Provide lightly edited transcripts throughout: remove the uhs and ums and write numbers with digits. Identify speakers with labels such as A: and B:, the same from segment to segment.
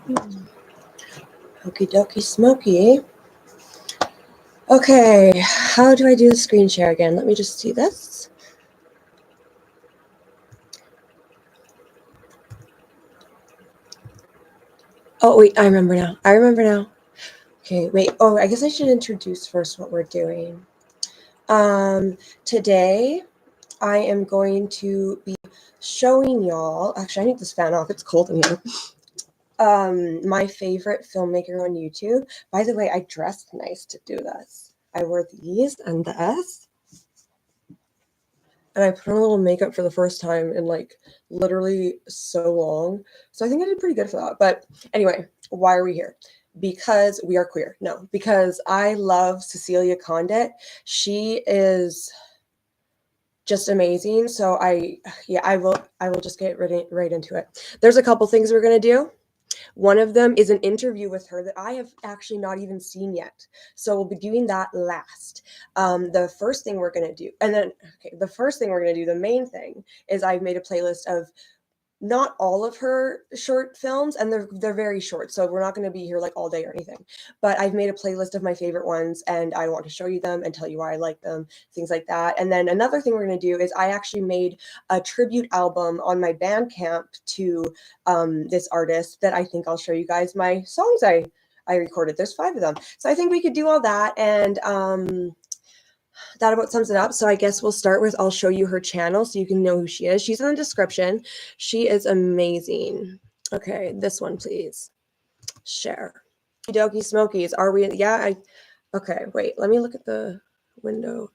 A: Okie dokie smoky. Okay, how do I do the screen share again? Let me just see this. Oh, wait, I remember now. Okay, wait. Oh, I guess I should introduce first what we're doing. Today I am going to be showing y'all, actually I need this fan off, it's cold in here. My favorite filmmaker on YouTube. By the way, I dressed nice to do this. I wore these and this. And I put on a little makeup for the first time in like literally so long. So I think I did pretty good for that. But anyway, why are we here? Because we are queer. No, because I love Cecelia Condit. She is just amazing. So I will just get right into it. There's a couple things we're gonna do. One of them is an interview with her that I have actually not even seen yet. So we'll be doing that last. The first thing we're going to do, the main thing is I've made a playlist of not all of her short films, and they're very short, so we're not going to be here like all day or anything. But I've made a playlist of my favorite ones, and I want to show you them and tell you why I like them, things like that. And then another thing we're going to do is I actually made a tribute album on my Bandcamp to this artist that I think I'll show you guys my songs I recorded. There's 5 of them, so I think we could do all that, and that about sums it up. So I guess we'll start with, I'll show you her channel so you can know who she is. She's in the description. She is amazing. Okay, this one, please. Share. Dokie Smokies. Are we? Yeah, okay, wait. Let me look at the window.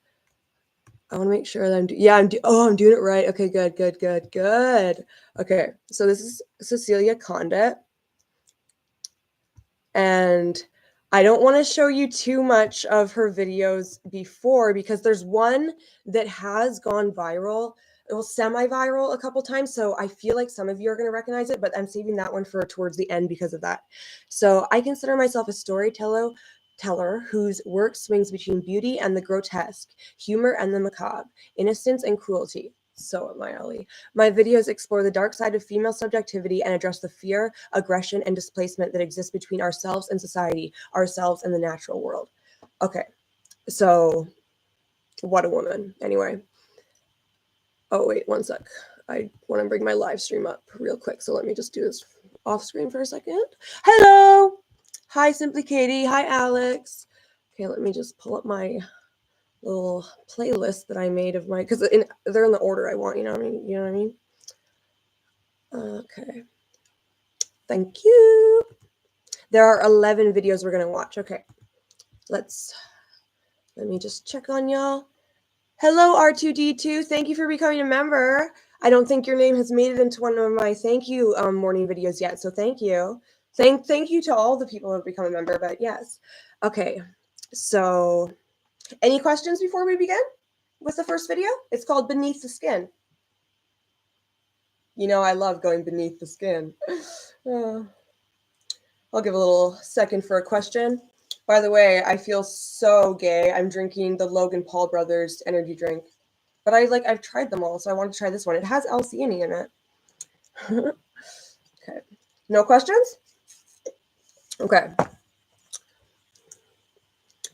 A: I want to make sure that I'm doing it right. Okay, good. Okay, so this is Cecelia Condit. And I don't want to show you too much of her videos before, because there's one that has gone viral, well, semi-viral a couple times. So I feel like some of you are going to recognize it, but I'm saving that one for towards the end because of that. So I consider myself a storyteller whose work swings between beauty and the grotesque, humor and the macabre, innocence and cruelty. So am I, Ellie. My videos explore the dark side of female subjectivity and address the fear, aggression, and displacement that exists between ourselves and society, ourselves and the natural world. Okay, so what a woman. Anyway. Oh, wait, one sec. I want to bring my live stream up real quick, so let me just do this off screen for a second. Hello! Hi, Simply Katie. Hi, Alex. Okay, let me just pull up my little playlist that I made of my, because they're in the order I want, you know what I mean? Okay. Thank you. There are 11 videos we're going to watch. Okay. Let me just check on y'all. Hello, R2D2. Thank you for becoming a member. I don't think your name has made it into one of my thank you morning videos yet, so thank you. Thank you to all the people who have become a member, but yes. Okay, so any questions before we begin with the first video? It's called Beneath the Skin. You know, I love going beneath the skin. I'll give a little second for a question. By the way, I feel so gay. I'm drinking the Logan Paul Brothers energy drink. But I've tried them all, so I want to try this one. It has L-theanine in it. Okay. No questions? Okay.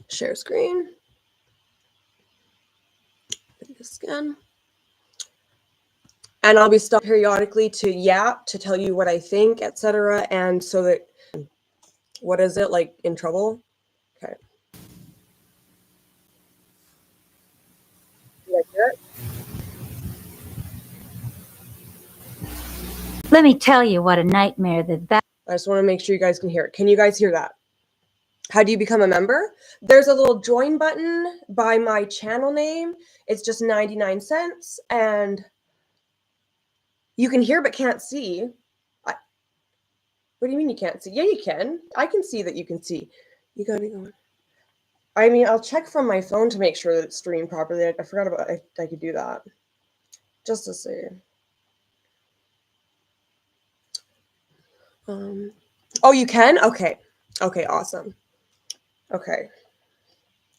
A: Share screen. Scan. And I'll be stopped periodically to yap, to tell you what I think, etc. And so that, what is it, like in trouble? Okay. Did I hear it?
B: Let me tell you what a nightmare that.
A: I just want to make sure you guys can hear it. Can you guys hear that? How do you become a member? There's a little join button by my channel name. It's just 99 cents, and you can hear but can't see. What do you mean you can't see? Yeah, you can. I can see that you can see. You gotta go. I mean, I'll check from my phone to make sure that it's streamed properly. I forgot about I could do that. Just to see. Oh, you can? Okay. Okay, awesome. Okay.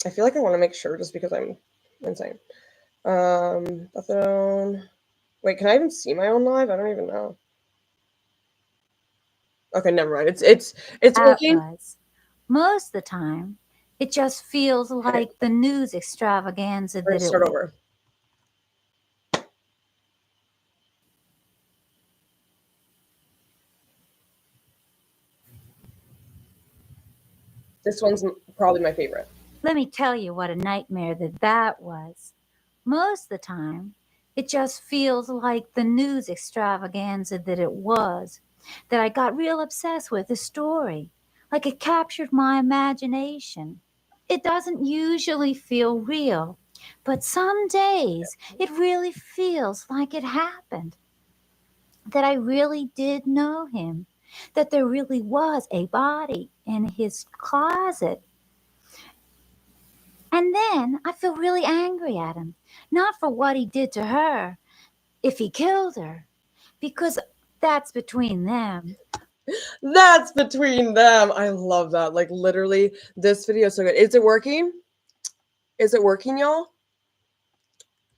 A: I feel like I want to make sure just because I'm insane. Wait, can I even see my own live? I don't even know. Okay, never mind. It's
B: that
A: working.
B: was. Most of the time, it just feels
A: Okay,
B: like the news extravaganza
A: we're gonna
B: that it
A: start
B: was.
A: over. This one's probably my favorite.
B: Let me tell you what a nightmare that was. Most of the time, it just feels like the news extravaganza that it was, that I got real obsessed with the story, like it captured my imagination. It doesn't usually feel real, but some days it really feels like it happened, that I really did know him, that there really was a body in his closet. And then I feel really angry at him, not for what he did to her, if he killed her, because that's between them.
A: That's between them. I love that. Like literally, this video is so good. Is it working? Is it working, y'all?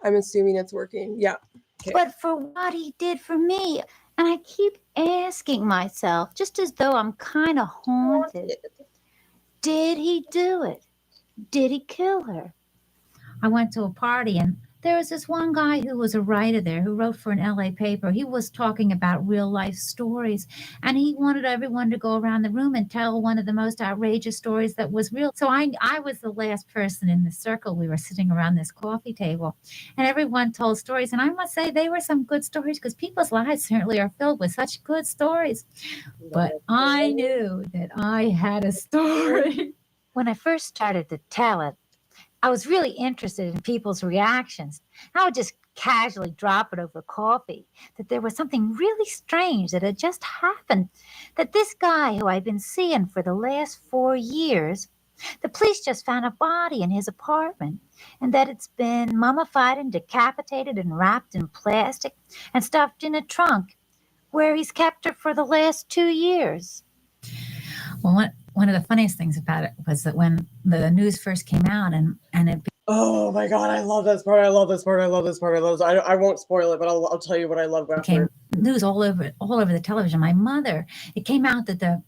A: I'm assuming it's working. Yeah. Okay.
B: But for what he did for me, and I keep asking myself, just as though I'm kind of haunted, did he do it? Did he kill her? I went to a party and there was this one guy who was a writer there who wrote for an LA paper. He was talking about real life stories and he wanted everyone to go around the room and tell one of the most outrageous stories that was real. So I was the last person in the circle. We were sitting around this coffee table and everyone told stories. And I must say they were some good stories because people's lives certainly are filled with such good stories. But I knew that I had a story. When I first started to tell it, I was really interested in people's reactions. I would just casually drop it over coffee that there was something really strange that had just happened. That this guy who I'd been seeing for the last 4 years, the police just found a body in his apartment, and that it's been mummified and decapitated and wrapped in plastic and stuffed in a trunk where he's kept her for the last 2 years. Well, one of the funniest things about it was that when the news first came out and it
A: Oh my god, I love this part. I love this part. I love this part. I love this. I won't spoil it, but I'll tell you what I love after.
B: became news all over the television. My mother, it came out that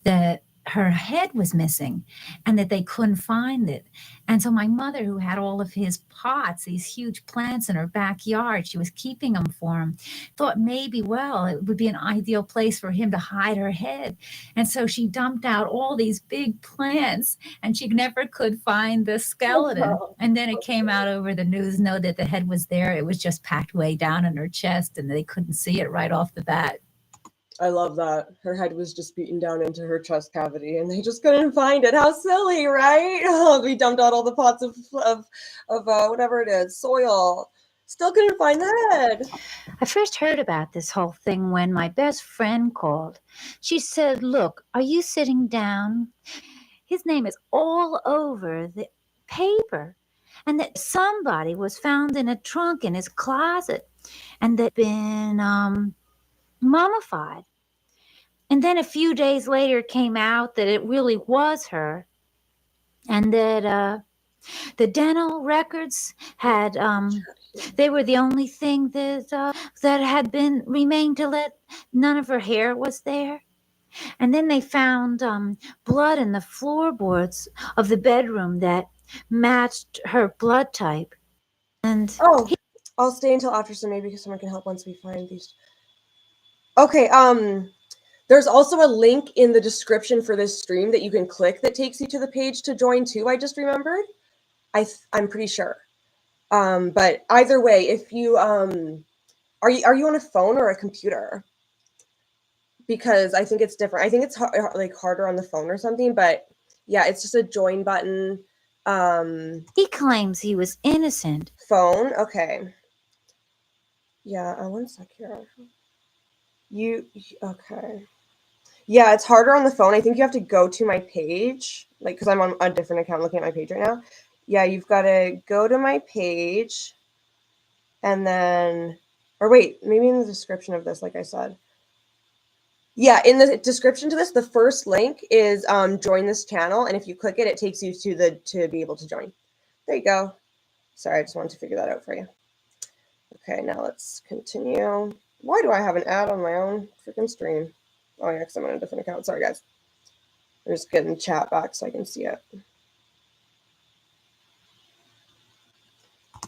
B: the her head was missing and that they couldn't find it. And so my mother, who had all of his pots, these huge plants in her backyard, she was keeping them for him, thought maybe, well, it would be an ideal place for him to hide her head. And so she dumped out all these big plants and she never could find the skeleton. And then it came out over the news, no, that the head was there. It was just packed way down in her chest and they couldn't see it right off the bat.
A: I love that. Her head was just beaten down into her chest cavity and they just couldn't find it. How silly, right? Oh, we dumped out all the pots of whatever it is, soil. Still couldn't find the head.
B: I first heard about this whole thing when my best friend called. She said, "Look, are you sitting down? His name is all over the paper. And that somebody was found in a trunk in his closet and that been mummified. And then a few days later it came out that it really was her and that the dental records had they were the only thing that had been remained to let none of her hair was there. And then they found blood in the floorboards of the bedroom that matched her blood type. And
A: Oh, I'll stay until after, so maybe someone can help once we find these. Okay, there's also a link in the description for this stream that you can click that takes you to the page to join too. I just remembered. I'm pretty sure. But either way, if you are you on a phone or a computer? Because I think it's different. I think it's like harder on the phone or something. But yeah, it's just a join button.
B: he claims he was innocent.
A: Phone. Okay. Yeah. One sec here. You okay? Yeah, it's harder on the phone. I think you have to go to my page, like, because I'm on a different account looking at my page right now. Yeah, you've got to go to my page and then, or wait, maybe in the description of this, like I said. Yeah, in the description to this, the first link is join this channel, and if you click it, it takes you to be able to join. There you go. Sorry, I just wanted to figure that out for you. Okay, now let's continue. Why do I have an ad on my own freaking stream? Oh yeah, because I'm on a different account. Sorry guys. I'm just getting chat back so I can see it.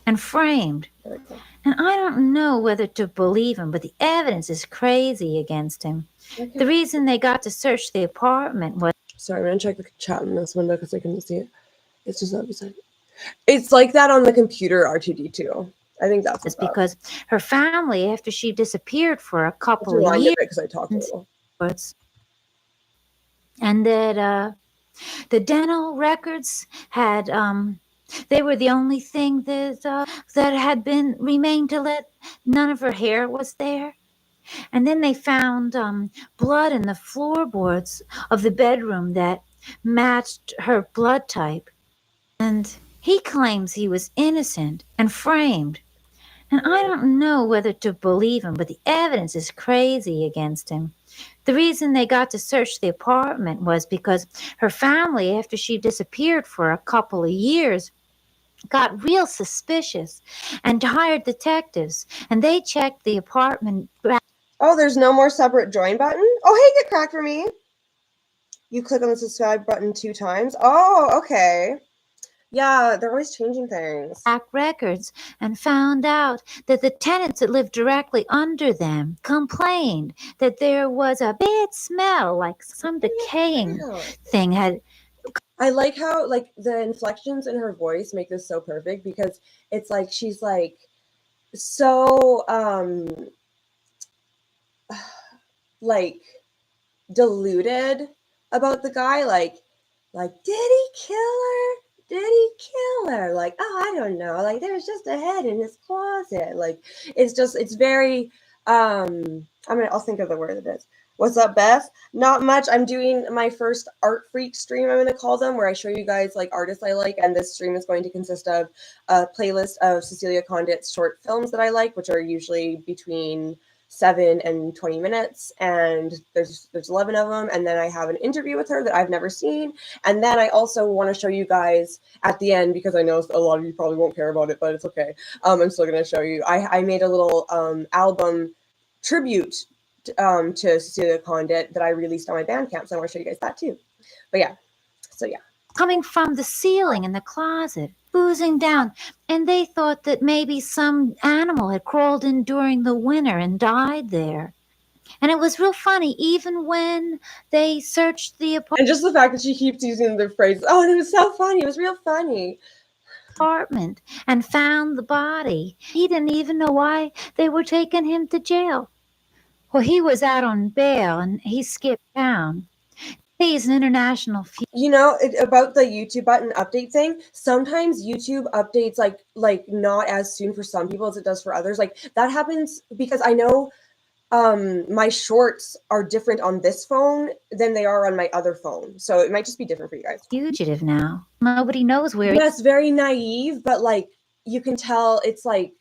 B: And framed. And I don't know whether to believe him, but the evidence is crazy against him.
A: Okay.
B: The reason they got to search the apartment was...
A: Sorry, I'm gonna check the chat in this window because I couldn't see it. It's just up beside. It's like that on the computer R2D2. I think that's
B: because her family, after she disappeared for a couple of years,
A: because I talked a little.
B: And that the dental records had they were the only thing that had been remained to let. None of her hair was there. And then they found blood in the floorboards of the bedroom that matched her blood type. And he claims he was innocent and framed. And I don't know whether to believe him, but the evidence is crazy against him. The reason they got to search the apartment was because her family, after she disappeared for a couple of years, got real suspicious and hired detectives. And they checked the apartment.
A: Oh, there's no more separate join button? Oh, hey, get cracked for me. You click on the subscribe button 2 times. Oh, okay. Yeah, they're always changing things.
B: Back records and found out that the tenants that lived directly under them complained that there was a bad smell, like some decaying thing had.
A: I like how like the inflections in her voice make this so perfect because it's like she's like so like deluded about the guy, like did he kill her? Did he kill her? Like, oh, I don't know. Like, there's just a head in his closet. Like, it's very, I'll think of the word it is. What's up, Beth? Not much. I'm doing my first ARTFREAK stream, I'm going to call them, where I show you guys, like, artists I like, and this stream is going to consist of a playlist of Cecelia Condit's short films that I like, which are usually between 7 and 20 minutes, and there's 11 of them, and then I have an interview with her that I've never seen, and then I also want to show you guys at the end, because I know a lot of you probably won't care about it, but it's okay. I'm still going to show you. I made a little album tribute to Cecelia Condit that I released on my Bandcamp, so I want to show you guys that too. But yeah, so yeah.
B: Coming from the ceiling in the closet, oozing down, and they thought that maybe some animal had crawled in during the winter and died there. And it was real funny, even when they searched the apartment.
A: And just the fact that she keeps using the phrase, oh, and it was so funny, it was real funny.
B: Apartment and found the body. He didn't even know why they were taking him to jail. Well, he was out on bail and he skipped town. He's an international.
A: You know, about the YouTube button update thing, sometimes YouTube updates like not as soon for some people as it does for others. Like that happens because I know my shorts are different on this phone than they are on my other phone. So it might just be different for you guys.
B: Fugitive now. Nobody knows where.
A: Yeah, it's very naive, but like you can tell it's like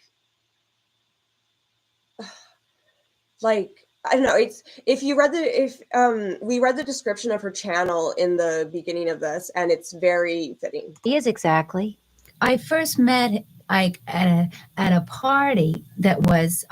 A: I don't know. It's we read the description of her channel in the beginning of this, and it's very fitting.
B: He is exactly. I first met Ike at a party that was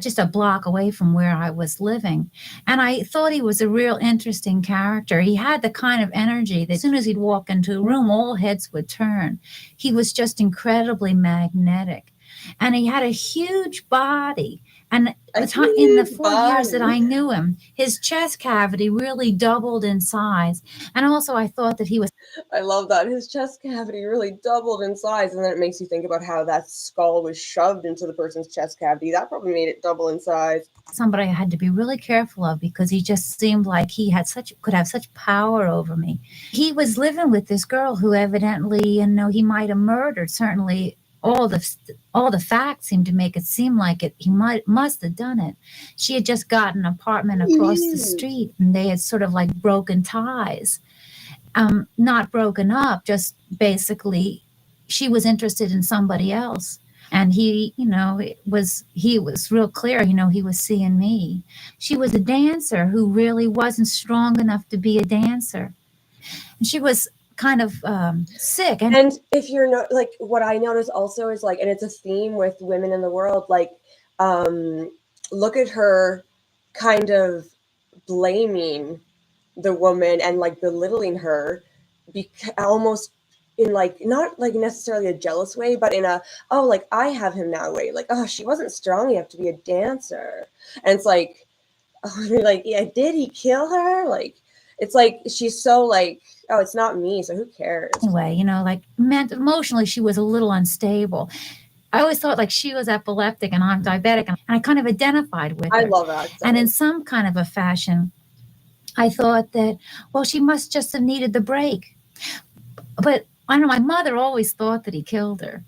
B: just a block away from where I was living, and I thought he was a real interesting character. He had the kind of energy that as soon as he'd walk into a room, all heads would turn. He was just incredibly magnetic, and he had a huge body. And in the 4 years that I knew him, his chest cavity really doubled in size. And also I thought that he was...
A: I love that. His chest cavity really doubled in size. And then it makes you think about how that skull was shoved into the person's chest cavity. That probably made it double in size.
B: Somebody I had to be really careful of because he just seemed like he could have such power over me. He was living with this girl who evidently, he might have murdered, certainly. All the facts seemed to make it seem like he must have done it. She had just gotten an apartment across the street, and they had sort of like broken ties. Not broken up, just basically she was interested in somebody else. And he was real clear, he was seeing me. She was a dancer who really wasn't strong enough to be a dancer. And she was kind of sick.
A: And if you're not like, what I notice also is like, and it's a theme with women in the world, like look at her kind of blaming the woman and like belittling her, almost in like not like necessarily a jealous way, but in a, oh, like I have him now way, like, oh, she wasn't strong enough to be a dancer. And it's like, oh, you're like, yeah, did he kill her? Like, it's like she's so like, oh, it's not me, so who cares?
B: Anyway, like emotionally, she was a little unstable. I always thought like she was epileptic and I'm diabetic, and I kind of identified with her.
A: I love that.
B: And in some kind of a fashion, I thought that, well, she must just have needed the break. But I know my mother always thought that he killed her.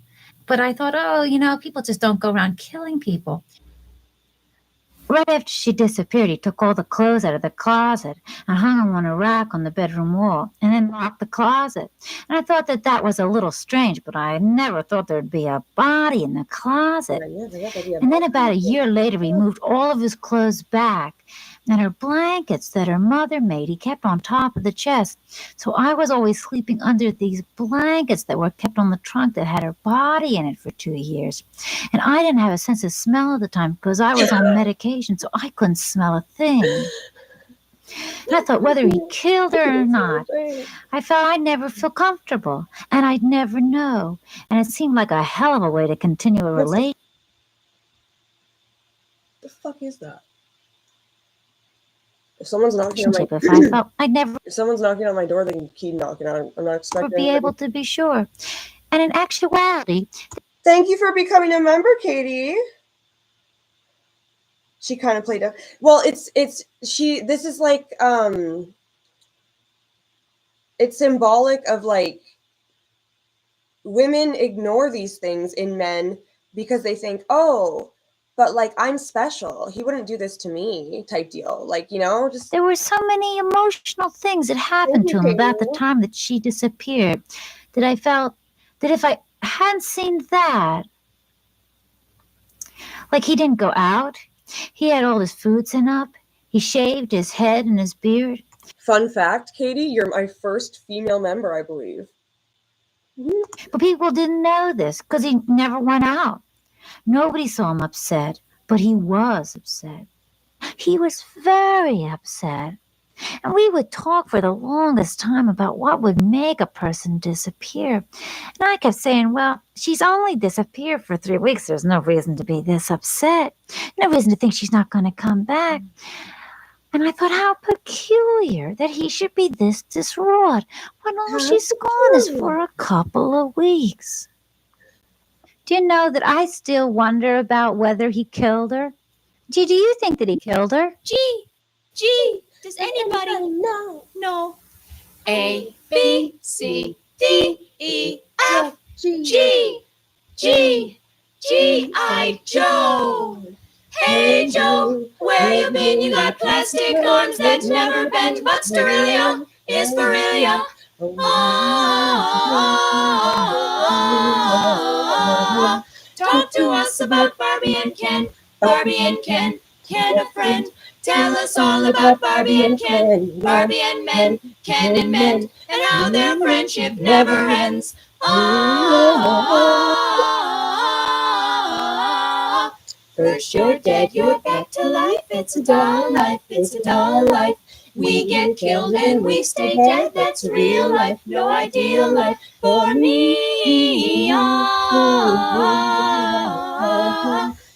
B: But I thought, oh, people just don't go around killing people. Right after she disappeared, he took all the clothes out of the closet and hung them on a rack on the bedroom wall and then locked the closet. And I thought that was a little strange, but I never thought there'd be a body in the closet. And then about a year later, he moved all of his clothes back, and her blankets that her mother made, he kept on top of the chest. So I was always sleeping under these blankets that were kept on the trunk that had her body in it for 2 years. And I didn't have a sense of smell at the time because I was on medication, so I couldn't smell a thing. And I thought whether he killed her or not, I felt I'd never feel comfortable, and I'd never know. And it seemed like a hell of a way to continue a relationship.
A: The fuck is that? If someone's knocking on my
B: If I felt I'd never
A: if someone's knocking on my door, they can keep knocking on. I'm not expecting
B: be able to be sure. And in actuality,
A: thank you for becoming a member, Katie. She kind of played a well. This is like it's symbolic of like women ignore these things in men because they think, oh, but like I'm special, he wouldn't do this to me type deal, like, just
B: there were so many emotional things that happened to him about the time that she disappeared that I felt that if I hadn't seen that, like he didn't go out, he had all his food sent up, he shaved his head and his beard.
A: Fun fact, Katie, you're my first female member, I believe.
B: But people didn't know this because he never went out. Nobody saw him upset, but he was upset. He was very upset. And we would talk for the longest time about what would make a person disappear. And I kept saying, well, she's only disappeared for 3 weeks. There's no reason to be this upset. No reason to think she's not going to come back. And I thought, how peculiar that he should be this distraught when all she's gone is for a couple of weeks. Do you know that I still wonder about whether he killed her? Do you think that he killed her?
C: Gee, does anybody know? No. A, B, C, D, E, F, G, G.I. Joe. Hey Joe, where you been? You got plastic arms that never bend, but Sterillia is for real, ya. Talk to us about Barbie and Ken. Barbie and Ken a friend. Tell us all about Barbie and Ken. Barbie and men, Ken and men, and how their friendship never ends. First you're dead, you're back to life. It's a doll life, it's a doll life. We get killed and we stay dead. That's real life, no ideal life for me.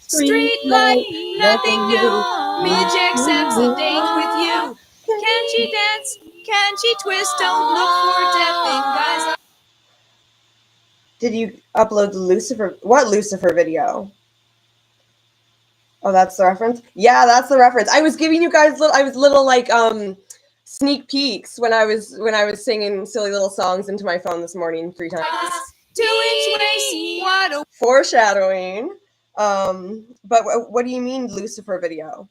C: Street life, nothing new. Midge accepts a date with you. Can she dance? Can she twist? Don't look for death in guys.
A: Did you upload the Lucifer? What Lucifer video? Oh, that's the reference? Yeah, that's the reference. I was giving you guys little like sneak peeks when I was singing silly little songs into my phone this morning 3 times.
C: 2-inch waist, what a
A: foreshadowing. But what do you mean Lucifer video?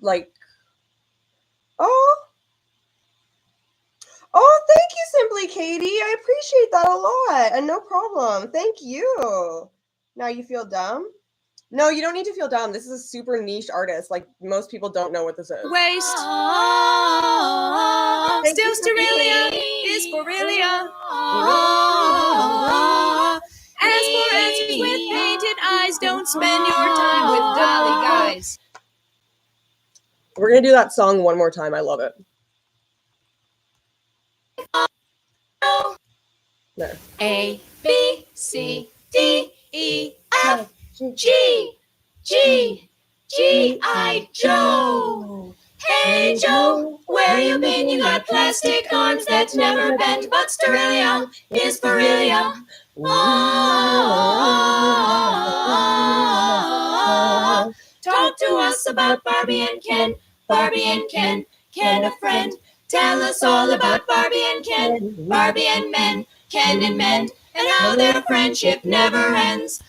A: Like, oh, thank you, Simply Katie. I appreciate that a lot, and no problem. Thank you. Now you feel dumb? No, you don't need to feel dumb. This is a super niche artist. Like, most people don't know what this is.
C: Waist. Still Sterillia is for realia. As for answers with painted eyes, don't spend your time with dolly guys.
A: We're gonna do that song one more time. I love it. There.
C: A, B, C, D, E, F, G, G.I. Joe. Hey Joe, where you been? You got plastic arms that never bend, but sterilium is beryllium. Oh, talk to us about Barbie and Ken, Barbie and Ken, Ken a friend. Tell us all about Barbie and Ken, Barbie and men, Ken and men, and how their friendship never ends.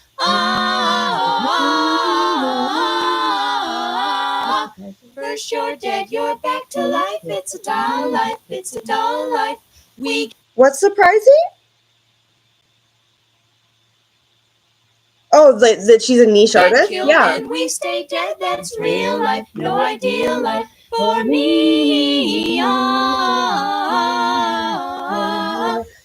C: First you're dead, you're back to life. It's a doll life, it's a doll life.
A: What's surprising? Oh, that she's a niche artist? Yeah.
C: And we stay dead, that's real life, no ideal life for me.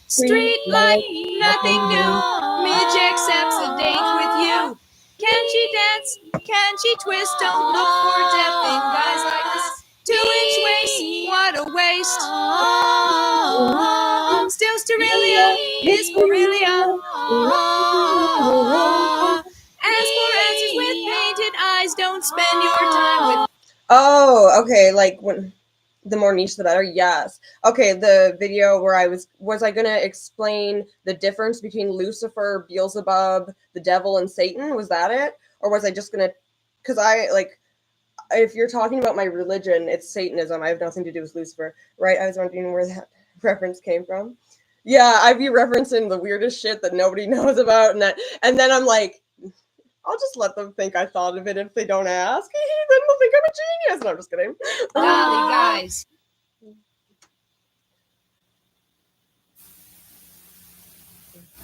C: Street life, nothing new. Midge accepts a date with you. Can she dance? Can she twist? Don't look for death in guys like this. 2-inch waist, what a waste. Still sterilium is beryllium. As for answers with painted eyes, don't spend your time with.
A: Oh, okay. Like when the more niche, the better. Yes. Okay. The video where I was I gonna explain the difference between Lucifer, Beelzebub, the devil, and Satan? Was that it, or was I just gonna? Because I like, if you're talking about my religion, it's Satanism. I have nothing to do with Lucifer, right? I was wondering where that reference came from. Yeah, I'd be referencing the weirdest shit that nobody knows about, and then I'm like, I'll just let them think I thought of it if they don't ask. Then they'll think I'm a genius. No, I'm just kidding.
C: Golly, guys.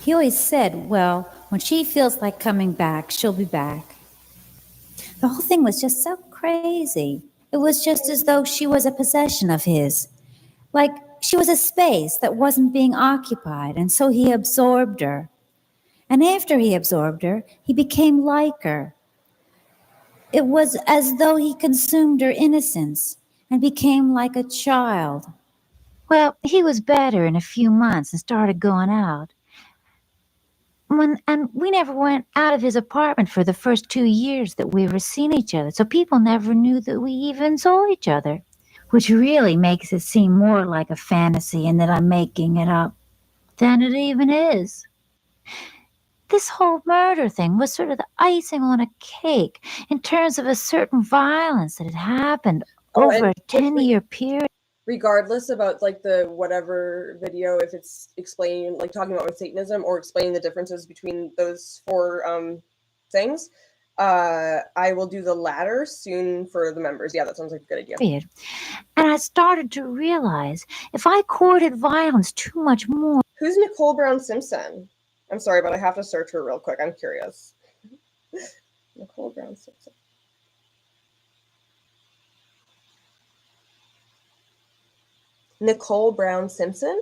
B: He always said, well, when she feels like coming back, she'll be back. The whole thing was just so crazy. It was just as though she was a possession of his. Like she was a space that wasn't being occupied, and so he absorbed her. And after he absorbed her, he became like her. It was as though he consumed her innocence and became like a child. Well, he was better in a few months and started going out. And we never went out of his apartment for the first 2 years that we were seeing each other, so people never knew that we even saw each other, which really makes it seem more like a fantasy and that I'm making it up than it even is. This whole murder thing was sort of the icing on a cake in terms of a certain violence that had happened over a 10-year period.
A: Regardless about like the whatever video, if it's explaining, like talking about with Satanism or explaining the differences between those four things, I will do the latter soon for the members. Yeah, that sounds like a good idea.
B: And I started to realize if I courted violence too much more.
A: Who's Nicole Brown Simpson? I'm sorry, but I have to search her real quick. I'm curious. Nicole Brown Simpson. Nicole Brown Simpson?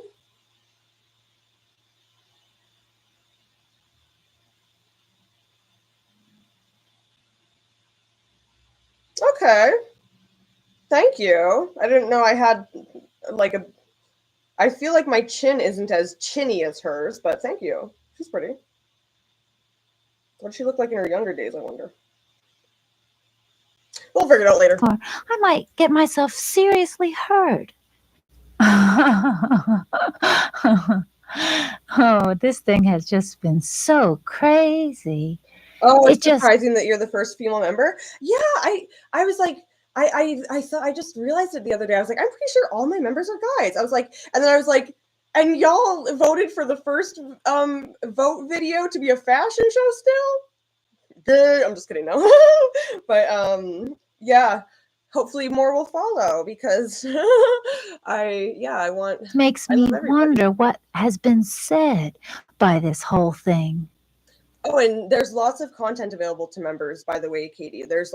A: Okay. Thank you. I didn't know I had like a... I feel like my chin isn't as chinny as hers, but thank you. She's pretty. What did she look like in her younger days, I wonder? We'll figure it out later.
B: Or I might get myself seriously hurt. Oh, this thing has just been so crazy.
A: Oh, it's surprising that you're the first female member. Yeah, I was like, I thought, I just realized it the other day. I was like, I'm pretty sure all my members are guys. I was like, and then I was like, and y'all voted for the first vote video to be a fashion show still? Good. I'm just kidding, no. But yeah. Hopefully more will follow because I want...
B: Makes me wonder what has been said by this whole thing.
A: Oh, and there's lots of content available to members, by the way, Katie. There's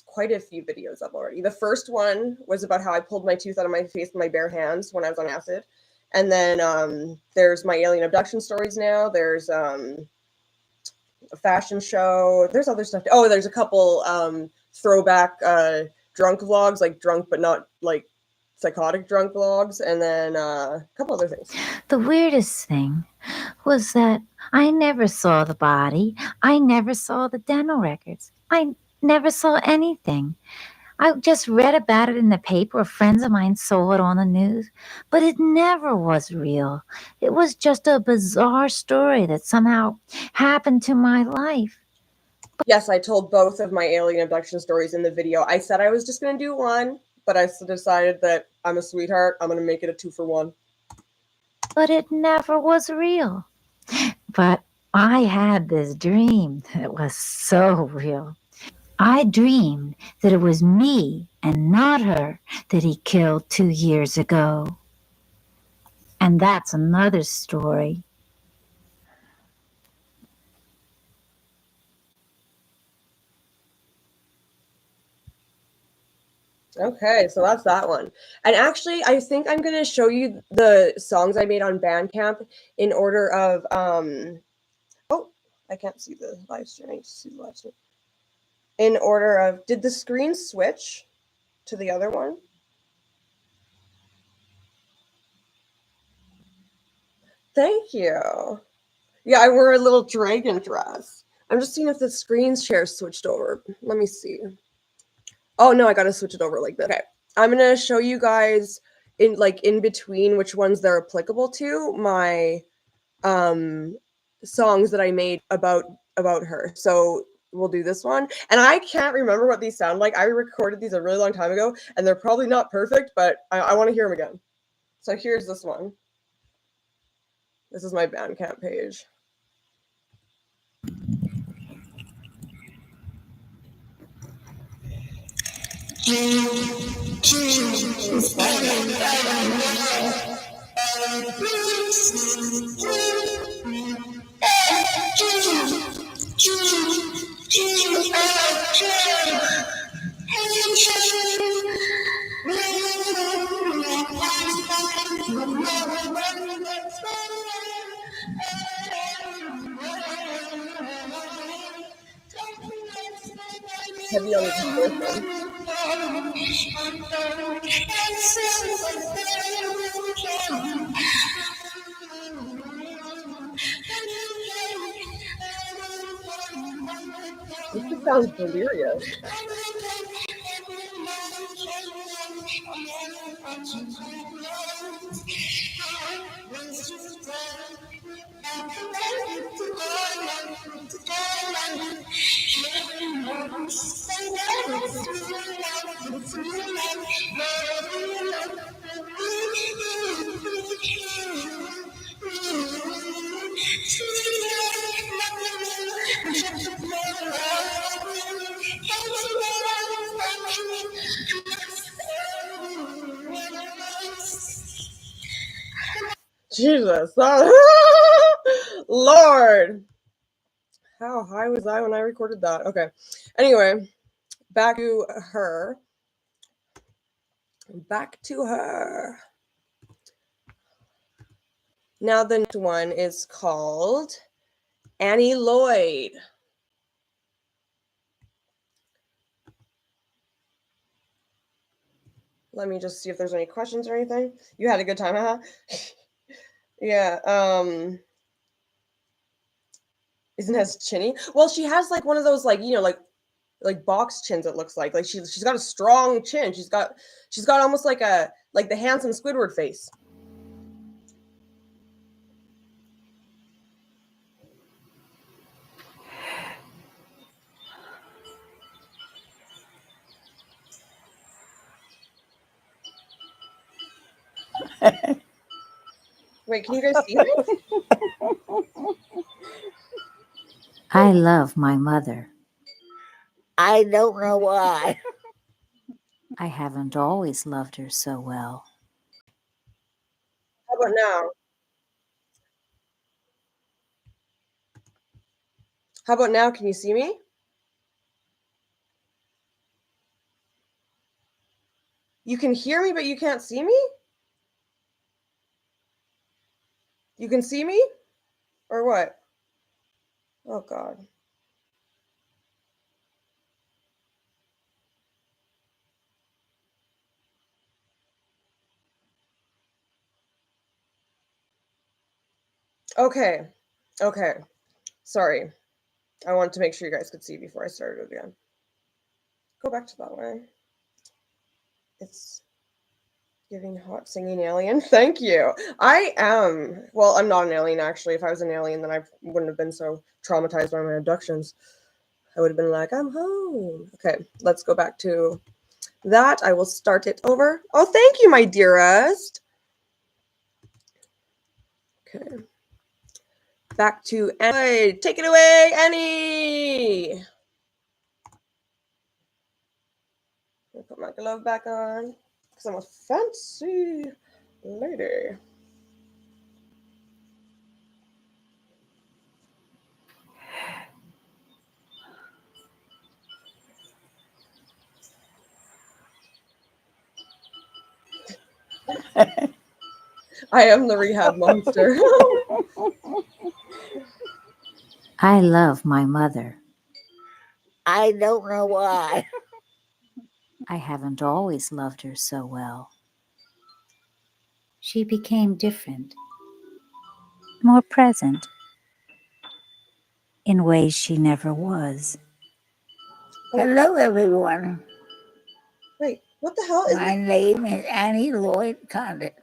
A: quite a few videos up already. The first one was about how I pulled my tooth out of my face with my bare hands when I was on acid. And then there's my alien abduction stories now. There's a fashion show. There's other stuff. Oh, there's a couple throwback drunk vlogs, like drunk but not like psychotic drunk vlogs, and then a couple other things.
B: The weirdest thing was that I never saw the body. I never saw the dental records. I never saw anything. I just read about it in the paper, or friends of mine saw it on the news, but it never was real. It was just a bizarre story that somehow happened to my life.
A: Yes, I told both of my alien abduction stories in the video. I said I was just going to do one, but I decided that I'm a sweetheart. I'm going to make it a 2-for-1.
B: But it never was real. But I had this dream that was so real. I dreamed that it was me and not her that he killed 2 years ago. And that's another story.
A: Okay, so that's that one. And actually, I think I'm going to show you the songs I made on Bandcamp in order of, oh, I can't see the live stream. I need to see the live stream. In order of, did the screen switch to the other one? Thank you. Yeah, I wore a little dragon dress. I'm just seeing if the screen share switched over. Let me see. Oh no, I gotta switch it over like this. Okay, I'm gonna show you guys in between which ones they're applicable to, my songs that I made about her. So we'll do this one. And I can't remember what these sound like. I recorded these a really long time ago, and they're probably not perfect, but I want to hear them again. So here's this one. This is my Bandcamp page. Heavy on the distortion. This just sounds delirious. Jesus. Lord. How high was I when I recorded that? Okay. Anyway, back to her. Back to her. Now the next one is called Annie Lloyd. Let me just see if there's any questions or anything. You had a good time, huh? Yeah. Isn't as chinny? Well, she has like one of those like, you know, like box chins, it looks like she's got a strong chin. She's got almost like the handsome Squidward face. Wait, can you guys see me?
B: I love my mother.
C: I don't know why.
B: I haven't always loved her so well.
A: How about now? How about now? Can you see me? You can hear me, but you can't see me? You can see me? Or what? Oh, God. Okay. Okay. Sorry. I wanted to make sure you guys could see before I started again. Go back to that way. It's giving hot singing alien. Thank you. I am. Well, I'm not an alien, actually. If I was an alien, then I wouldn't have been so traumatized by my abductions. I would have been like, I'm home. Okay, let's go back to that. I will start it over. Oh, thank you, my dearest. Okay. Back to Annie. Take it away, Annie. I'll put my glove back on because I'm a fancy lady. I am the rehab monster.
B: I love my mother.
C: I don't know why.
B: I haven't always loved her so well. She became different, more present, in ways she never was.
C: Hello, everyone.
A: Wait, what the hell is
C: My name is Annie Lloyd Condit.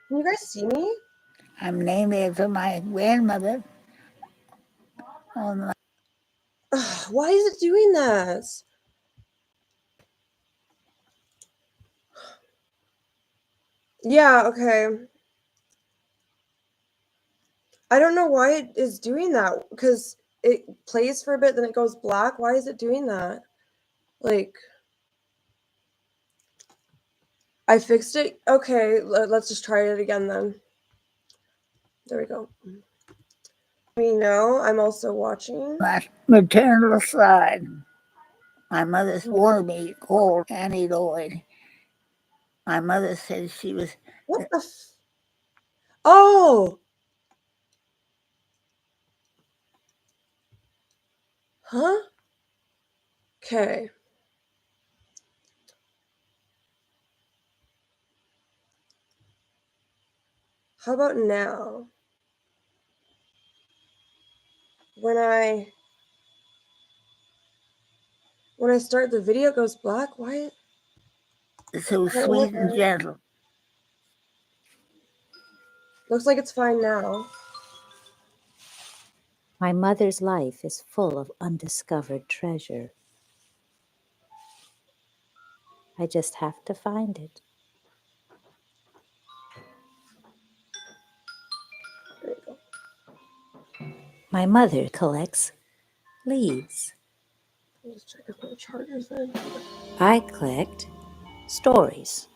A: Can you guys see me?
C: I'm named after my grandmother.
A: Why is it doing this? Yeah, okay. I don't know why it is doing that because it plays for a bit, then it goes black. Why is it doing that? Like, I fixed it. Okay, let's just try it again then. There we go. Me know I'm also watching.
C: My maternal side. My mother wanted me to call Annie Lloyd. My mother said she was.
A: What the? Oh! Huh? Okay. How about now? When I start the video, it goes black. Why?
C: So sweet and gentle.
A: Looks like it's fine now.
B: My mother's life is full of undiscovered treasure. I just have to find it.
A: There you go.
B: My mother collects leaves.
A: I'll just check if my charger's in.
B: I collect stories.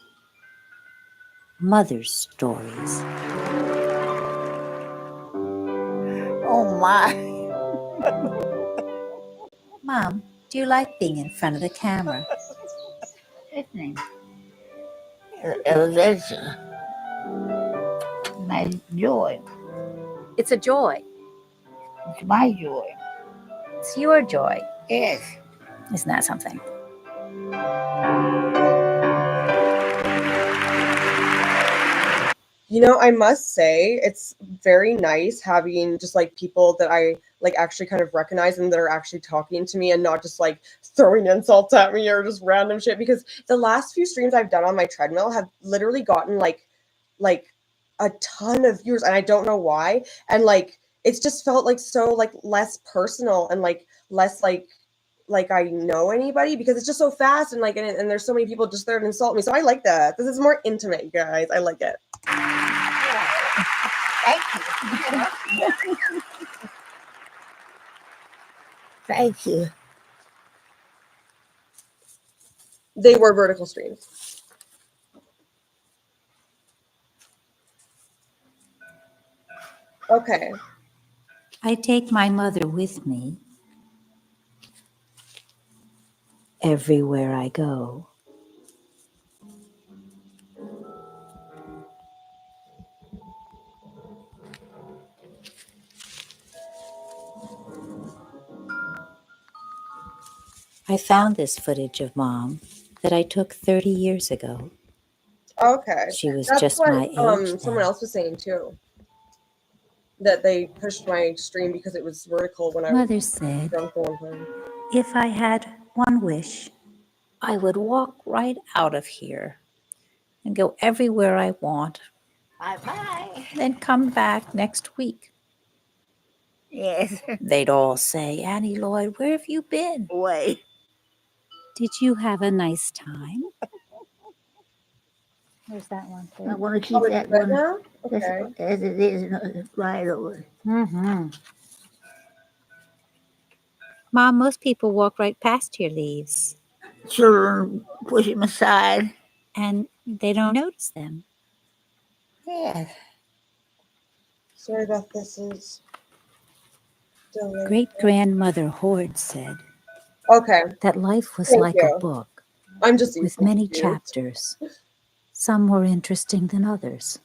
B: Mother's stories.
C: Oh my.
B: Mom, do you like being in front of the camera?
C: Listening. That's my joy.
B: It's a joy.
C: It's my joy.
B: It's your joy.
C: Yes.
B: Isn't that something?
A: You know, I must say it's very nice having just like people that I like actually kind of recognize and that are actually talking to me and not just like throwing insults at me or just random shit, because the last few streams I've done on my treadmill have literally gotten like a ton of viewers and I don't know why, and like it's just felt like so like less personal and like less like I know anybody because it's just so fast and like and there's so many people just there to insult me. So I like that. This is more intimate, you guys. I like it.
C: Thank you. Thank you.
A: They were vertical streams. Okay.
B: I take my mother with me everywhere I go. I found this footage of Mom that I took 30 years ago.
A: Okay.
D: She was
A: That's
D: just
A: what
D: my age
A: someone
D: then.
A: else was saying too. That they pushed my stream because it was vertical when I was
D: Mother said
A: drunk the one time.
D: if I had one wish, I would walk right out of here and go everywhere I want,
C: Bye-bye.
D: then come back next week.
C: Yes.
D: They'd all say, Annie Lloyd, where have you been?
C: Wait.
D: Did you have a nice time? There's that one too.
C: I want to keep
A: Oh, it's
C: that
A: good
C: one
A: now?
C: just
A: Okay.
C: as it is right over.
D: Mm-hmm. Mom, most people walk right past your leaves
C: Children push him aside.
D: and they don't notice them.
C: Yes.
A: Sorry about this is delayed.
D: Great-grandmother Horde said
A: Okay.
D: that life was
A: Thank
D: like
A: you.
D: a book
A: I'm just
D: with
A: easily
D: many
A: confused.
D: chapters. Some more interesting than others.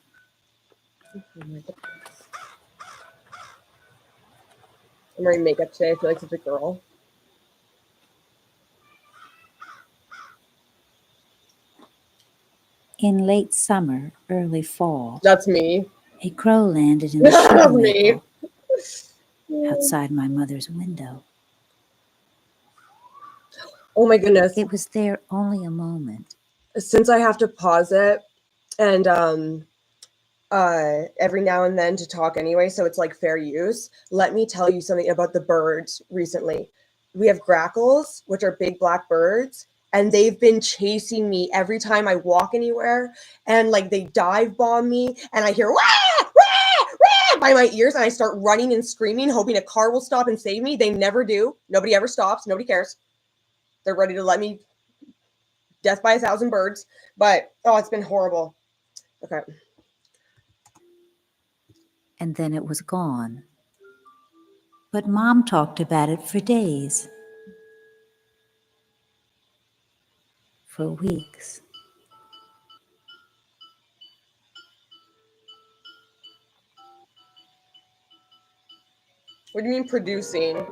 A: Oh my goodness. I'm wearing makeup today. I feel like such a girl.
D: In late summer, early fall,
A: That's me.
D: a crow landed in the
A: That's
D: sugar
A: me.
D: maple outside my mother's window.
A: Oh my goodness.
D: It was there only a moment.
A: Since I have to pause it and every now and then to talk anyway, so it's like fair use, let me tell you something about the birds recently. We have grackles, which are big black birds, and they've been chasing me every time I walk anywhere, and like they dive bomb me, and I hear wah, wah, wah, by my ears, and I start running and screaming, hoping a car will stop and save me. They never do. Nobody ever stops. Nobody cares. They're ready to let me death by 1,000 birds, but oh, it's been horrible. Okay.
D: And then it was gone. But Mom talked about it for days. For weeks.
A: What do you mean producing?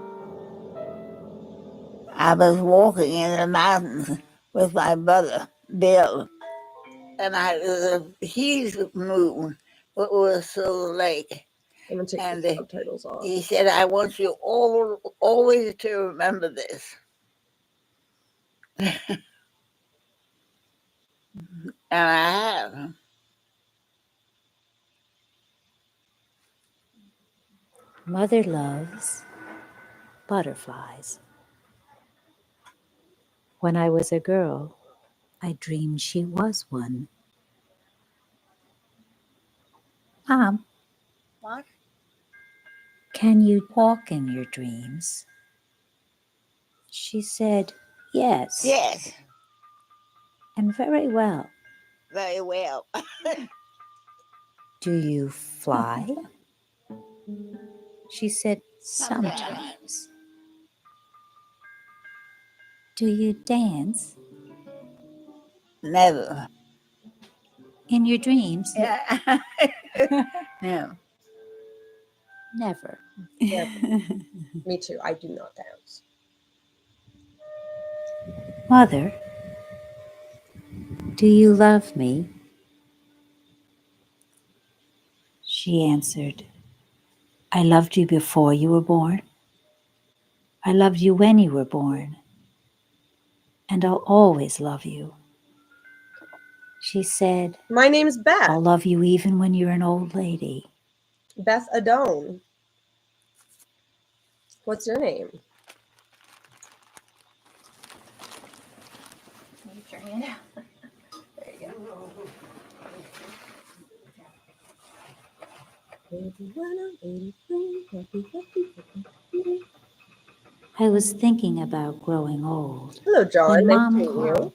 C: I was walking in the mountains with my brother, Bill, and there was a huge moon. It was so late.
A: I'm gonna take
C: And
A: the subtitles off.
C: he said, I want you all always to remember this. And I have.
D: Mother loves butterflies. When I was a girl, I dreamed she was one. Mom,
C: What?
D: can you talk in your dreams? She said, yes.
C: Yes,
D: And very well.
C: very well.
D: Do you fly? She said, sometimes. Do you dance?
C: Never.
D: In your dreams?
C: Yeah. No.
D: Never.
A: Me too. I do not dance.
D: Mother, do you love me? She answered, I loved you before you were born. I loved you when you were born. And I'll always love you. She said,
A: My name's Beth.
D: I'll love you even when you're an old lady.
A: Beth Adone. What's your name?
B: Get your hand out. There you go.
D: I was thinking about growing old
A: Hello, John.
D: when
A: Nice
D: Mom
A: to meet you.
D: called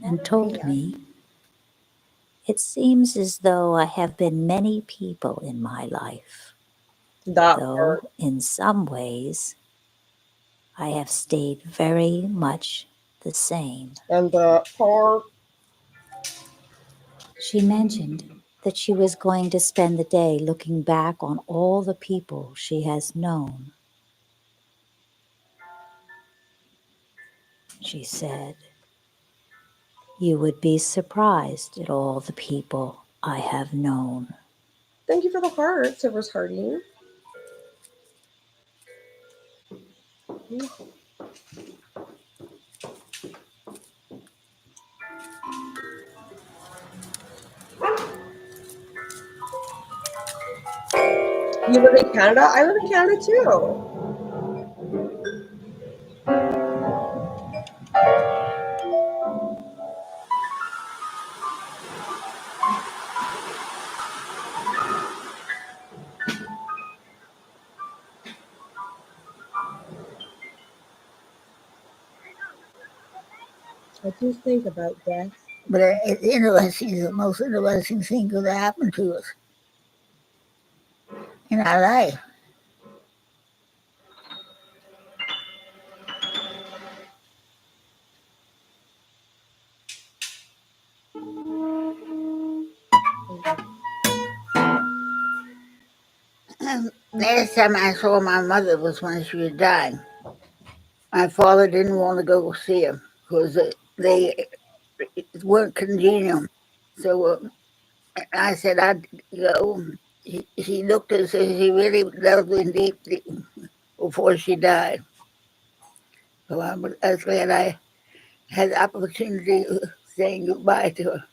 D: and told me, it seems as though I have been many people in my life,
A: That
D: though
A: part.
D: in some ways I have stayed very much the same.
A: And the part.
D: She mentioned that she was going to spend the day looking back on all the people she has known. She said, You would be surprised at all the people I have known.
A: Thank you for the heart, Silver's Hearty. You live in Canada? I live in Canada too. I do think about death.
C: But it's interesting, the most interesting thing could happen to us in our life. And last time I saw my mother was when she was dying. My father didn't want to go see her because they weren't congenial. So I said I'd go. She looked as if she really loved me deeply before she died. So I was glad I had the opportunity of saying goodbye to her.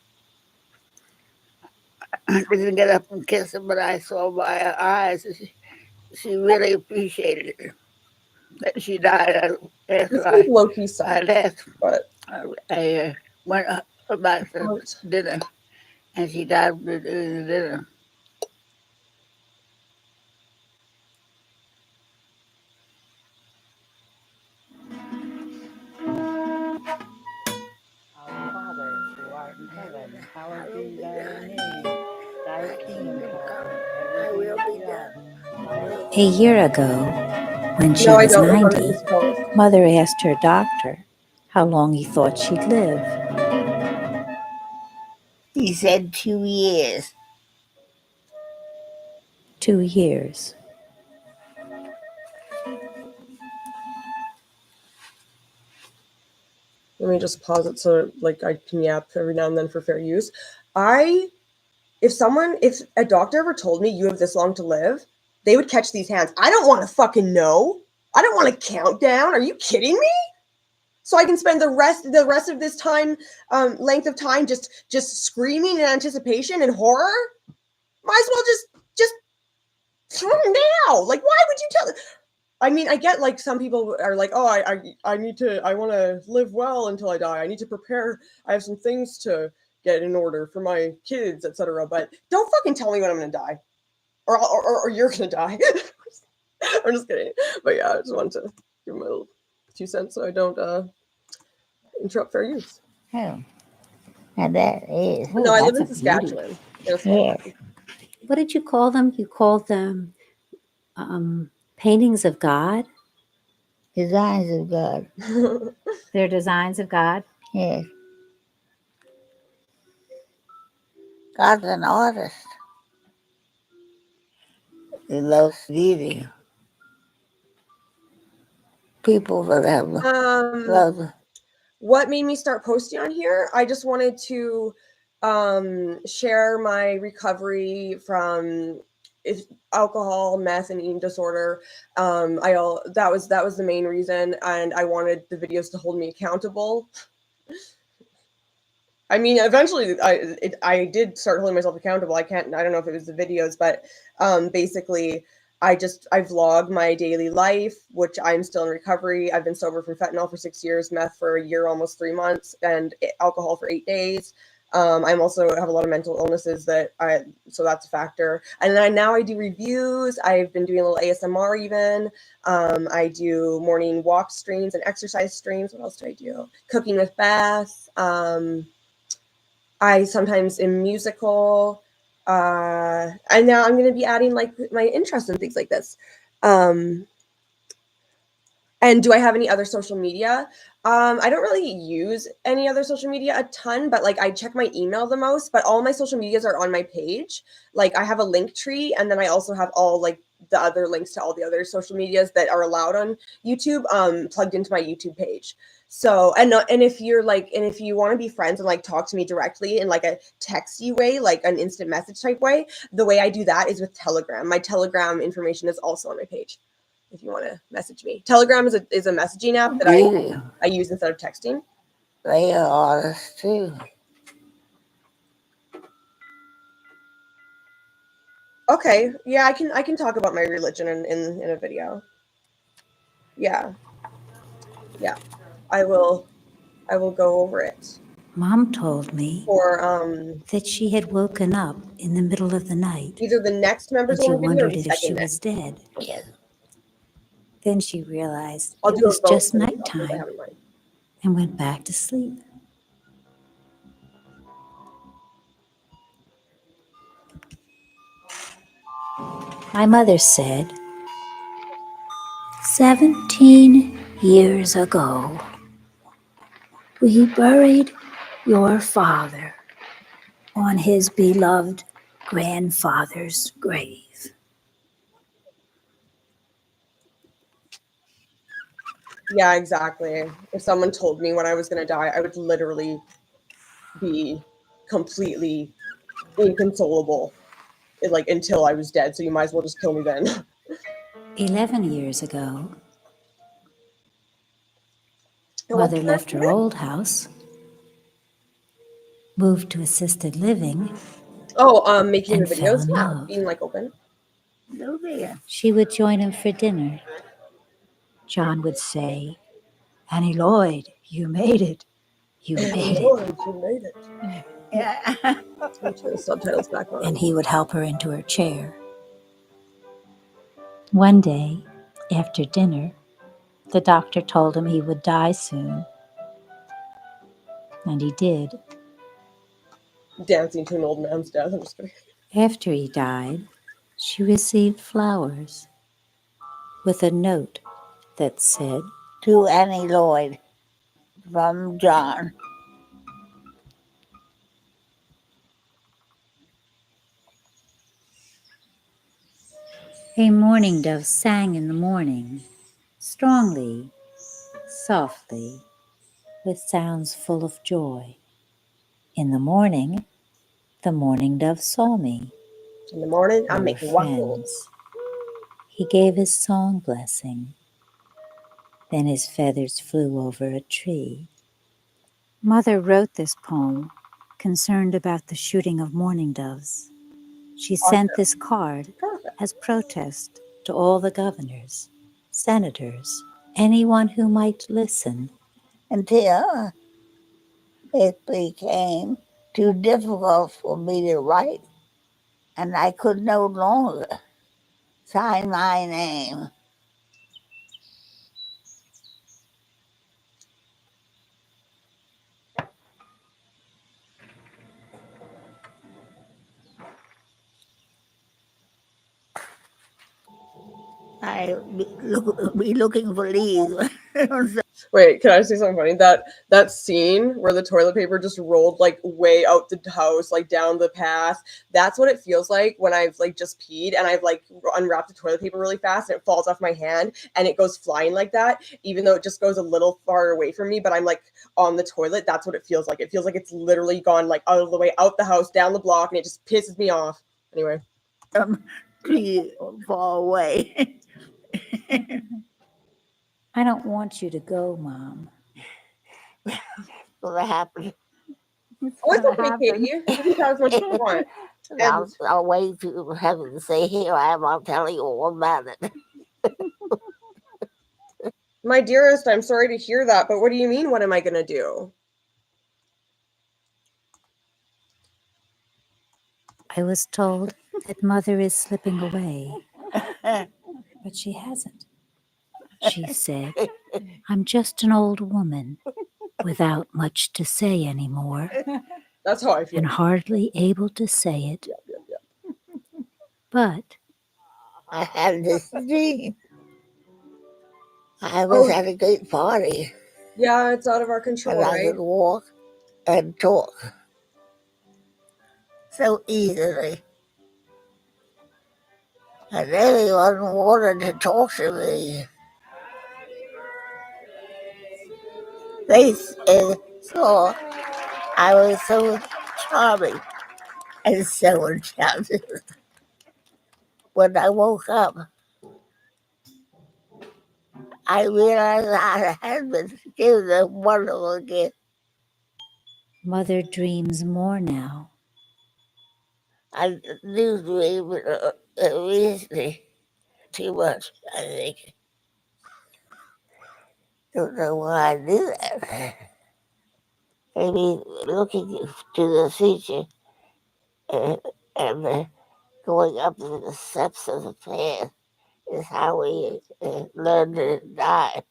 C: I didn't get up and kiss her, but I saw by her eyes that she really appreciated it that she died
A: This
C: after
A: is low key
C: I
A: sucks,
C: left.
A: but
C: I went back to dinner, and she died with the dinner.
E: Our Father, who art in heaven, hallowed be thy name. Thy kingdom come, thy will be done.
D: A year ago, when she
A: no, I
D: was
A: don't. It's on the
D: 90,
A: East Coast.
D: Mother asked her doctor how long he thought she'd live.
C: He said 2 years.
D: 2 years.
A: Let me just pause it so like I can yap every now and then for fair use. If a doctor ever told me you have this long to live, they would catch these hands. I don't want to fucking know. I don't want to count down. Are you kidding me? So I can spend the rest of this time, length of time, just screaming in anticipation and horror. Might as well just now. Like, why would you tell? I mean, I get like some people are like, oh, I want to live well until I die. I need to prepare. I have some things to get in order for my kids, etc. But don't fucking tell me when I'm gonna die, or you're gonna die. I'm just kidding. But yeah, I just wanted to give my little 2 cents so I don't interrupt fair use.
C: Oh, now that is.
A: No, I live
D: that's
A: in
D: a beauty.
A: Saskatchewan. In a small
C: Yes.
A: town.
D: What did you call them? You called them paintings of God?
C: Designs of God.
B: They're designs of God.
C: Yes. God's an artist. He loves beauty. People that have love.
A: What made me start posting on here? I just wanted to share my recovery from alcohol, meth, and eating disorder. That was the main reason, and I wanted the videos to hold me accountable. I mean, eventually, I did start holding myself accountable. I don't know if it was the videos, but basically, I vlog my daily life, which I'm still in recovery. I've been sober from fentanyl for 6 years, meth for a year, almost 3 months, and alcohol for 8 days. I'm also have a lot of mental illnesses so that's a factor. And then now I do reviews. I've been doing a little ASMR even. I do morning walk streams and exercise streams. What else do I do? Cooking with Beth. I sometimes am musical. And now I'm going to be adding like my interests and things like this. And do I have any other social media? I don't really use any other social media a ton, but like I check my email the most, but all my social medias are on my page. Like I have a link tree, and then I also have all like the other links to all the other social medias that are allowed on YouTube plugged into my YouTube page. So and if you're like and if you want to be friends and like talk to me directly in like a texty way, like an instant message type way, the way I do that is with Telegram. My Telegram information is also on my page if you want to message me. Telegram is a messaging app that I use instead of texting.
C: They are us too.
A: Okay, yeah, I can talk about my religion in a video. Yeah, yeah, I will go over it.
D: Mom told me
A: For
D: that she had woken up in the middle of the night
A: either the next members
D: and she
A: only video or
D: wondered
A: the
D: if she
A: second
D: was
A: next.
D: dead.
C: Yes.
D: Then she realized
A: I'll
D: it
A: do
D: was
A: it both
D: just
A: so you know what I
D: nighttime
A: have in mind.
D: and went back to sleep. My mother said, 17 years ago, we buried your father on his beloved grandfather's grave.
A: Yeah, exactly. If someone told me when I was gonna die, I would literally be completely inconsolable, like until I was dead. So you might as well just kill me then.
D: 11 years ago,
A: And what's
D: Mother
A: the
D: left
A: next
D: her
A: minute?
D: old house, moved to assisted living,
A: Oh, making the
D: and fell
A: videos.
D: in
A: Yeah,
D: love.
A: being like open.
C: No there.
D: She would join him for dinner. John would say, Annie Lloyd, you made it. You made it.
A: Lord, you made it.
C: Yeah.
A: Let me turn the subtitles back on.
D: And he would help her into her chair. One day, after dinner, the doctor told him he would die soon. And he did.
A: Dancing to an old man's death. I'm just kidding.
D: After he died, she received flowers with a note that said,
C: To Annie Lloyd from John.
D: A mourning dove sang in the morning, strongly, softly, with sounds full of joy. In the morning dove saw me.
A: In the morning,
D: We
A: I'm
D: were
A: making waffles.
D: friends. He gave his song blessing. Then his feathers flew over a tree. Mother wrote this poem, concerned about the shooting of mourning doves. She sent this card
A: Perfect.
D: as protest to all the governors, senators, anyone who might listen.
C: Until it became too difficult for me to write, and I could no longer sign my name. I be looking for these.
A: Wait, can I say something funny? That scene where the toilet paper just rolled like way out the house, like down the path. That's what it feels like when I've like just peed and I've like unwrapped the toilet paper really fast and it falls off my hand and it goes flying like that, even though it just goes a little far away from me, but I'm like on the toilet. That's what it feels like. It feels like it's literally gone like out of the way, out the house, down the block, and it just pisses me off. Anyway.
C: Tree fall away.
D: I don't want you to go, Mom.
C: What happened?
A: Oh, it's okay, Katie. You can tell as much as you want.
C: I'll wait to have to say here I am. I'll tell you all about it.
A: My dearest, I'm sorry to hear that, but what do you mean, what am I going to do?
D: I was told that Mother is slipping away, but she hasn't. She said, I'm just an old woman without much to say anymore.
A: That's how I feel.
D: And hardly able to say it. But
C: I had this dream. I was at a great party.
A: Yeah, it's out of our control,
C: and I
A: right?
C: could walk and talk so easily. And everyone wanted to talk to me. They saw I was so charming and so enchanted. When I woke up, I realized I had been given a wonderful gift.
D: Mother dreams more now.
C: I do dream recently too much, I think. Don't know why I do that. Maybe looking to the future and going up the steps of the path is how we learn to die.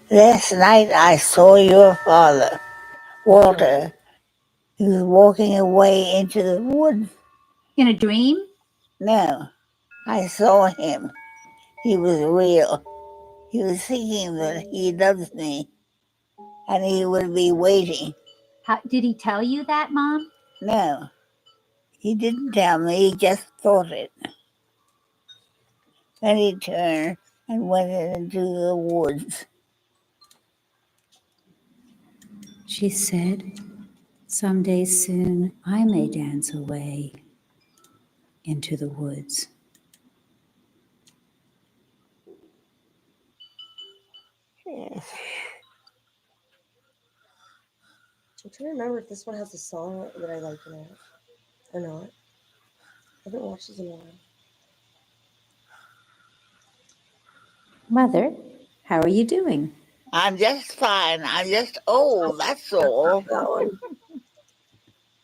C: Last night I saw your father, Walter. He was walking away into the woods.
B: In a dream?
C: No, I saw him. He was real. He was thinking that he loves me and he would be waiting.
B: Did he tell you that, Mom?
C: No, he didn't tell me, he just thought it. Then he turned and went into the woods.
D: She said, someday soon I may dance away into the woods.
C: Yes.
A: I'm trying to remember if this one has a song that I like in it or not. I haven't watched this in a while.
D: Mother, how are you doing?
C: I'm just fine. I'm just old, that's all.
A: That one.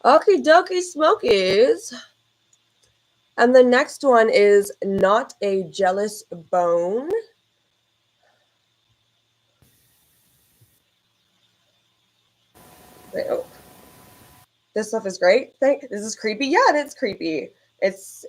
A: Okie dokie smokies. And the next one is Not a Jealous Bone. Wait, oh. This stuff is great. This is creepy. Yeah, it's creepy. It's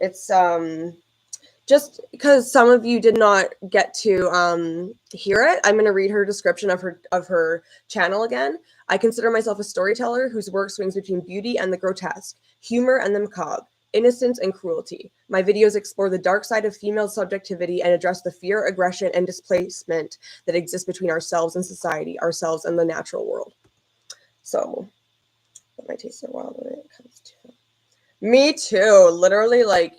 A: just because some of you did not get to hear it, I'm going to read her description of her channel again. I consider myself a storyteller whose work swings between beauty and the grotesque, humor and the macabre, innocence and cruelty. My videos explore the dark side of female subjectivity and address the fear, aggression, and displacement that exists between ourselves and society, ourselves and the natural world. So that might take a while when it comes to me too. Literally, like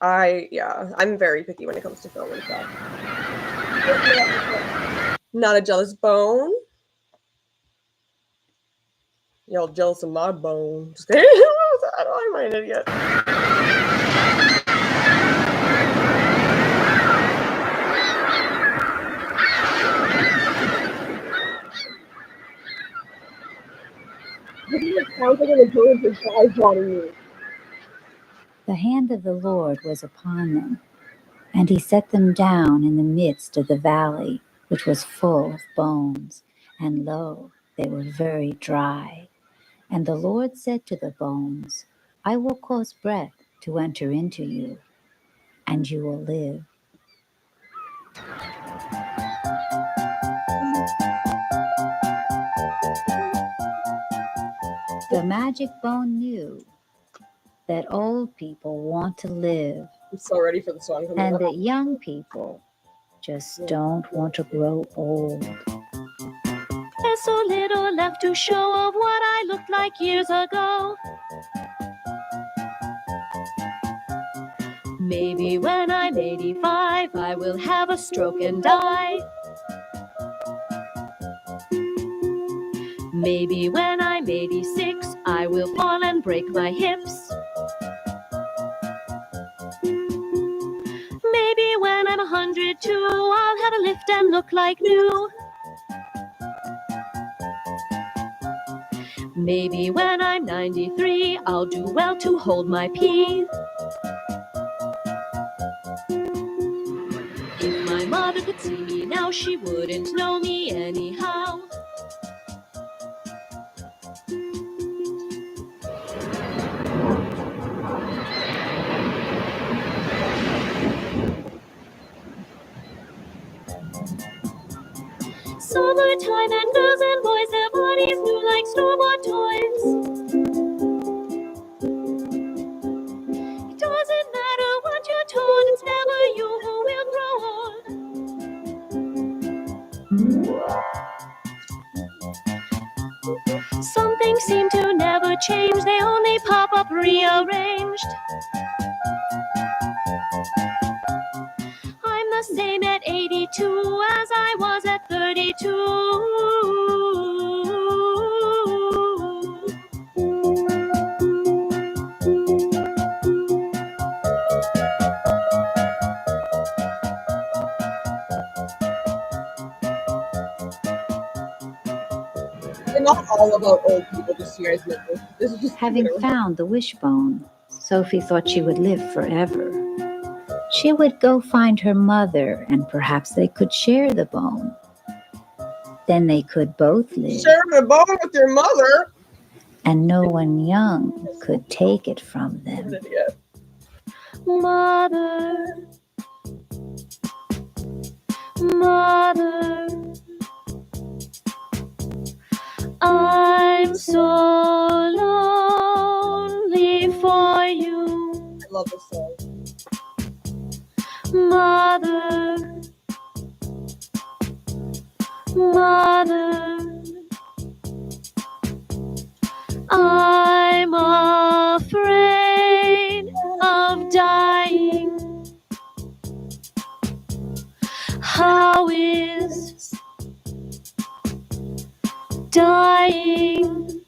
A: I'm very picky when it comes to film and stuff. Not a jealous bone. Y'all jealous of my bone. Just kidding. I don't mind it yet. Sounds like an intelligent guy plotting me.
D: The hand of the Lord was upon them, and he set them down in the midst of the valley, which was full of bones, and lo, they were very dry. And the Lord said to the bones, I will cause breath to enter into you, and you will live. The magic bone knew that old people want to live,
A: I'm so ready for the song.
D: and that young people just don't want to grow old.
F: There's so little left to show of what I looked like years ago. Maybe when I'm 85, I will have a stroke and die. Maybe when I'm 86, I will fall and break my hips. Maybe when I'm 102, I'll have a lift and look like new. Maybe when I'm 93, I'll do well to hold my pee. If my mother could see me now, she wouldn't know me anyhow. Summertime and girls and boys, their bodies new like store-bought toys. It doesn't matter what you're told, it's never you who will grow old. Some things seem to never change, they only pop up rearranged. I'm the same at 82 as I was at 32.
A: They're not all about old people, just so you guys know. This is just
D: Having found the wishbone, Sophie thought she would live forever. She would go find her mother, and perhaps they could share the bone. Then they could both live,
A: share the bone with your mother.
D: and no one young could take it from them.
A: An idiot.
F: Mother, mother, I'm so lonely for you.
A: I love this song.
F: Mother, mother, I'm afraid of dying. How is dying?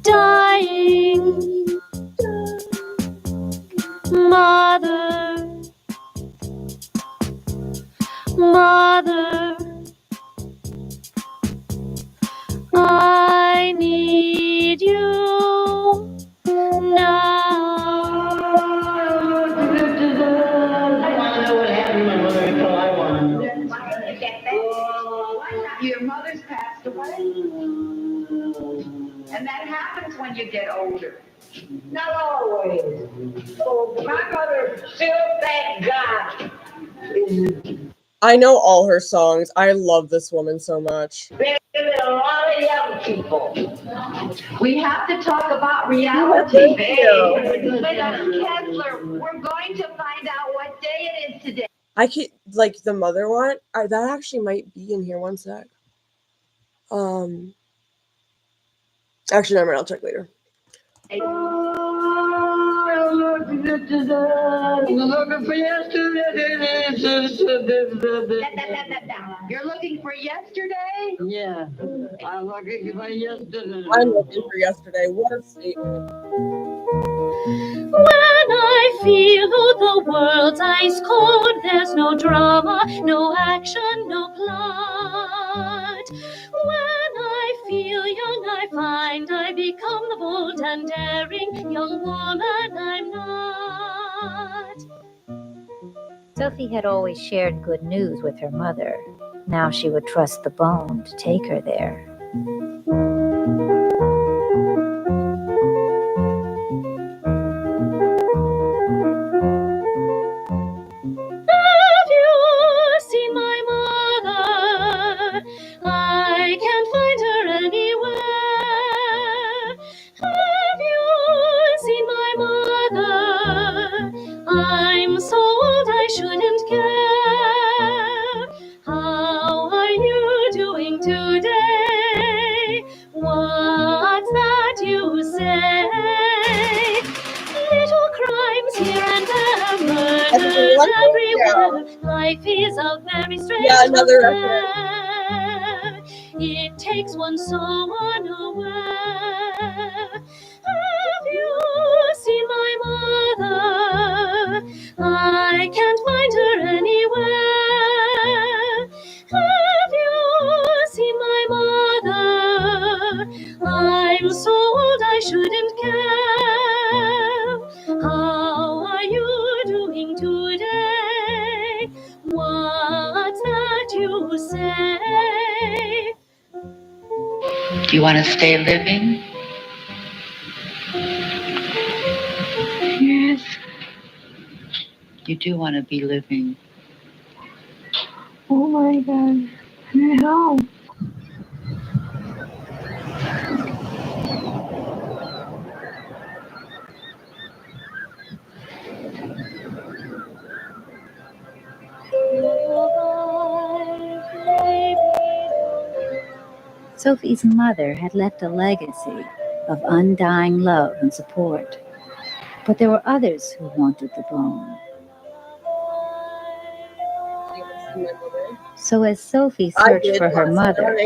F: Dying. Mother, mother, I need you now.
G: Your mother's passed away. And that happens when you get older. Not always. Oh, my mother still, thank God,
A: I know all her songs. I love this woman so much.
G: better than a lot of young people. We have to talk about reality, babe. Kessler, we're going to find out what day it is today.
A: I could like the mother one. That actually might be in here. One sec. Actually, never mind. I'll check later.
G: Looking for yesterday. You're looking for yesterday?
E: Yeah, I'm looking for yesterday.
A: I'm looking for yesterday. What a statement.
F: When I feel the world's ice cold, there's no drama, no action, no plot. When I feel young, I find I become the bold and daring young woman I'm not.
D: Sophie had always shared good news with her mother. Now she would trust the bone to take her there.
F: Have you seen my mother? I can't find her anywhere. Have you seen my mother? I'm so old I shouldn't care. How are you doing today? What's that you say? Little crimes here and there, murders everywhere. Life is a very strange
A: Yeah, another
F: affair. It takes one so unaware. Have you seen my mother? I can't find her anywhere. Have you seen my mother? I'm so old I shouldn't care. How are you doing today? What's that you say?
G: Do you want to stay living? Yes. You do want to be living.
D: Oh my God. Help. Sophie's mother had left a legacy of undying love and support, but there were others who wanted the bone. So as Sophie searched for her mother,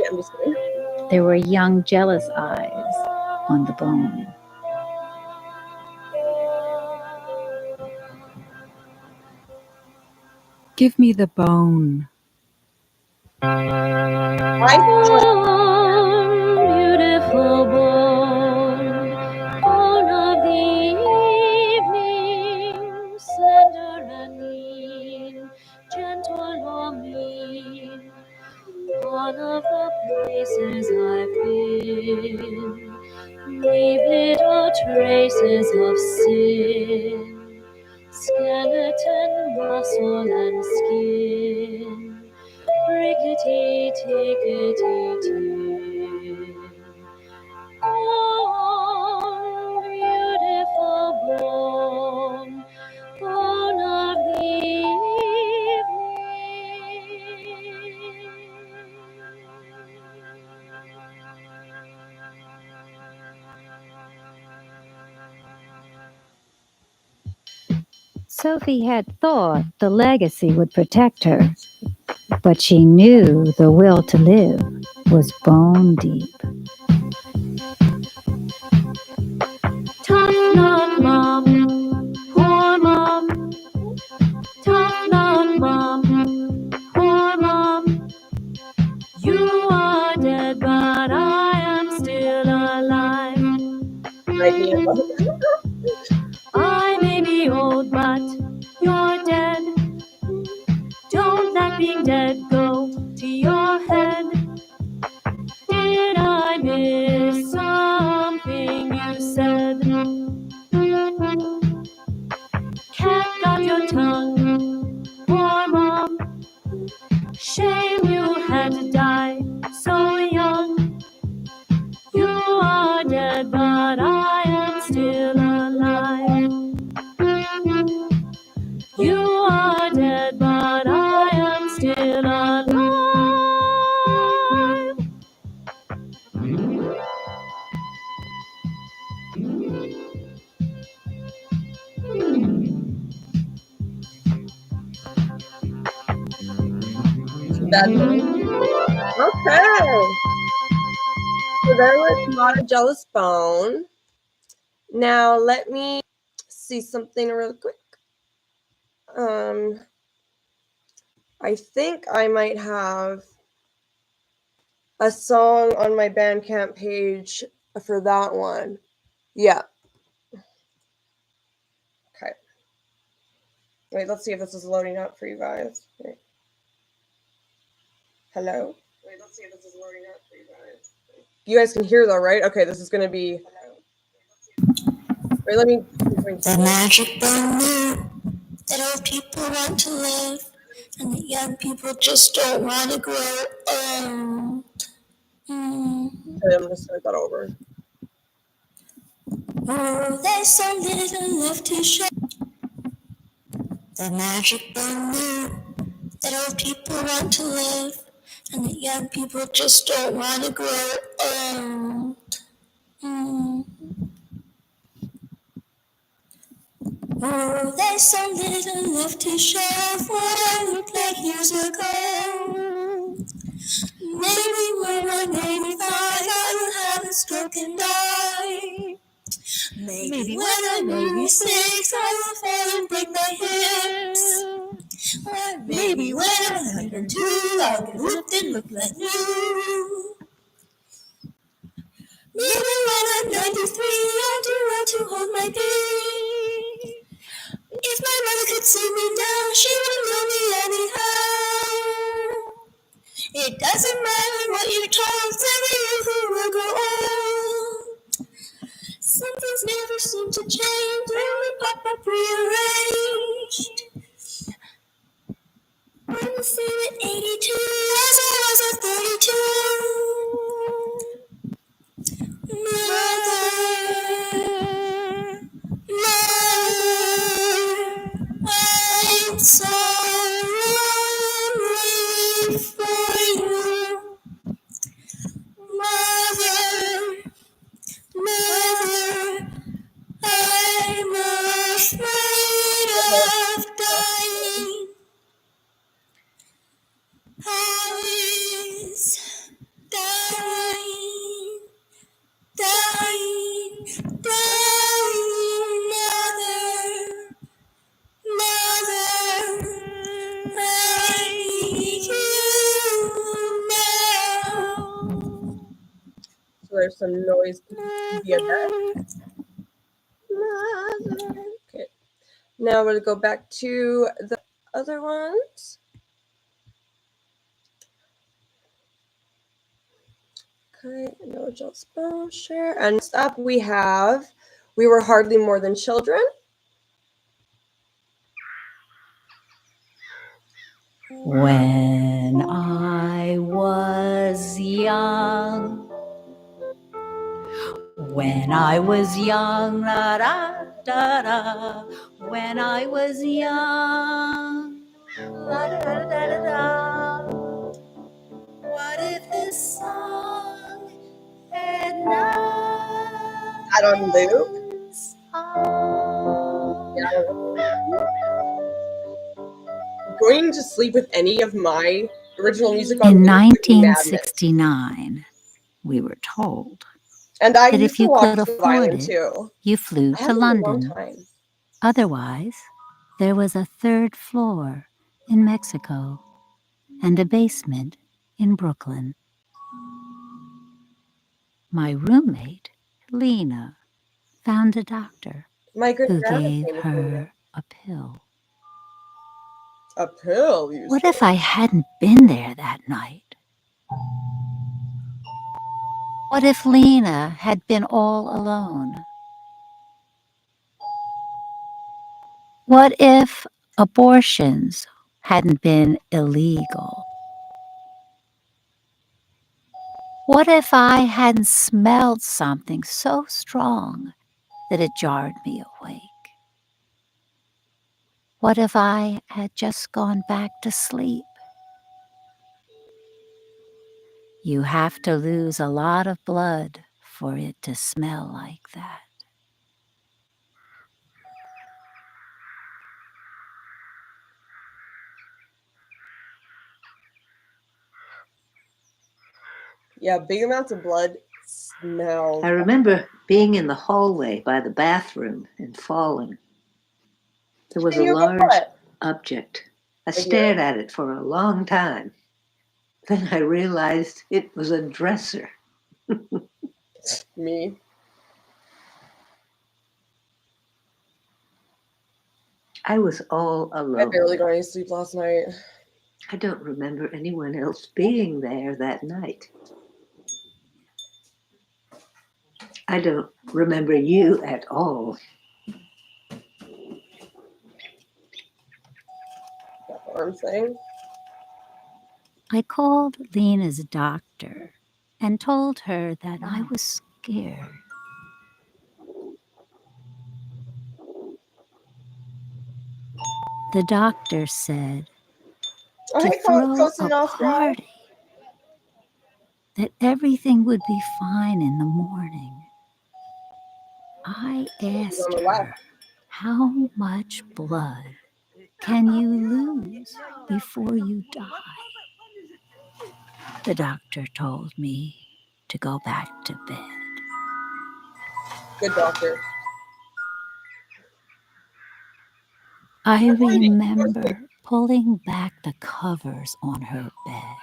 D: there were young, jealous eyes on the bone.
C: Give me the bone.
F: Beautiful bone, bone of the evening, slender and lean, gentle or mean, one of the places I've been, leave little traces of sin, skeleton, muscle and skin, rickety, tickety, tin. Oh, beautiful bone, bone of the evening.
D: Sophie had thought the legacy would protect her, but she knew the will to live was bone deep.
F: Tough love, Mom, poor Mom. Tough love, Mom, poor Mom. You are dead, but I am still alive. I may be old, but you're dead. Don't let being dead go to your head. Did I miss something you said? Cat got your tongue, poor Mom. Shame you had to die so young. You are dead, but I am still alive. You are dead, but I am still alive.
A: Okay. So there was not a jealous bone. Now let me see something real quick. I think I might have a song on my Bandcamp page for that one. Yeah. Okay. Wait, let's see if this is loading up for you guys. Wait. Hello? Wait, let's see if this is loading up for you guys. You guys can hear though, right? Okay, this is going to be... Wait, let me...
C: The magic bone knew that old people want to live, and that young people just don't want to grow old.
A: Okay, I'm going to start that over.
C: Oh, there's so little left to show. The magic bone knew that old people want to live, and that young people just don't want to grow old. Oh, there's so little left to show of what I looked like years ago. Maybe when I'm 85, I will have a stroke and die. Maybe when I'm 86, I will fall and break my hips. Or maybe when I'm 102, I'll get ripped and look like you. Maybe when I'm 93, I'll do well to hold my pee. If my mother could see me now, she would love me anyhow. It doesn't matter what you're told, every youth who will grow old. Some things never seem to change, when we pop up rearranged. I'm the same at 82 sorry for you, Mother, Mother, I'm afraid of dying. Alice, dying, dying, dying, Mother, Mother, I need you now.
A: So there's some noise via that. Okay. Now we're going to go back to the other ones. Okay, no just bone share. And next up we have We Were Hardly More Than Children.
D: When I was young, when I was young, da da da da. When I was young, la da da da da da. What if this song had
A: That on loop. Going to sleep with any of my original music on
D: In
A: loop would be madness.
D: 1969, we were told
A: And I
D: that
A: used
D: if
A: to
D: you
A: watch
D: could
A: the
D: afford
A: violin
D: it,
A: too.
D: you flew
A: I
D: to
A: haven't in a long
D: London.
A: time.
D: Otherwise, there was a third floor in Mexico and a basement in Brooklyn. My roommate, Lena, found a doctor
A: My good
D: who
A: grandma's
D: gave
A: name is Lena.
D: her a pill.
A: A pill, you
D: What
A: say?
D: if I hadn't been there that night? What if Lena had been all alone? What if abortions hadn't been illegal? What if I hadn't smelled something so strong that it jarred me awake? What if I had just gone back to sleep? You have to lose a lot of blood for it to smell like that.
A: Yeah, big amounts of blood smells.
H: I remember being in the hallway by the bathroom and falling. There was a large object. I stared at it for a long time. Then I realized it was a dresser.
A: Me.
H: I was all
A: I
H: alone.
A: barely got any sleep last night.
H: I don't remember anyone else being there that night. I don't remember you at all.
A: That arm thing.
D: I called Lena's doctor and told her that I was scared. The doctor said to throw a party, that everything would be fine in the morning. I asked her, how much blood can you lose before you die? The doctor told me to go back to bed.
A: Good doctor.
D: I remember pulling back the covers on her bed,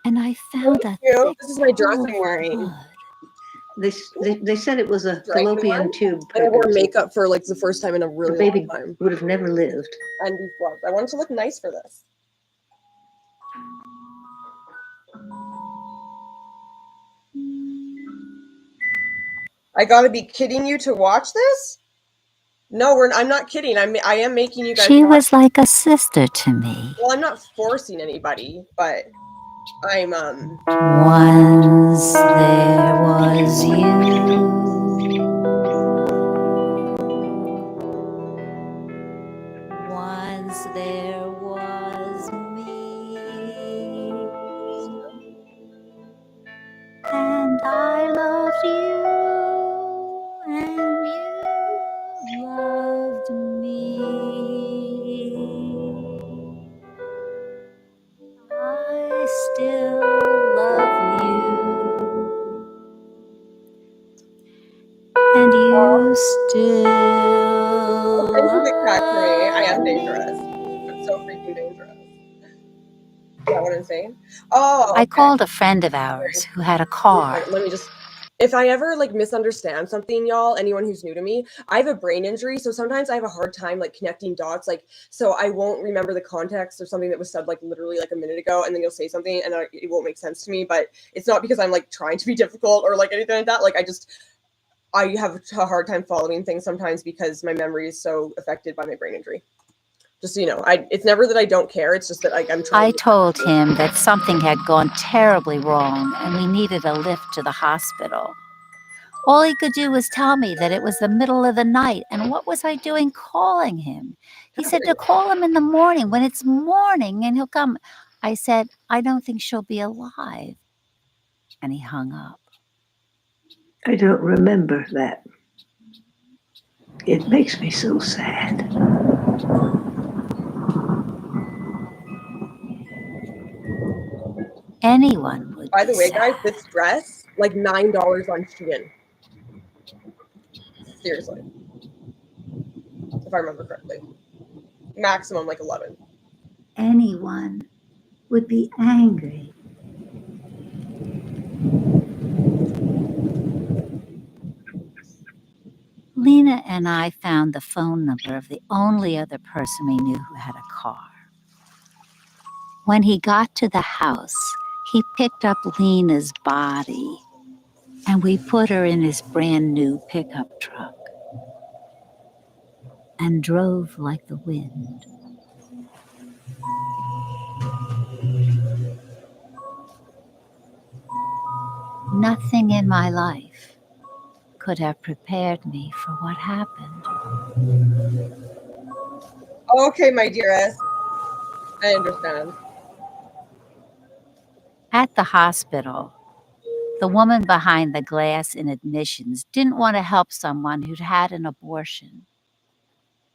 D: and I found a thick
A: This is my dress
D: pool
A: I'm
D: of
A: wearing.
D: blood.
H: They said it was a fallopian tube
A: And I wore
H: pregnancy.
A: makeup for like the first time in a really
H: The baby
A: long time.
H: would have never lived.
A: And these gloves. I wanted to look nice for this. I gotta be kidding you to watch this? No, I'm not kidding. I am making you guys
D: She
A: watch.
D: was like a sister to me.
A: Well, I'm not forcing anybody, but I'm
D: Once there was you. Once once there was me, and I loved you, and you loved me. I still love you, and you still
A: Thank you, Big Cat, for me. I am
D: love
A: dangerous.
D: me.
A: I'm so freaking dangerous. Is that what I'm saying? Oh,
D: I
A: okay.
D: called a friend of ours who had a car.
A: Let me just. If I ever like misunderstand something, y'all, anyone who's new to me, I have a brain injury, so sometimes I have a hard time like connecting dots. Like, so I won't remember the context of something that was said like literally like a minute ago, and then you'll say something and it won't make sense to me. But it's not because I'm like trying to be difficult or like anything like that. Like I have a hard time following things sometimes because my memory is so affected by my brain injury. Just so you know, it's never that I don't care. It's just that like I'm trying.
D: I told him that something had gone terribly wrong and we needed a lift to the hospital. All he could do was tell me that it was the middle of the night, and what was I doing calling him? He said to call him in the morning when it's morning and he'll come. I said, I don't think she'll be alive. And he hung up.
H: I don't remember that. It makes me so sad.
D: Anyone would
A: By
D: be
A: the way,
D: sad.
A: guys, this dress like $9 on Shein. Seriously, if I remember correctly, maximum like 11.
D: Anyone would be angry. Lena and I found the phone number of the only other person we knew who had a car. When he got to the house, he picked up Lena's body and we put her in his brand new pickup truck and drove like the wind. Nothing in my life could have prepared me for what happened.
A: Okay, my dearest, I understand.
D: At the hospital, the woman behind the glass in admissions didn't want to help someone who'd had an abortion.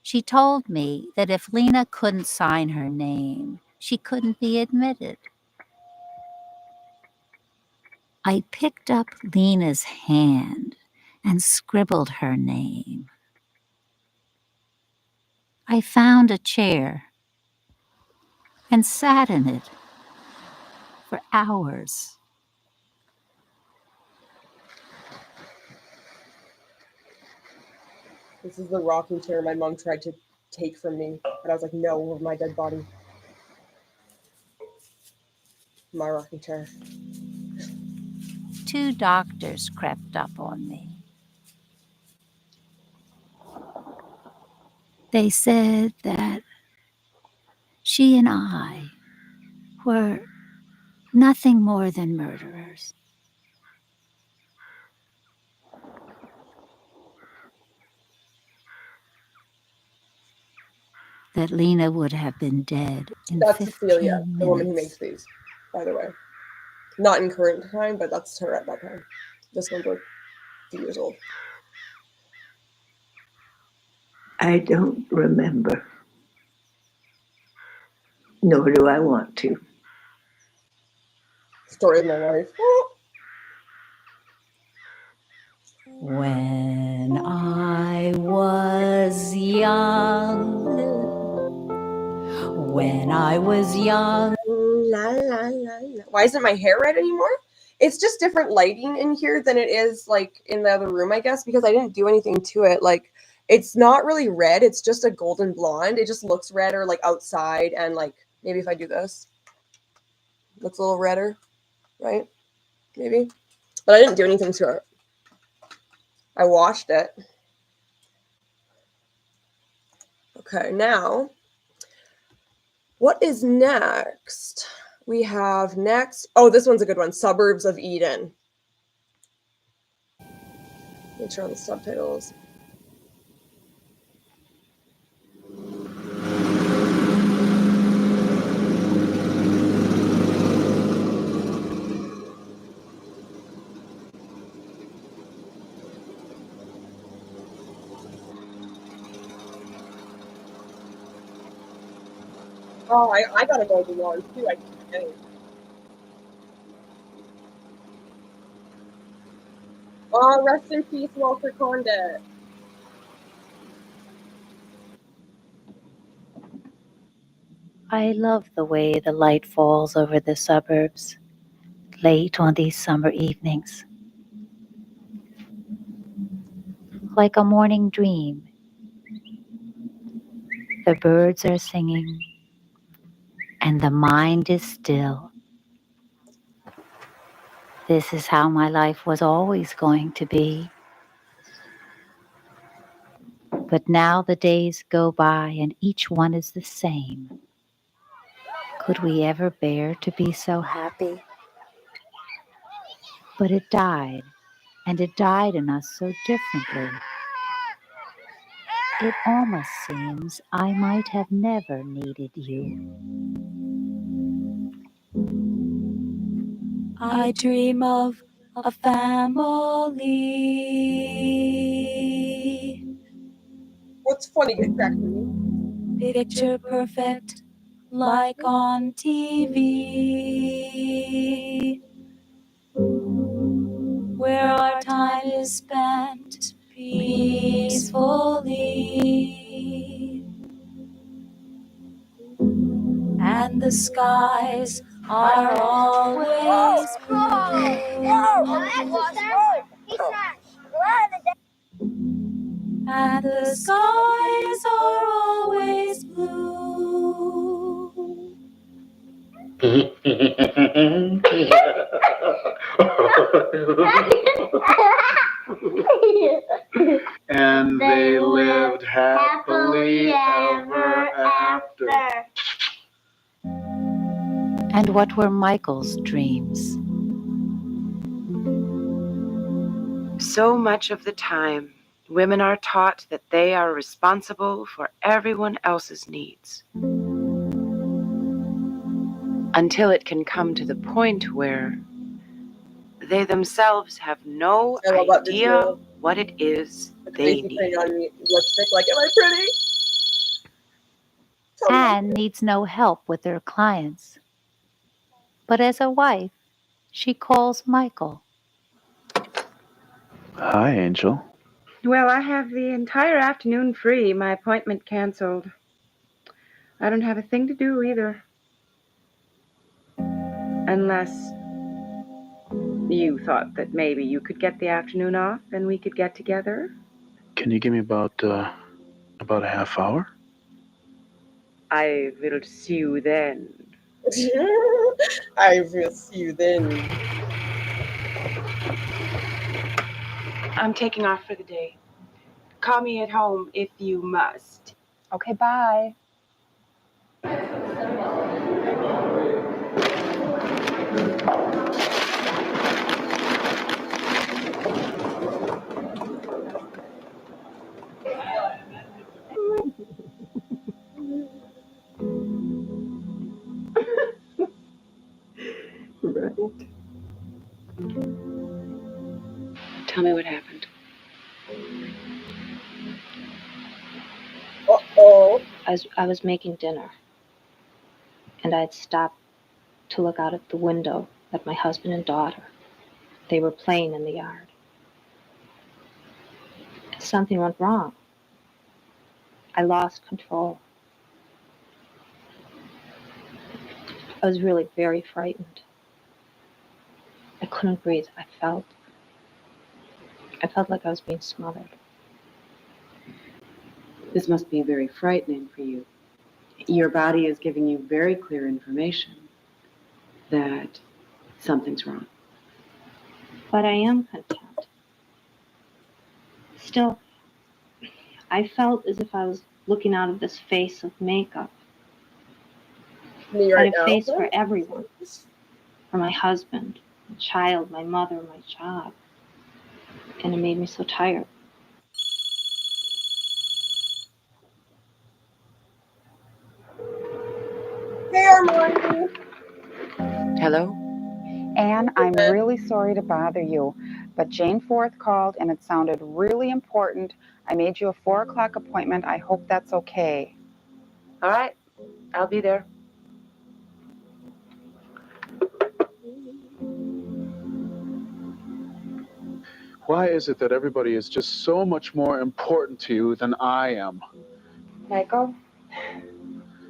D: She told me that if Lena couldn't sign her name, she couldn't be admitted. I picked up Lena's hand and scribbled her name. I found a chair and sat in it for hours.
A: This is the rocking chair my mom tried to take from me, but I was like, no, with my dead body. My rocking chair.
D: 2 doctors crept up on me. They said that she and I were nothing more than murderers. That Lena would have been dead in
A: That's
D: 15
A: Cecelia,
D: minutes.
A: the woman who makes these, by the way. Not in current time, but that's her at that time. This one's like a few years old.
H: I don't remember. Nor do I want to.
A: Story of my life.
D: When I was young,
A: La, la, la, la. Why isn't my hair red anymore? It's just different lighting in here than it is like in the other room, I guess, because I didn't do anything to it. Like, it's not really red. It's just a golden blonde. It just looks redder like outside, and like maybe if I do this, looks a little redder, right? Maybe. But I didn't do anything to it. I washed it. Okay, now what is next? We have next. Oh, this one's a good one. Suburbs of Eden. Make sure on the subtitles. Oh, I gotta mow the lawn too. I keep forgetting. Oh, rest in peace, Walter Condit.
D: I love the way the light falls over the suburbs late on these summer evenings. Like a morning dream. The birds are singing, and the mind is still. This is how my life was always going to be. But now the days go by, and each one is the same. Could we ever bear to be so happy? But it died, and it died in us so differently. It almost seems I might have never needed you.
C: I dream of a family.
A: What's funny? Get cracked me.
C: Picture perfect, like on TV, where our time is spent peacefully, and the skies are always blue. And the skies are always blue.
I: And they lived happily ever after.
D: And what were Michael's dreams?
J: So much of the time, women are taught that they are responsible for everyone else's needs. Until it can come to the point where they themselves have no idea what it is they need.
A: On me, lipstick, like, am I pretty?
D: Anne needs no help with her clients. But as a wife, she calls Michael.
I: Hi, Angel.
J: Well, I have the entire afternoon free. My appointment canceled. I don't have a thing to do either. Unless you thought that maybe you could get the afternoon off and we could get together.
I: Can you give me about a half hour?
J: I will see you then.
A: I will see you then.
J: I'm taking off for the day. Call me at home if you must. Okay, bye. Right. Tell me what happened.
A: Uh-oh.
K: I was making dinner, and I'd stopped to look out at the window at my husband and daughter. They were playing in the yard. Something went wrong. I lost control. I was really very frightened. I couldn't breathe. I felt like I was being smothered.
J: This must be very frightening for you. Your body is giving you very clear information that something's wrong.
K: But I am content. Still, I felt as if I was looking out of this face of makeup.
A: Me
K: I
A: right
K: had a
A: now.
K: face for everyone. For my husband, my child, my mother, my job. And it made me so tired.
A: Hey, Armani.
J: Hello?
L: Anne, I'm really sorry to bother you, but Jane Forth called and it sounded really important. I made you a 4 o'clock appointment. I hope that's okay.
J: All right. I'll be there.
I: Why is it that everybody is just so much more important to you than I am?
J: Michael?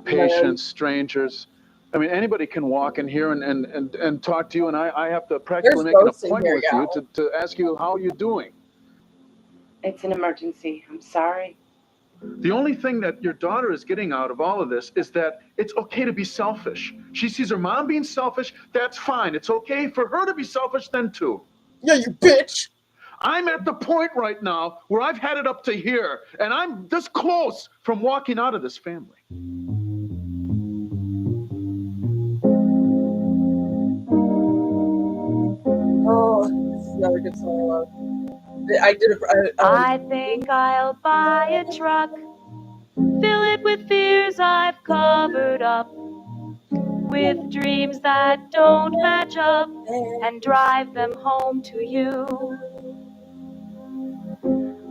I: Patients, strangers. I mean, anybody can walk in here and talk to you, and I have to practically
A: There's
I: make an
A: ghosts in
I: appointment
A: here,
I: with you to ask you how you're doing.
J: It's an emergency. I'm sorry.
I: The only thing that your daughter is getting out of all of this is that it's okay to be selfish. She sees her mom being selfish, that's fine. It's okay for her to be selfish then too.
A: Yeah, you bitch.
I: I'm at the point right now where I've had it up to here, and I'm this close from walking out of this family.
A: Oh, this is another good song I love. I did
F: I think I'll buy a truck, fill it with fears I've covered up, with dreams that don't match up, and drive them home to you.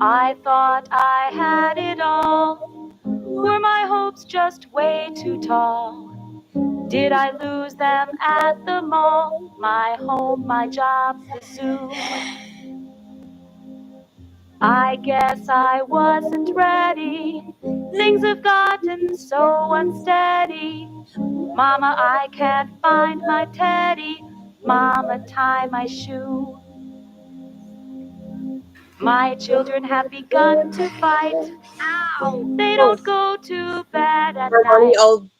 F: I thought I had it all. Were my hopes just way too tall? Did I lose them at the mall? My home, my job, the zoo. I guess I wasn't ready. Things have gotten so unsteady. Mama, I can't find my teddy. Mama, tie my shoe. My children have begun to fight. Ow! They don't go to bed at night.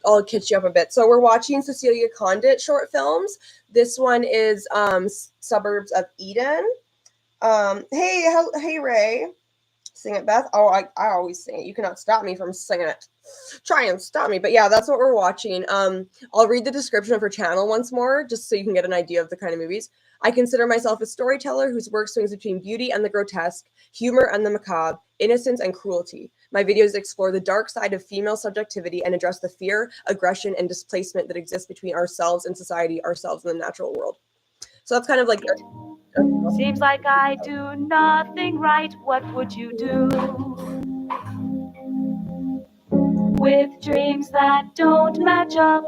A: I'll catch you up a bit. So we're watching Cecelia Condit short films. This one is Suburbs of Eden. Hey Ray. Sing it, Beth. Oh, I always sing it. You cannot stop me from singing it. Try and stop me. But yeah, that's what we're watching. I'll read the description of her channel once more, just so you can get an idea of the kind of movies. I consider myself a storyteller whose work swings between beauty and the grotesque, humor and the macabre, innocence and cruelty. My videos explore the dark side of female subjectivity and address the fear, aggression, and displacement that exists between ourselves and society, ourselves and the natural world. So that's kind of like...
F: Seems like I do nothing right. What would you do? With dreams that don't match up.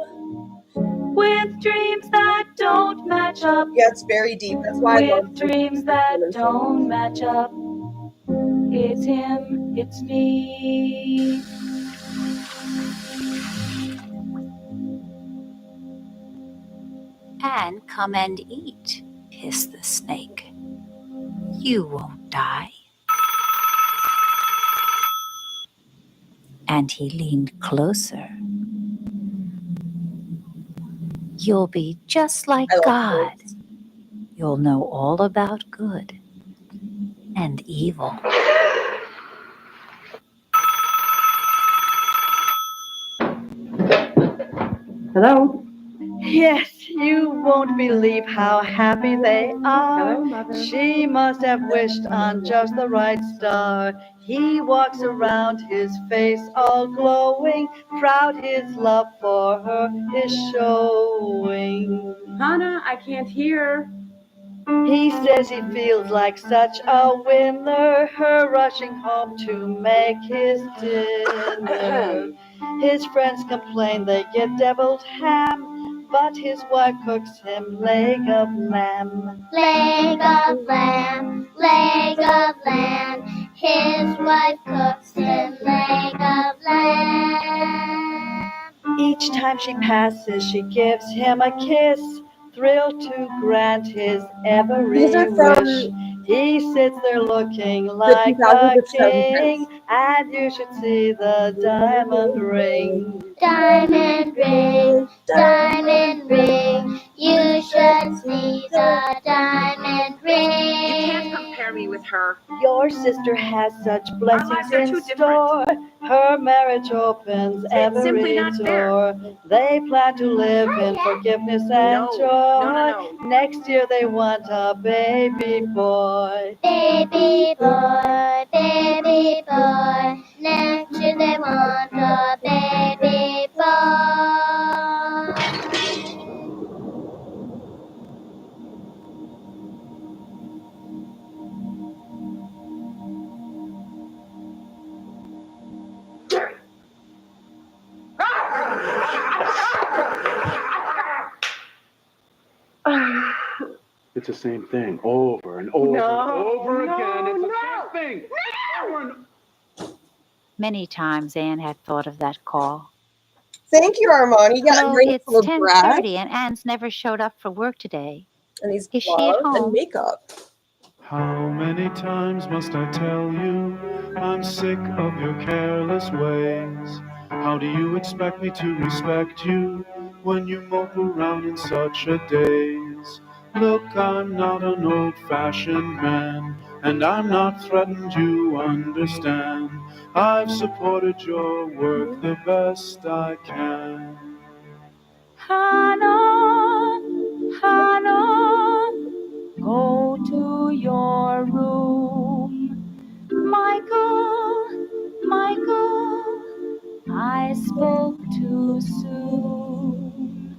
F: With dreams that don't match up.
A: Yeah, it's very deep. That's why I love
F: dreams that don't match up. It's him, it's me.
D: And come and eat, hissed the snake. You won't die. And he leaned closer. You'll be just like God. You'll know all about good and evil.
M: Hello?
N: Yes, you won't believe how happy they are.
M: Hello, Mother.
N: She must have wished on just the right star. He walks around, his face all glowing, proud his love for her is showing.
M: Hannah, I can't hear.
N: He says he feels like such a winner, her rushing home to make his dinner. His friends complain they get deviled ham, but his wife cooks him leg of lamb.
O: Leg of lamb, leg of lamb. His wife cooks him leg of lamb.
N: Each time she passes, she gives him a kiss, thrilled to grant his every wish. He sits there looking like a king, and you should see the diamond ring.
O: Diamond ring, diamond ring. You should see the diamond ring.
J: You can't compare me with her.
N: Your sister has such blessings in store. Her marriage opens every door. They plan to live in forgiveness and joy. Next year they want a baby boy.
O: Baby boy, baby boy. Next year they want a baby boy.
I: It's the same thing over and over and over again. It's the same thing. Over and
D: Many times Anne had thought of that call.
A: Thank you, Armand. You got a
D: Hello,
A: ring
D: it's
A: full of breath,
D: 10:30 and Anne's never showed up for work today.
A: and he's
D: Is she at
A: gloves and
D: home?
A: makeup.
P: How many times must I tell you I'm sick of your careless ways? How do you expect me to respect you when you mope around in such a daze? Look, I'm not an old-fashioned man, and I'm not threatened, you understand. I've supported your work the best I can.
Q: Hannah, Hannah, go to your room. Michael, Michael, I spoke too soon.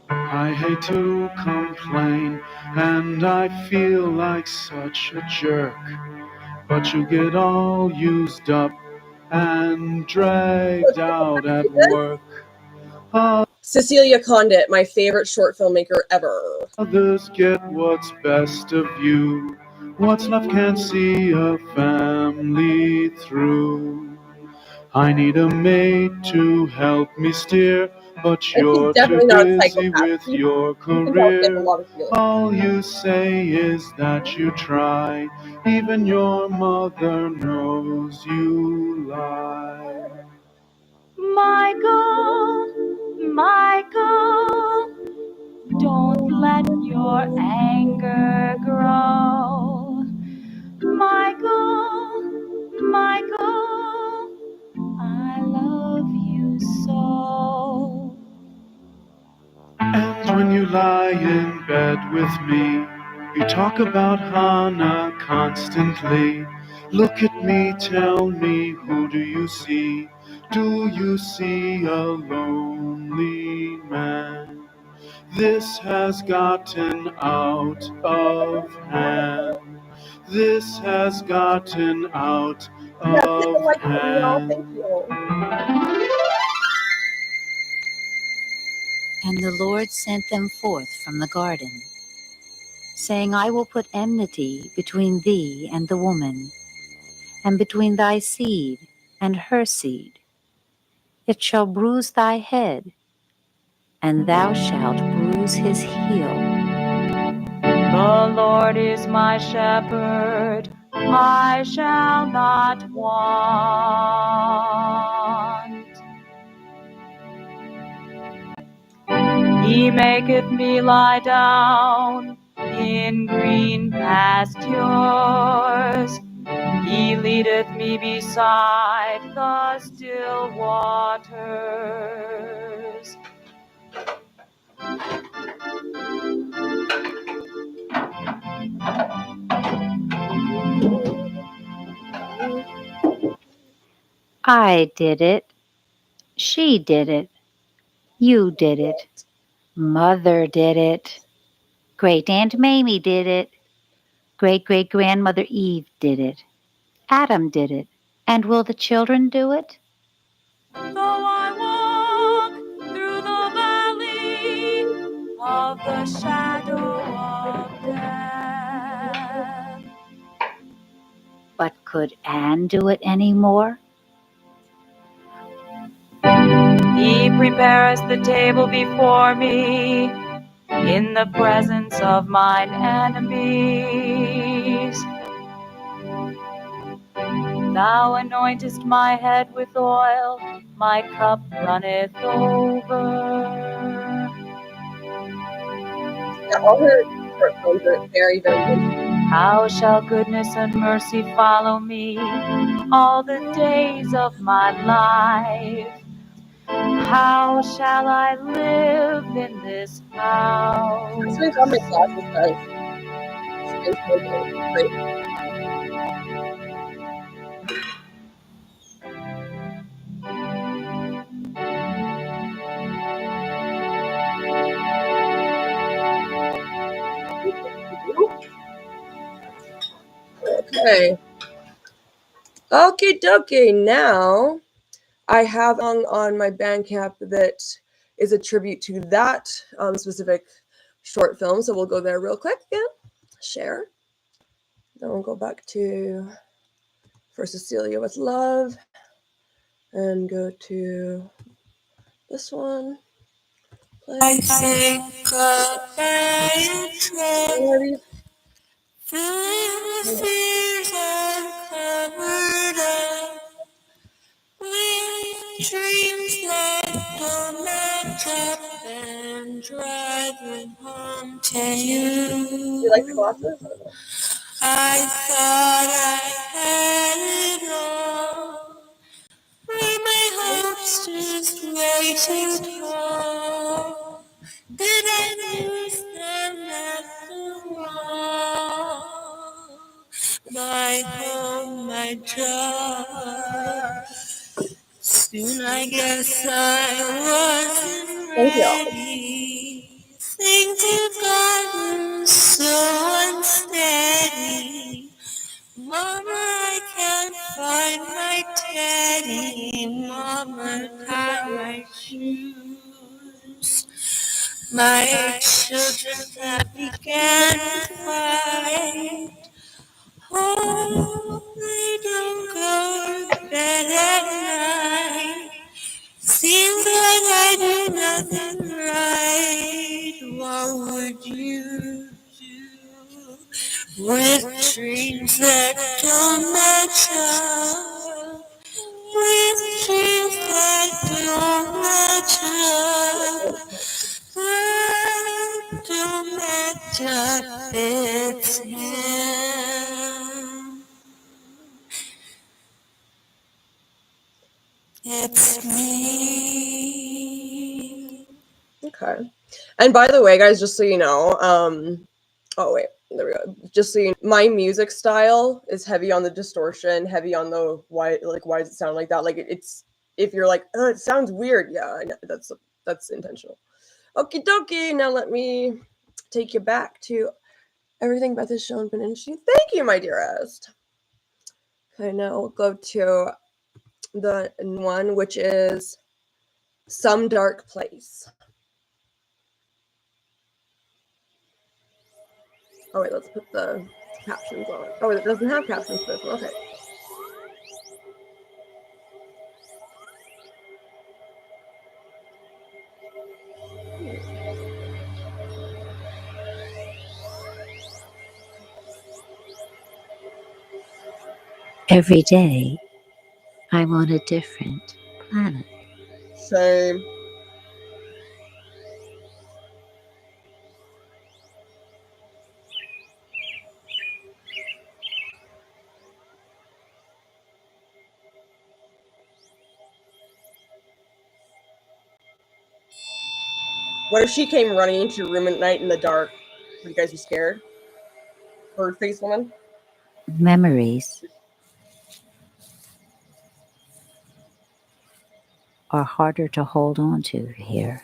P: I hate to complain, and I feel like such a jerk, but you get all used up and dragged out at work.
A: Cecelia Condit, my favorite short filmmaker ever.
P: Others get what's best of you. What's left can't see a family through. I need a maid to help me steer, but
A: And he's
P: you're too
A: definitely not a
P: busy
A: psychopath.
P: with your
A: You can tell he has a
P: career.
A: lot of feelings.
P: All you say is that you try. Even your mother knows you lie.
Q: Michael, Michael, don't let your anger grow. Michael, Michael, I love you so.
P: And when you lie in bed with me, you talk about Hannah constantly. Look at me, tell me, who do you see? Do you see a lonely man? This has gotten out of hand. This has gotten out
A: Yeah, hit the
P: of
A: like button, y'all.
P: hand.
A: Thank you.
D: And the Lord sent them forth from the garden, saying, I will put enmity between thee and the woman, and between thy seed and her seed. It shall bruise thy head, and thou shalt bruise his heel.
Q: The Lord is my shepherd, I shall not want. He maketh me lie down in green pastures. He leadeth me beside the still waters.
D: I did it. She did it. You did it. Mother did it. Great Aunt Mamie did it. Great-great-grandmother Eve did it. Adam did it. And will the children do it?
Q: Though I walk through the valley of the shadow of death.
D: But could Anne do it any more?
Q: He prepares the table before me in the presence of mine enemies. Thou anointest my head with oil, my cup runneth over.
A: Yeah, all her short films are very, very good.
Q: How shall goodness and mercy follow me all the days of my life? How shall I live in this house?
A: I'm sitting on my glasses, guys. It's so good. Great. Okay. Okie dokie. Now I have a song on my Bandcamp that is a tribute to that specific short film. So we'll go there real quick again. Share. Then we'll go back to For Cecelia with Love and go to this one.
C: I think I am feeling the fears uncovered up with dreams that don't match up and driving home to you.
A: You like the glasses?
C: I thought I had it all. Were my hopes just way too tall? Did I lose them after all? My home, my job. Soon I guess I wasn't ready. Things have gotten so unsteady. Mama, I can't find my teddy. Mama, tie my shoes. My children have began to fight. Oh, they don't go to bed at night. Seems like I do nothing right. What would you do with dreams that don't match up? With dreams that don't match up. That don't match up. It's him. It's me.
A: Okay. And by the way, guys, just so you know, oh wait, there we go. Just so you know, my music style is heavy on the distortion, heavy on the why does it sound like that? Like it's if you're like, oh, it sounds weird. Yeah, I know, that's intentional. Okie dokie. Now let me take you back to everything Beth has shown been interesting. Thank you, my dearest. Okay, now we'll go to the one which is Some Dark Place. Oh wait, let's put the captions on. Oh, it doesn't have captions for this one. Okay.
D: Every day, I'm on a different planet.
A: Same. What if she came running into your room at night in the dark? Would you guys be scared? Bird face woman?
D: Memories are harder to hold on to here.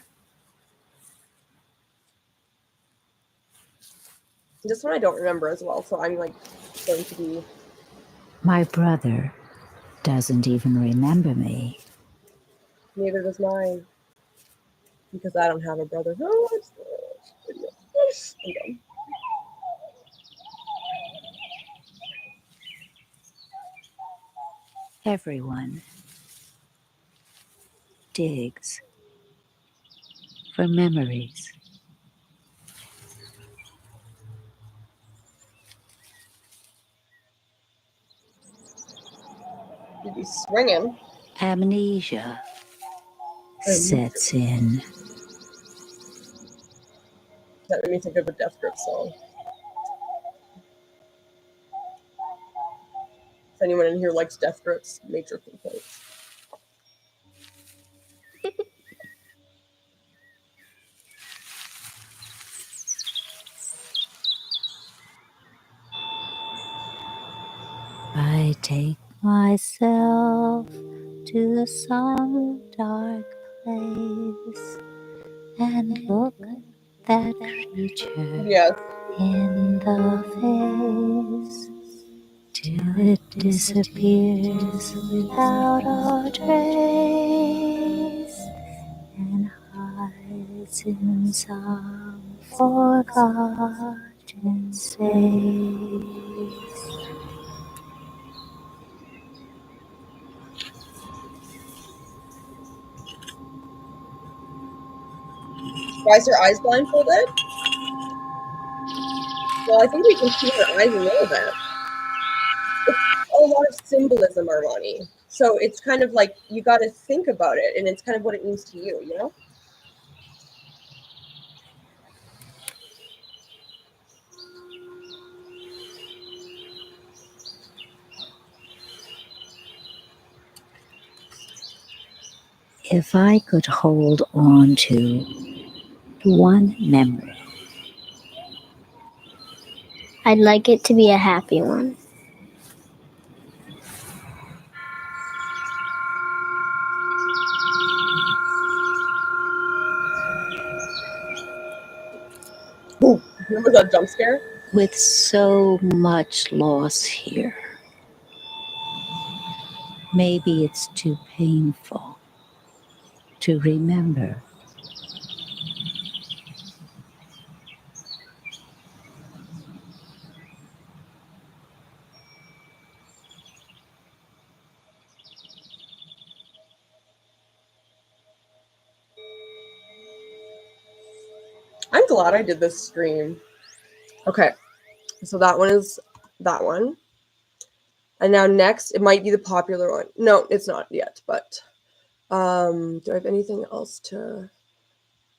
A: This one I don't remember as well, so I'm like going to be.
D: My brother doesn't even remember me.
A: Neither does mine. Because I don't have a brother. Oh, what's this video? I'm done.
D: Everyone digs for memories.
A: You'd be swinging.
D: Amnesia sets in.
A: That made me think of a Death Grip song. If anyone in here likes Death Grips, major complaints.
D: I take myself to some dark place and look that creature in the face till it disappears without a trace and hides in some forgotten say.
A: Why is her eyes blindfolded? Well, I think we can see her eyes a little bit. It's a lot of symbolism, Armani. So it's kind of like you got to think about it, and it's kind of what it means to you, you know?
D: If I could hold on to one memory,
O: I'd like it to be a happy one.
A: Ooh, remember that jump scare?
D: with so much loss here, maybe it's too painful to remember.
A: I'm glad I did this stream. Okay, so that one is that one. And now next, it might be the popular one. No, it's not yet, but do I have anything else to...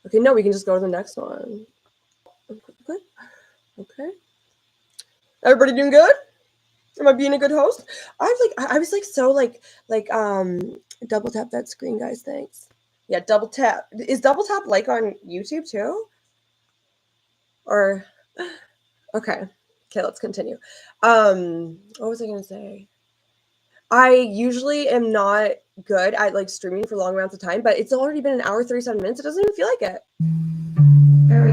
A: Okay, no, we can just go to the next one. Okay. Okay. Everybody doing good? Am I being a good host? I was like so double tap that screen, guys. Thanks. Yeah, double tap. Is double tap like on YouTube too? Or okay. Okay, let's continue. What was I gonna say? I usually am not good at like streaming for long amounts of time, but it's already been an hour 37 minutes. It doesn't even feel like it.
C: Very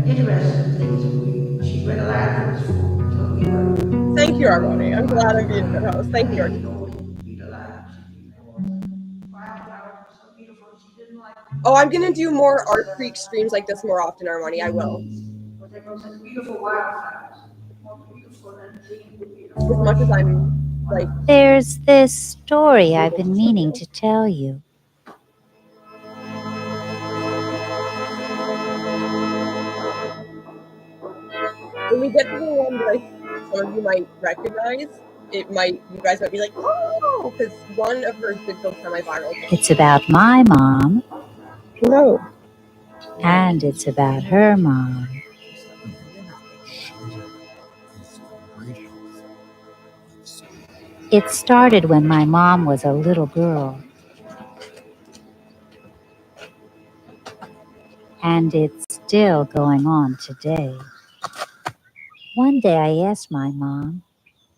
C: interesting things. She read a lot of things for us, so we were.
A: Thank you, Armoni. I'm glad I'm being a good host. Thank you.
C: Read a lot. She wildflowers were so beautiful. She didn't like.
A: Oh, I'm gonna do more ARTFREAK streams like this more often, Armoni. I will.
C: But there were such beautiful wildflowers, more beautiful than
A: As much as I'm like.
D: There's this story I've been meaning to tell you.
A: When we get to the one that some of you might recognize, you guys might be like, oh, because one of hers did go semi-viral.
D: It's about my mom.
A: No.
D: And it's about her mom. It started when my mom was a little girl. And it's still going on today. One day I asked my mom,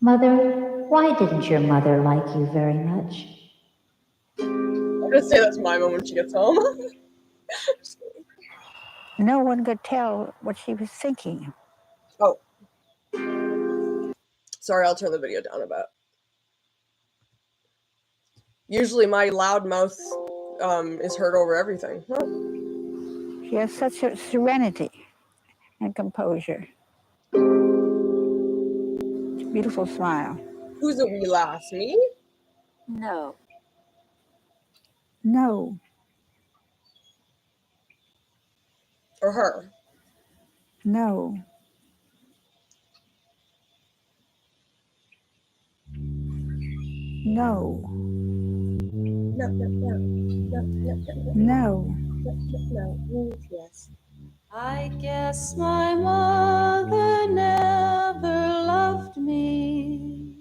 D: "Mother, why didn't your mother like you very much?"
A: I'm gonna say that's my mom when she gets home.
R: No one could tell what she was thinking.
A: Oh. Sorry, I'll turn the video down a bit. Usually my loud mouth is heard over everything. Huh?
R: She has such a serenity and composure. It's a beautiful smile.
A: Who's a wee lass? Me?
R: No. No.
A: Or her?
R: No. No.
A: No, no, no. No, no, no,
R: no.
A: No, means yes.
Q: I guess my mother never loved me.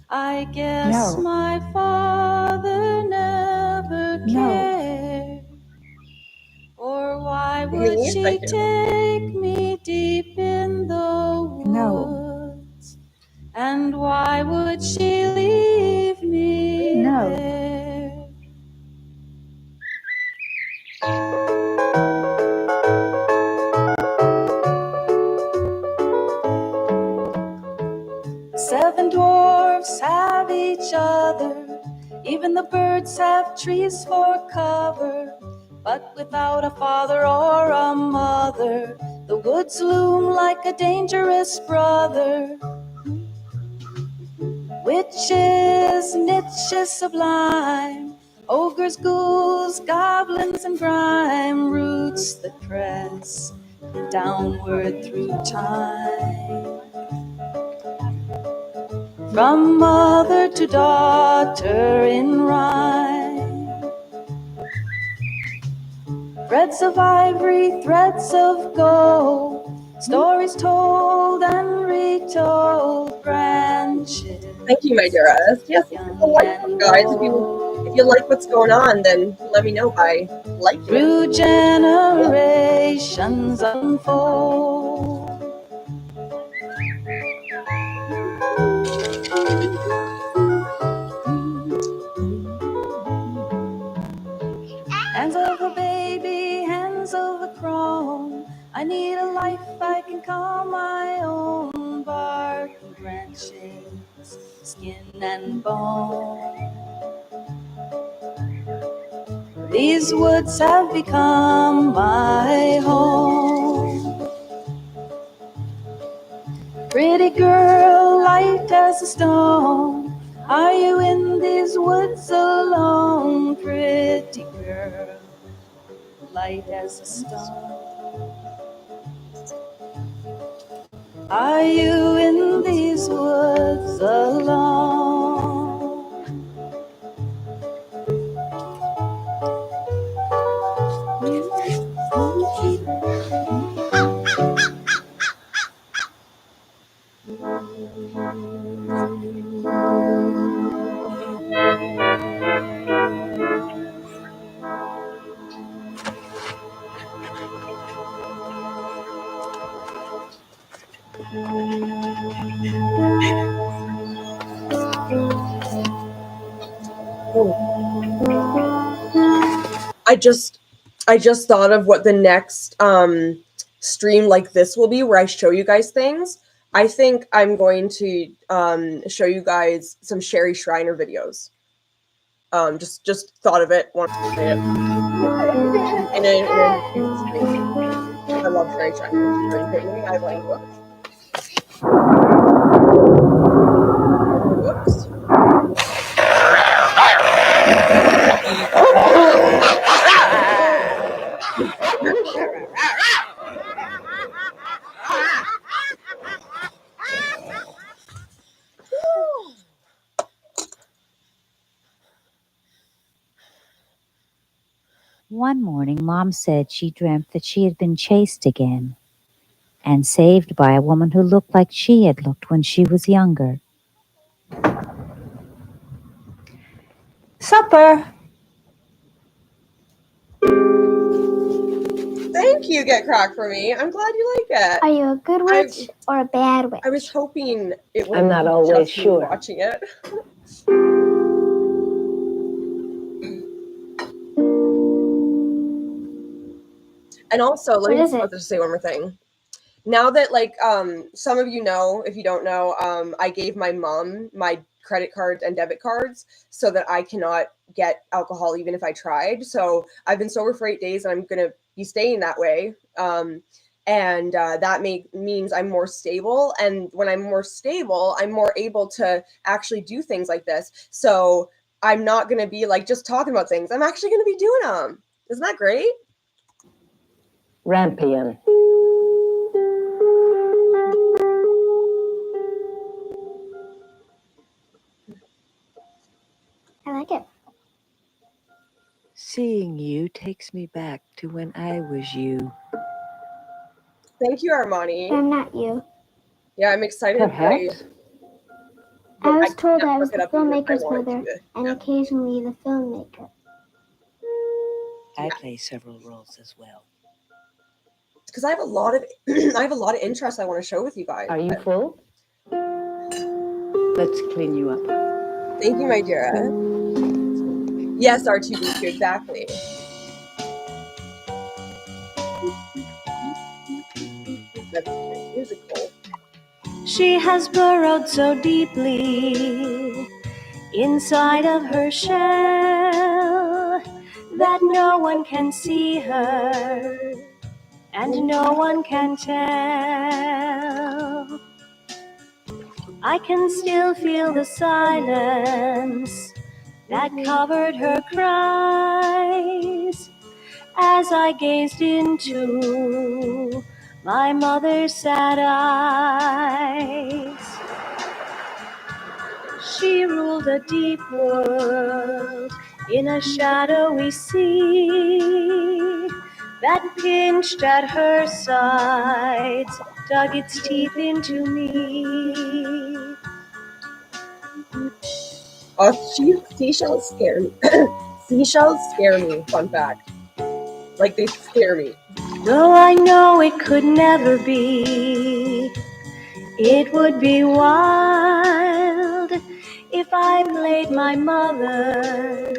Q: I guess
R: No.
Q: my father never cared. Or why would she take me deep in the woods? And why would she leave me there? 7 dwarfs have each other, even the birds have trees for cover. But without a father or a mother,
N: The woods loom like a dangerous brother. Witches, niches sublime, ogres, ghouls, goblins, and grime, roots that press downward through time. From mother to daughter in rhyme. Threads of ivory, threads of gold, stories told and retold, branches.
A: Thank you, my dearest. Yes, guys. If you like what's going on, then let me know by liking it.
N: Through generations unfold. Hands of a baby, hands of a crone. I need a life I can call my own. Bark and branches, skin and bone. These woods have become my home. Pretty girl, light as a stone. Are you in these woods alone? Pretty girl, light as a stone. Are you in these woods alone?
A: I just thought of what the next stream like this will be, where I show you guys things. I think I'm going to show you guys some Sherry Shriner videos. Just thought of it, wanted to say it. I love Sherry Shriner. She's really great. Maybe I have language. Whoops.
D: One morning, Mom said she dreamt that she had been chased again and saved by a woman who looked like she had looked when she was younger.
M: Supper.
A: Thank you, Get Crack for me. I'm glad you like it.
O: Are you a good witch or a bad witch?
A: I was hoping it would
H: I'm not
A: be
H: always
A: just me
H: sure.
A: watching it. And also, let me just say one more thing. Now that some of you know, if you don't know, I gave my mom my credit cards and debit cards so that I cannot get alcohol even if I tried. So I've been sober for 8 days and I'm gonna be staying that way. And that means I'm more stable. And when I'm more stable, I'm more able to actually do things like this. So I'm not gonna be like just talking about things. I'm actually gonna be doing them. Isn't that great?
H: Rampion.
O: I like it.
H: Seeing you takes me back to when I was you.
A: Thank you, Armani.
O: I'm not you.
A: Yeah, I'm excited to play.
H: Perhaps.
O: I was told I was the filmmaker's mother and
A: Yeah.
O: occasionally the filmmaker.
H: I play several roles as well.
A: Because I have a lot of interests I want to show with you guys.
H: Are you full? Let's clean you up.
A: Thank you, my dear. Yes, R2D2, exactly. That's musical.
F: She has burrowed so deeply inside of her shell that no one can see her and no one can tell. I can still feel the silence that covered her cries as I gazed into my mother's sad eyes. She ruled a deep world in a shadowy sea that pinched at her sides, dug its teeth into me.
A: Seashells scare me. Seashells scare me, fun fact. Like, they scare me.
F: Though I know it could never be, it would be wild if I played my mother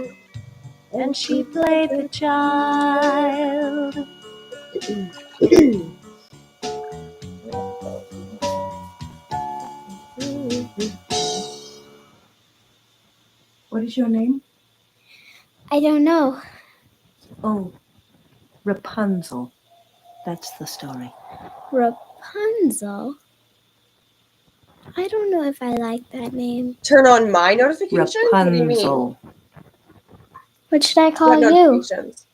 F: and she played the child.
H: What is your name?
O: I don't know.
H: Oh, Rapunzel. That's the story.
O: Rapunzel? I don't know if I like that name.
A: Turn on my notifications?
H: Rapunzel.
A: What do you mean?
O: What should I call
A: What
O: you?
A: notifications?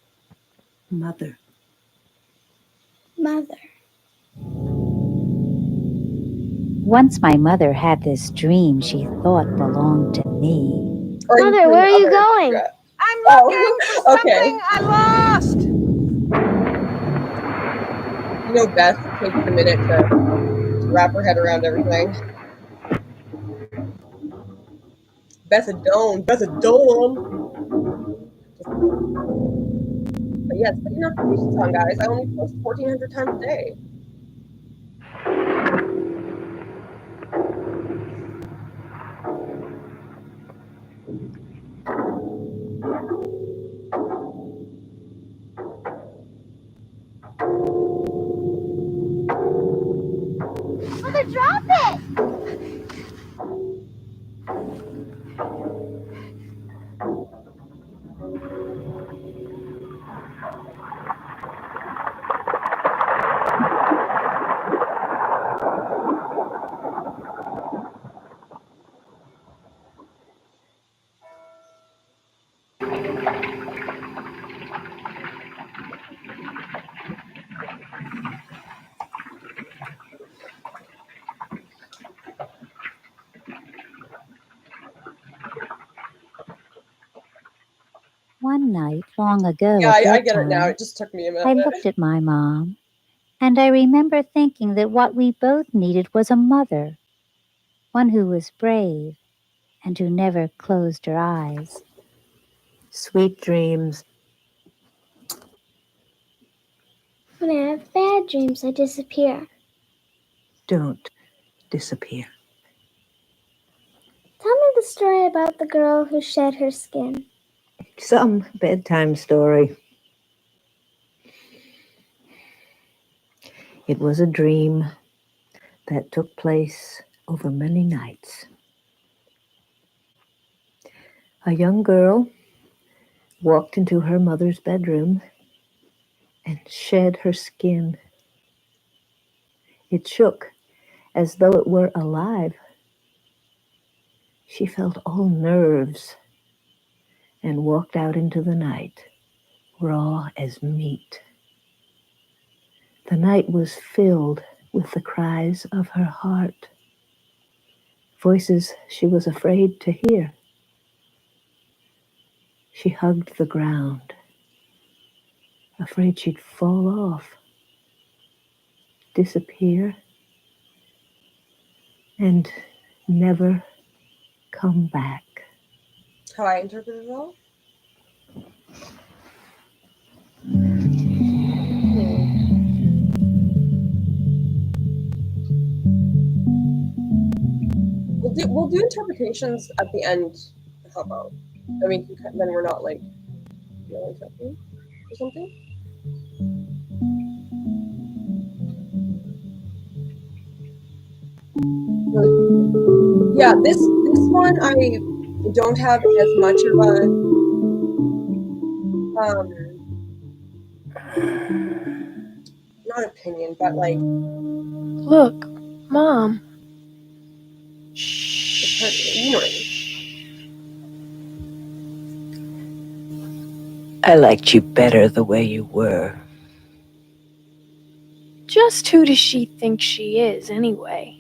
H: Mother.
O: Mother.
D: Once my mother had this dream she thought belonged to me.
O: Mother, where are you going?
A: Yeah.
R: I'm looking for something I lost.
A: You know, Beth takes a minute to wrap her head around everything. Beth Adone. But yes, put your notifications on, guys. I only post 1,400 times a day.
O: Mother, drop it!
D: One night, long ago
A: Yeah,
D: at
A: I get it now.
D: bedtime,
A: It just took me a minute.
D: I looked at my mom, and I remember thinking that what we both needed was a mother, one who was brave and who never closed her eyes.
H: Sweet dreams.
O: When I have bad dreams, I disappear.
H: Don't disappear.
O: Tell me the story about the girl who shed her skin.
H: Some bedtime story. It was a dream that took place over many nights. A young girl walked into her mother's bedroom and shed her skin. It shook as though it were alive. She felt all nerves and walked out into the night, raw as meat. The night was filled with the cries of her heart, voices she was afraid to hear. She hugged the ground, afraid she'd fall off, disappear, and never come back.
A: How I interpret it all? We'll do interpretations at the end. How about? I mean, then we're not like yelling something or something. Yeah, this one I don't have as much of a not opinion, but like,
S: look, Mom.
A: You know what I mean.
T: I liked you better the way you were.
S: Just who does she think she is, anyway?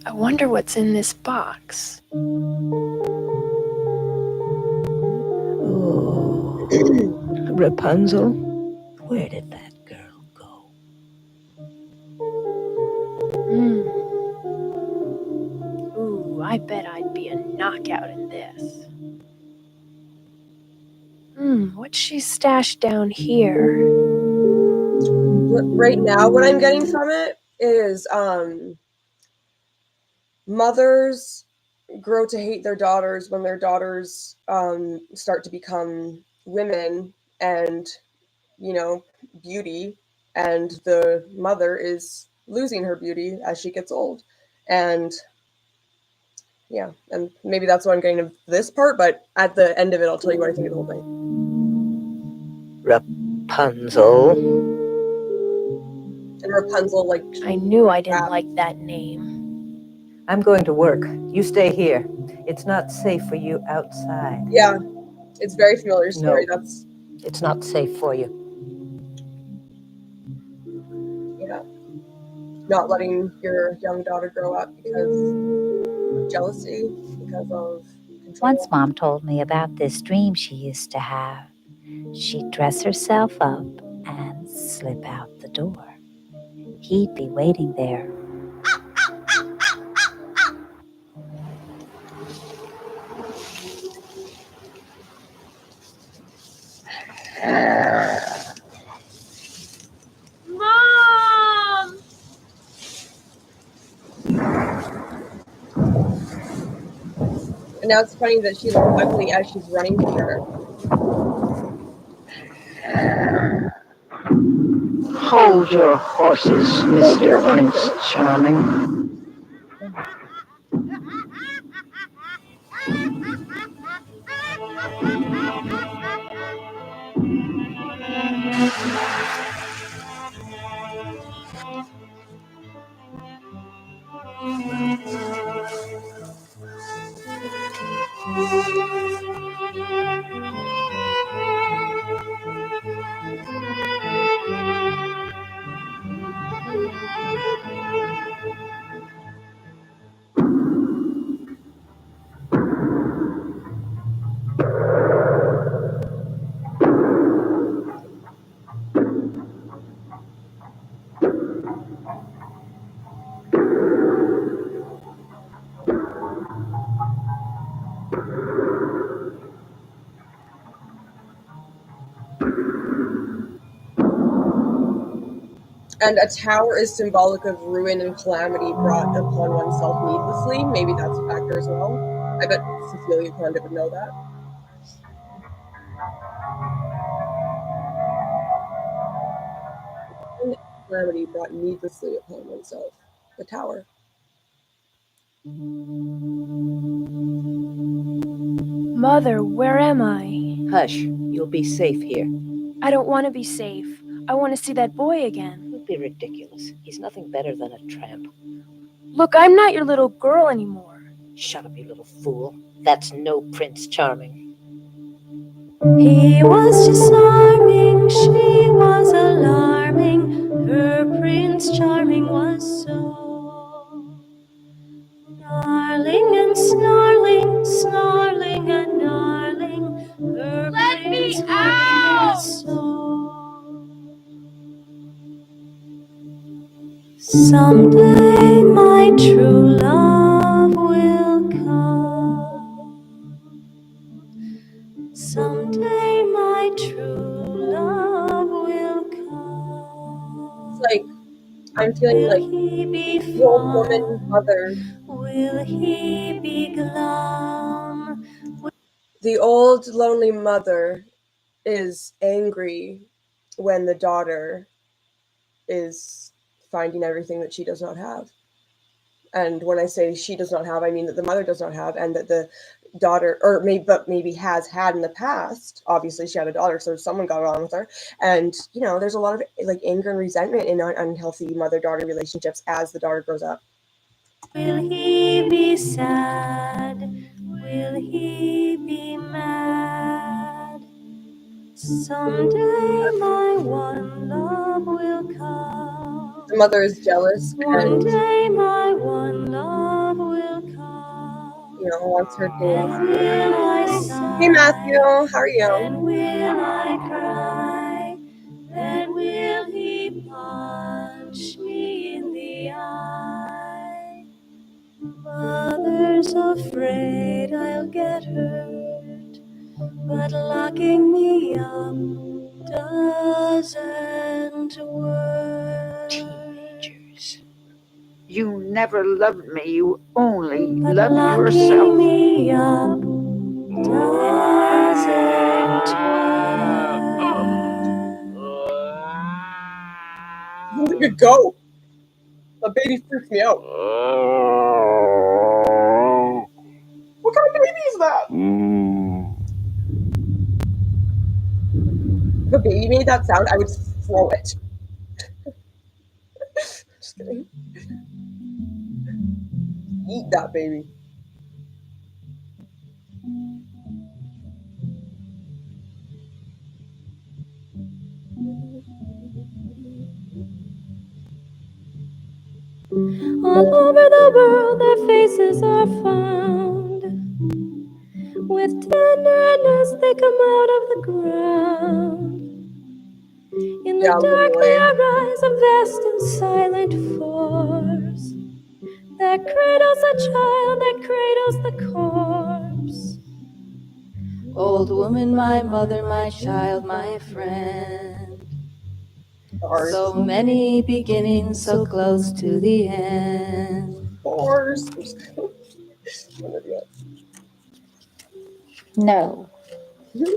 S: I wonder what's in this box.
T: Oh, Rapunzel? Where did that girl go?
S: Ooh, I bet I'd be a knockout in this. What's she stashed down here?
A: Right now, what I'm getting from it is mothers grow to hate their daughters when their daughters start to become women and, you know, beauty, and the mother is losing her beauty as she gets old. And yeah, and maybe that's what I'm getting of this part, but at the end of it, I'll tell you what I think of the whole thing.
T: Rapunzel?
A: And Rapunzel, like,
S: I knew I didn't like that name.
T: I'm going to work. You stay here. It's not safe for you outside.
A: Yeah, it's very familiar story.
T: No,
A: That's,
T: it's not safe for you.
A: yeah, not letting your young daughter grow up because of jealousy, because of control.
D: Once Mom told me about this dream she used to have. She'd dress herself up and slip out the door. He'd be waiting there.
F: Mom!
A: And now it's funny that she looks ugly as she's running from her.
T: Hold your horses, Mr. Prince Charming.
A: And a tower is symbolic of ruin and calamity brought upon oneself needlessly. Maybe that's a factor as well. I bet Cecelia Condit would know that. And calamity brought needlessly upon oneself. The tower.
S: Mother, where am I?
T: Hush, you'll be safe here.
S: I don't want to be safe. I want to see that boy again.
T: Don't be ridiculous. He's nothing better than a tramp.
S: Look, I'm not your little girl anymore.
T: Shut up, you little fool. That's no Prince Charming.
Q: He was just charming, she was alarming. Her Prince Charming was so gnarling and snarling, snarling and gnarling. Her
F: Let
Q: Prince
F: me
Q: Charming
F: out!
Q: was so. Someday my true love will come. Someday my true love will come.
A: It's like, I'm feeling like the old woman mother.
Q: Will he be glum?
A: The old lonely mother is angry when the daughter is finding everything that she does not have. And when I say she does not have, I mean that the mother does not have, and that the daughter, or maybe has had in the past. Obviously, she had a daughter, so someone got on with her. And there's a lot of like anger and resentment in unhealthy mother-daughter relationships as the daughter grows up.
C: Will he be sad? Will he be mad? Someday my one love will come.
A: The mother is jealous
C: One
A: and
C: day my one love will come.
A: wants her kids.
C: And will I sigh?
A: Hey Matthew, how are you?
C: And will I cry? Then will he punch me in the eye? Mother's afraid I'll get hurt, but locking me up doesn't work.
R: Teenagers. You never loved me. You only
C: But
R: loved
C: locking
R: yourself.
C: me up doesn't
A: Look at go. The baby freaks me out. What kind of baby is that? If a baby made that sound, I would throw it. Just kidding. Eat that baby.
C: All over the world their faces are found. With tenderness they come out of the ground. In the dark they arise, a vast and silent force that cradles a child, that cradles the corpse. Old woman, my mother, my child, my friend. So many beginnings, so close to the end.
A: Horse.
D: No.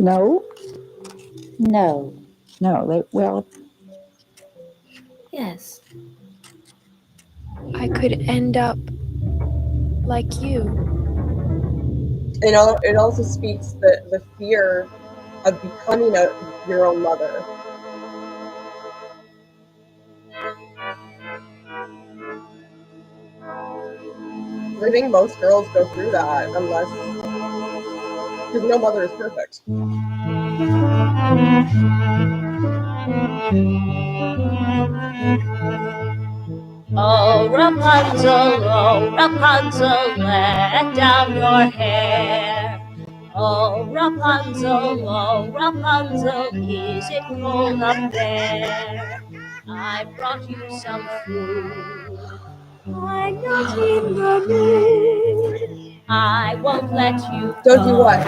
L: No?
D: No.
L: No, well,
S: Yes. I could end up like you.
A: And it also speaks the fear of becoming your own mother. I think most girls go through that because no mother is perfect.
F: Oh Rapunzel, let down your hair. Oh Rapunzel, is it cold up there? I brought you some food.
C: I'm not in the mood.
F: I won't let you
A: So do what?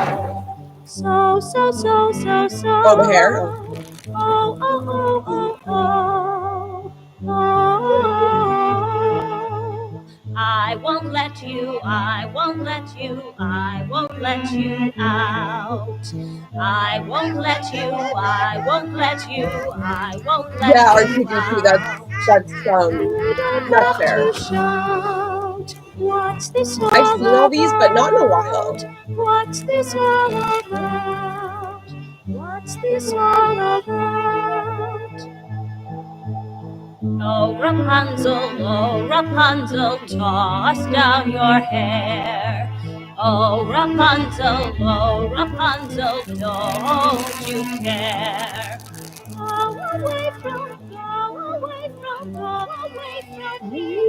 C: So.
A: Oh, the hair?
C: Oh.
F: I won't let you out. I won't let you out. I won't let you
A: Yeah, RTVP, that's not fair.
C: What's this all
A: I've seen all these, but not in a while.
C: about? What's this all about? What's this all about?
F: Oh Rapunzel, toss down your hair. Oh Rapunzel, don't you care?
C: Go away from me.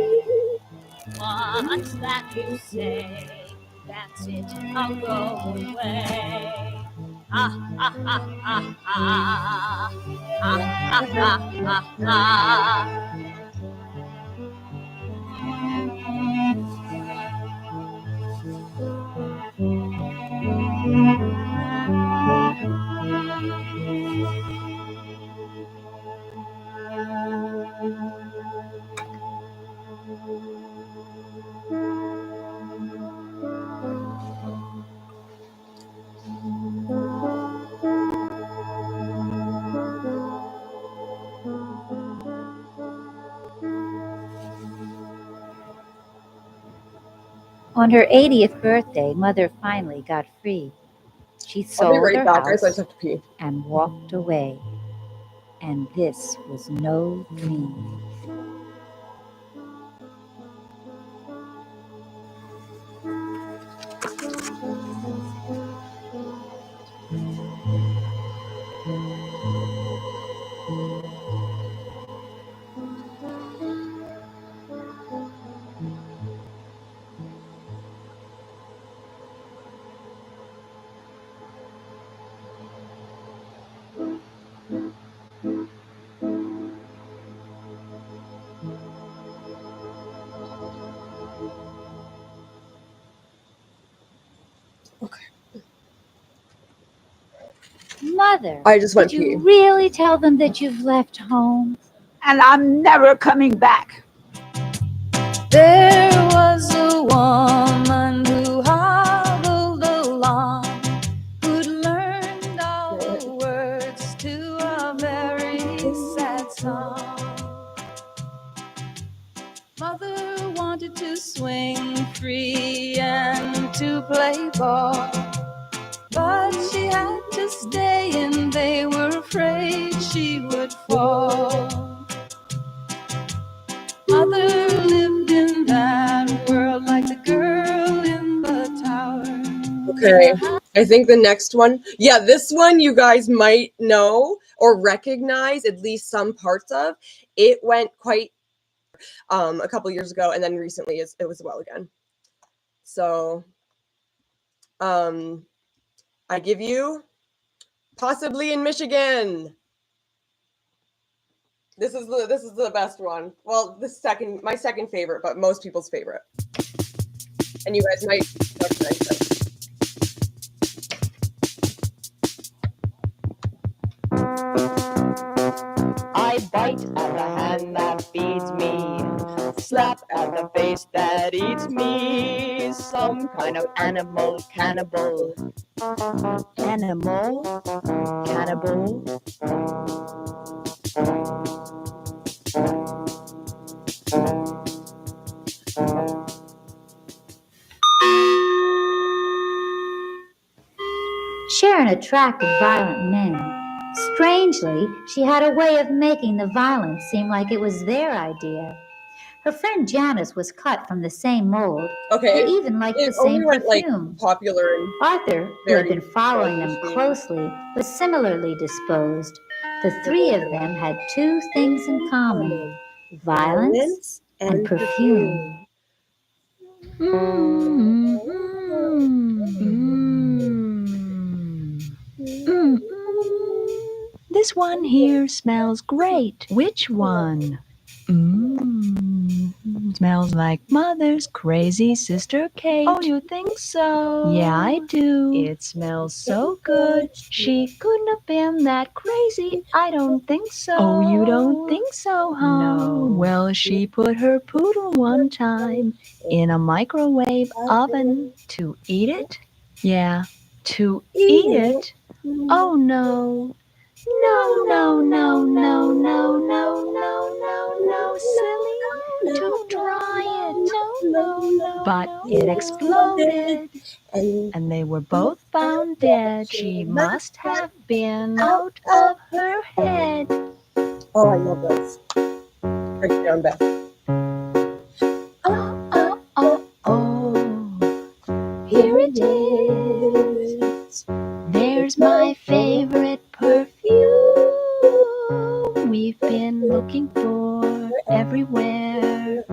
F: What's that you say? That's it, I'll go away. Ha ha ha ha ha. Ha ha ha ha ha.
D: On her 80th birthday, Mother finally got free. She
A: I'll be
D: sold
A: right
D: her
A: back, guys. I
D: house
A: just have to pee.
D: and walked away. And this was no dream. Mother,
A: I just went
D: did you
A: pee.
D: really tell them that you've left home?
R: And I'm never coming back.
C: There was a woman who hobbled along, who'd learned all the words to a very sad song. Mother wanted to swing free and to play ball, but she had to stay and they were afraid she would fall. Mother lived in that world like the girl in the tower.
A: Okay, I think the next one, yeah, this one you guys might know or recognize at least some parts of. It went quite a couple years ago, and then recently it was well again. So I give you Possibly in Michigan. This is the best one. Well, my second favorite, but most people's favorite. And you guys might recognize it.
U: I bite at the hand that feeds me, slap at the face that eats me. Some kind of animal cannibal. Animal cannibal.
D: Sharon attracted violent men. Strangely, she had a way of making the violence seem like it was their idea. Her friend Janice was cut from the same mold.
A: Okay,
D: They even liked the
A: it only
D: same
A: went
D: perfume.
A: popular.
D: Arthur, who had been following them closely, was similarly disposed. The three of them had two things in common: violence and perfume.
Q: This one here smells great. Which one? Smells like Mother's crazy sister Kate. Oh, you think so? Yeah, I do. It smells so good. She couldn't have been that crazy. I don't think so. Oh, you don't think so, huh? No. Well, she put her poodle one time in a microwave oven to eat it. Yeah, to eat it? Oh, no. No, no, no, no, no, no, no, no, no, silly, to dry it. But it exploded, and they were both found dead. She must have been out of her head.
A: Oh, I love this. Break it down, Beth.
Q: Here it is. There's my favorite perfume we've been looking for everywhere.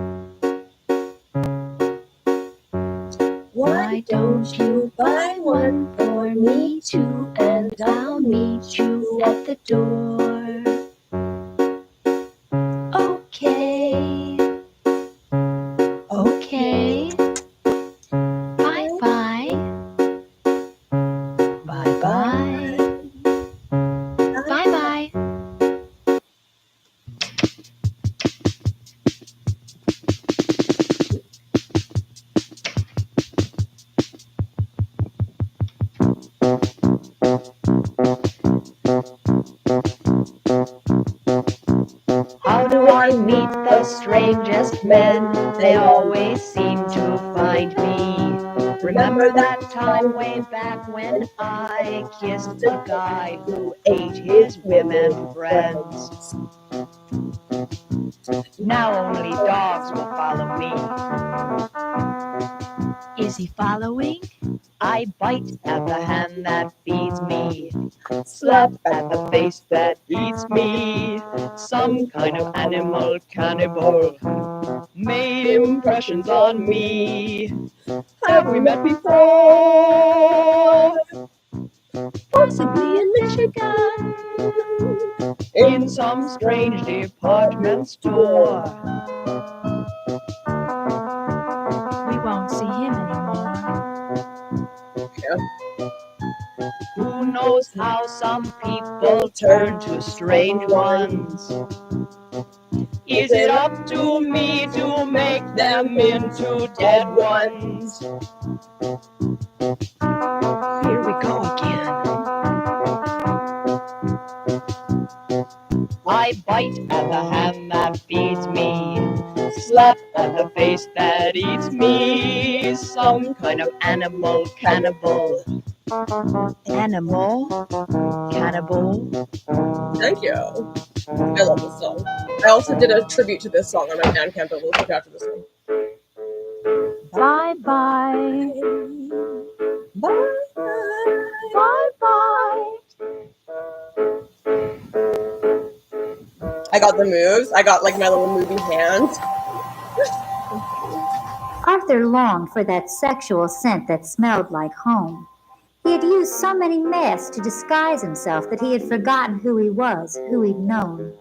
Q: Why don't you buy one for me too, and I'll meet you at the door. Okay. Okay. Bye-bye. Bye-bye. Bye-bye.
U: How do I meet the strangest men? They always seem to find me Remember that time way back when I kissed a guy who ate his women friends? Now only dogs will follow me.
S: Is he following?
U: I bite at the hand that feeds me, slap at the face that eats me. Some kind of animal cannibal made impressions on me. Have we met before?
S: Possibly in Michigan.
U: In some strange department store.
S: We won't see him anymore.
U: Who knows how some people turn to strange ones? Is it up to me to make them into dead ones?
S: Here we go again.
U: I bite at the hand that feeds me, slap at the face that eats me. Some kind of animal cannibal. Animal cannibal.
A: Thank you. I love this song. I also did a tribute to this song on my Bandcamp, but we'll look after this one.
Q: Bye bye.
A: Bye
Q: bye. Bye.
A: I got the moves. I got like my little moving hands.
D: Arthur longed for that sexual scent that smelled like home. He had used so many masks to disguise himself that he had forgotten who he was, who he'd known.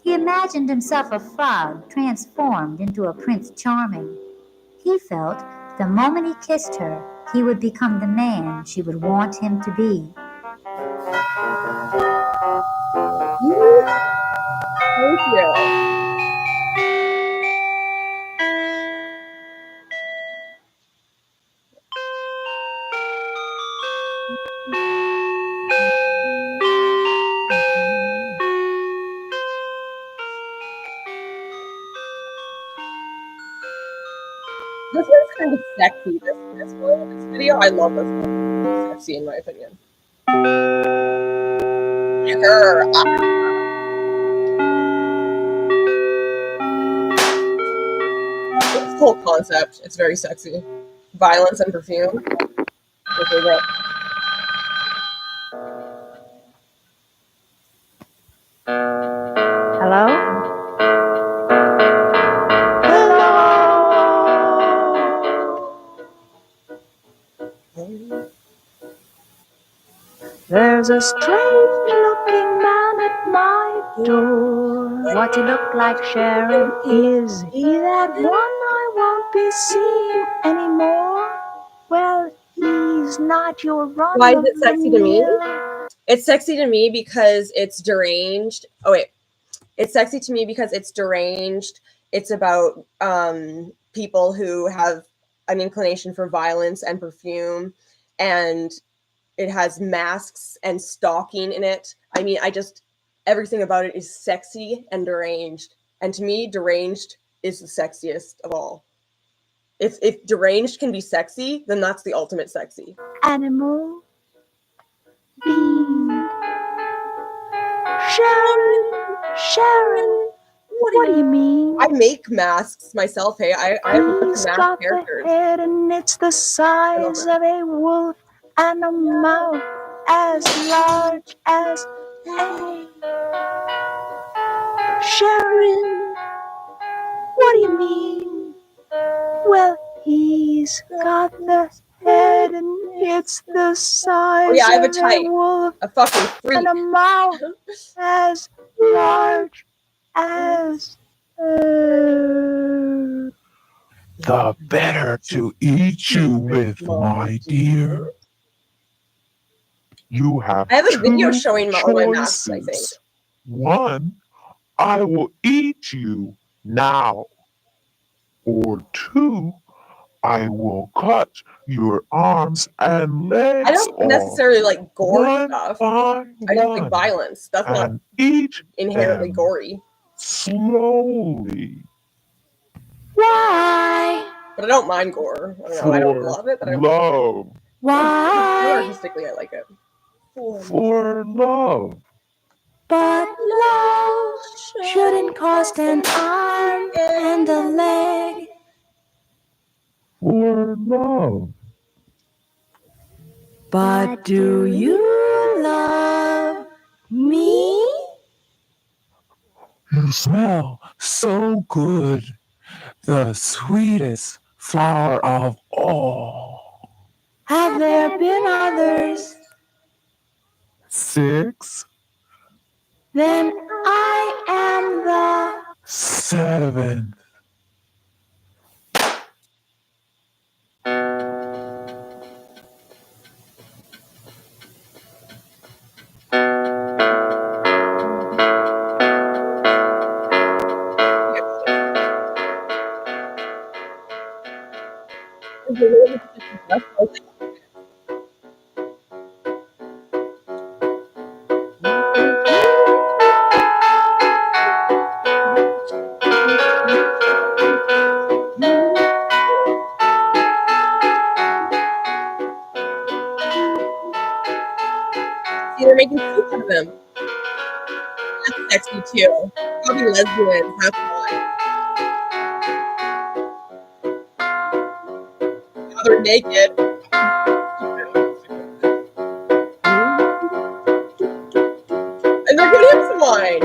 D: He imagined himself a frog transformed into a Prince Charming. He felt the moment he kissed her, he would become the man she would want him to be.
A: Thank you. This one's kind of sexy, this video. I love this one. It's sexy in my opinion. This whole concept, it's very sexy. Violence and perfume. My favorite.
Q: Hello? There's a strange-looking man at my door. What's he look like, Sharon? Is he that one I won't be seeing anymore? Well, he's not your run.
A: Why is it sexy to me? It's sexy to me because it's deranged. Oh wait. It's sexy to me because it's deranged. It's about people who have an inclination for violence and perfume, and it has masks and stalking in it. I mean, everything about it is sexy and deranged. And to me, deranged is the sexiest of all. If deranged can be sexy, then that's the ultimate sexy.
Q: Animal. Bean. Sharon. What do you mean?
A: I make masks myself. Hey, I
Q: He's got the head and it's the size of a wolf and a mouth as large as a. Sharon, what do you mean? Well, he's got the head and it's the size
A: I have a
Q: of
A: type.
Q: a wolf
A: A fucking freak.
Q: and a mouth as large as
P: The better to eat you with, my dear. You have
A: I have a video
P: two
A: showing all my masks, I think.
P: choices. One, I will eat you now. Or two, I will cut your arms and legs
A: I don't necessarily like gore
P: one
A: stuff.
P: by
A: I just like
P: one,
A: violence. That's not
P: and eat
A: inherently
P: them
A: gory.
P: slowly.
Q: Why?
A: But I don't mind gore. I don't know. I don't love it, but I don't.
P: Love.
Q: Why?
A: Artistically, I like it.
P: For love.
Q: But love shouldn't cost an arm and a leg.
P: For love.
Q: But do you love me?
P: You smell so good. The sweetest flower of all.
Q: Have there been others?
P: 6,
Q: Then I am the
P: 7.
A: See, they're making soup out of him. That's sexy too. Probably lesbians. Have fun. Now they're naked. And they're getting him some wine.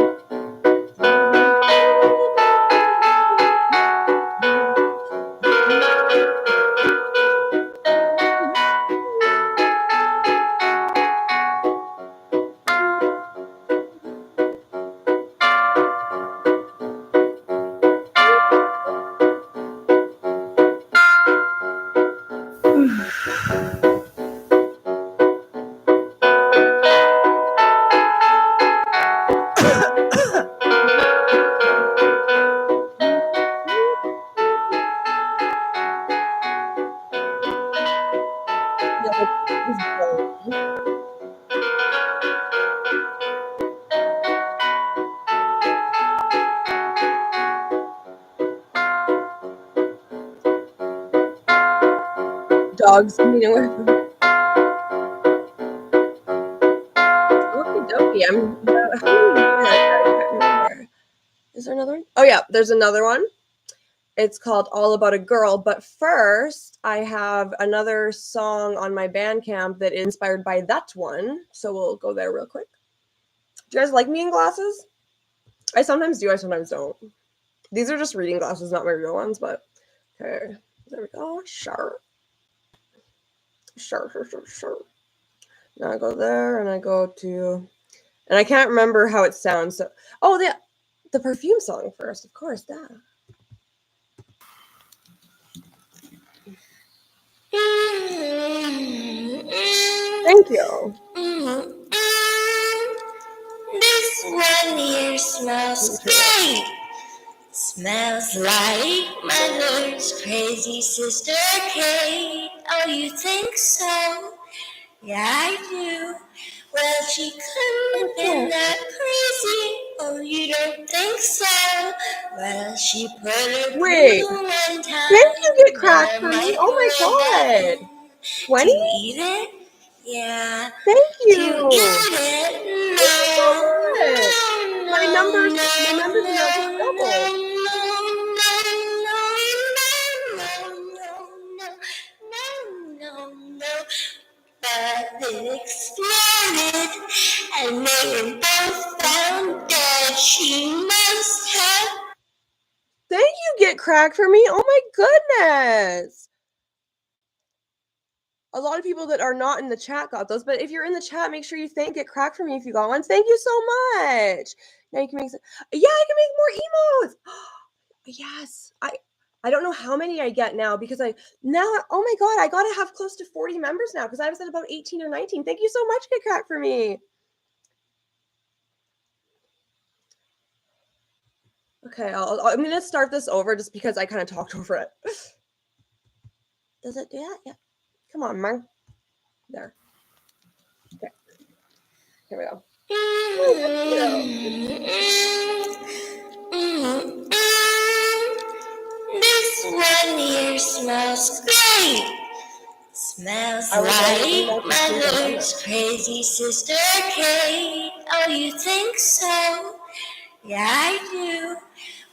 A: Yeah, but he's bold. Dogs coming in with him. Okie dokie. How many more? I can't remember. Is there another one? Oh yeah, there's another one. It's called All About a Girl. But first, I have another song on my Bandcamp that is inspired by that one. So we'll go there real quick. Do you guys like me in glasses? I sometimes do, I sometimes don't. These are just reading glasses, not my real ones, but okay. There we go. Sure. Now I go there and I go to, and I can't remember how it sounds. So, oh, the perfume song first, of course, that. Thank you.
C: This one here smells great. Smells like mother's crazy sister Kate. Oh, you think so? Yeah, I do. Well, she couldn't have been that crazy. Oh, you don't think so? Well, she put her
A: Wait.
C: glue one time.
A: Thank you, Get Cracked
C: in
A: for
C: a
A: me. Oh my
C: microwave
A: god.
C: to
A: 20?
C: eat it. Yeah.
A: Thank
C: Do
A: you.
C: you get it?
A: Thank you so much.
C: No,
A: My
C: no,
A: members amount just doubled.
C: But it exploded, and they were both found dead. She must have.
A: Thank you, Get Cracked for me. Oh my goodness. A lot of people that are not in the chat got those, but if you're in the chat, make sure you Get Cracked for me if you got ones. Thank you so much. Now you can make I can make more emotes. Yes. I don't know how many I get now because oh my god, I gotta have close to 40 members now because I was at about 18 or 19. Thank you so much, Get Cracked for me. Okay, I'm gonna start this over just because I kind of talked over it. Does it do that? Yeah. Come on, Mark. There. Okay. Here we go.
C: This one here smells
O: Like mother's crazy sister Kate. Oh, you think so? Yeah, I do.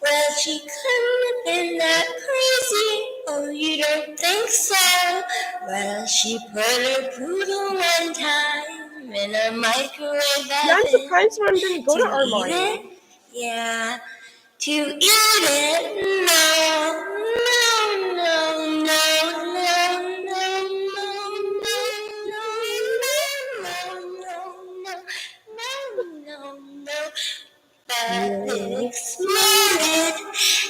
O: Well, she couldn't have been that crazy. Oh, you don't think so? Well, she put her poodle one time in a microwave oven.
A: Yeah, I'm surprised one didn't go to Armani.
O: Yeah, to eat it. No, no, no, no, no, no. But it exploded,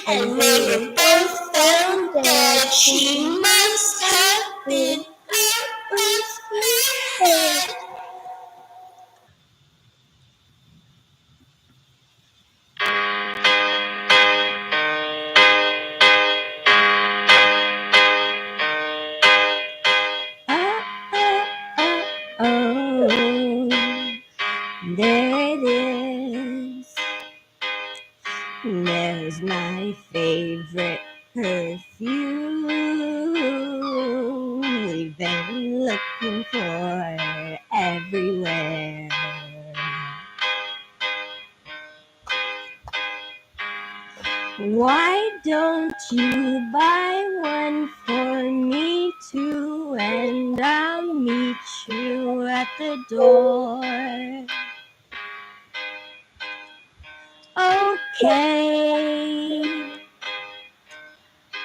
O: and they were both found dead. She must have been out with her head.
B: Oh, there it is. There's my favorite perfume. We've been looking for everywhere. Why don't you buy one for me too, and I'll meet you at the door. Okay,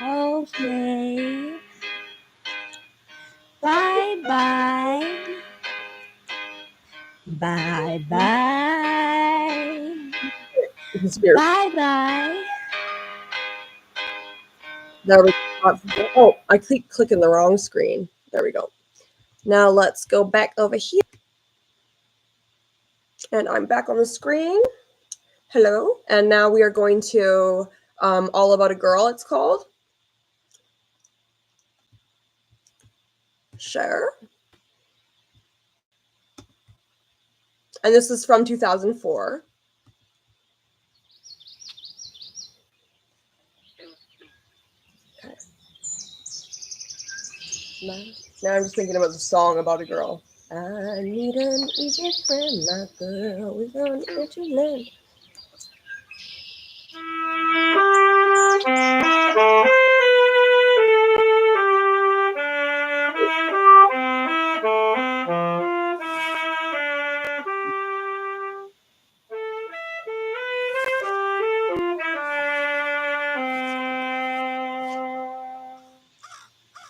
B: okay, bye-bye, bye-bye, bye-bye.
A: There we go. Oh, I keep clicking the wrong screen. There we go. Now let's go back over here. And I'm back on the screen. Hello. And now we are going to All About a Girl, it's called. Share. And this is from 2004. Okay. Now I'm just thinking about the song about a girl. I need an easy friend, my girl. We're going to land.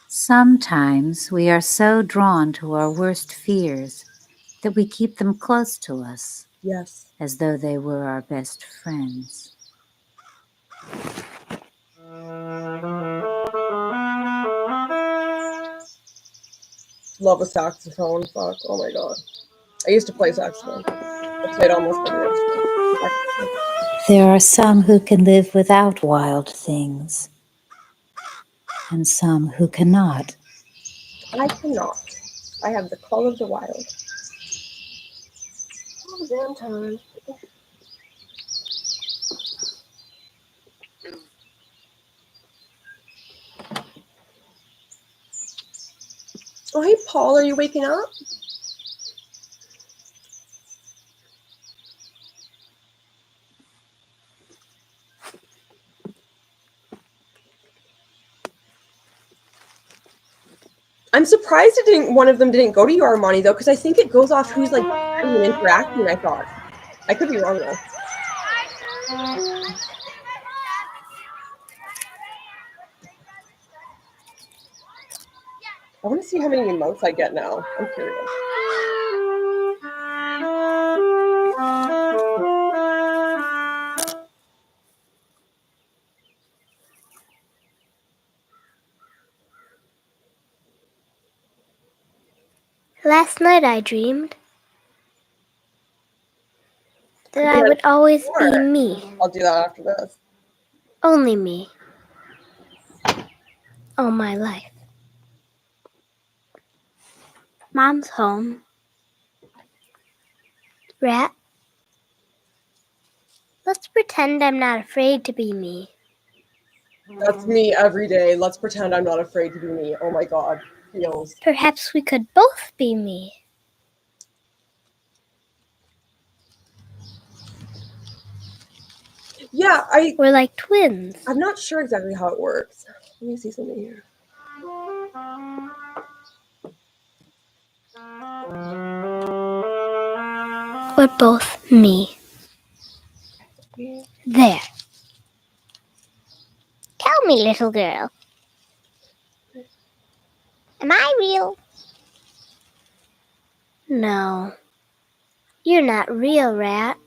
D: Sometimes we are so drawn to our worst fears that we keep them close to us.
A: Yes.
D: As though they were our best friends.
A: Love a saxophone. Fuck. Oh my god. I used to play saxophone. I played almost every instrument.
D: There are some who can live without wild things, and some who cannot.
A: I cannot. I have the call of the wild. Oh, damn time. Oh, hey, Paul, are you waking up? I'm surprised it didn't. One of them didn't go to you, Armani, though, because I think it goes off who's like and interacting. I thought. I could be wrong though. I want to see how many emotes I get now. I'm curious.
O: Last night I dreamed that I would always be me.
A: I'll do that after this.
O: Only me. All my life. Mom's home. Rat. Let's pretend I'm not afraid to be me.
A: That's me every day. Let's pretend I'm not afraid to be me. Oh my god. feels.
S: Perhaps we could both be me.
A: Yeah,
S: we're like twins.
A: I'm not sure exactly how it works. Let me see something here.
S: We're both me. There. Tell me, little girl. Am I real? No. You're not real, Rat.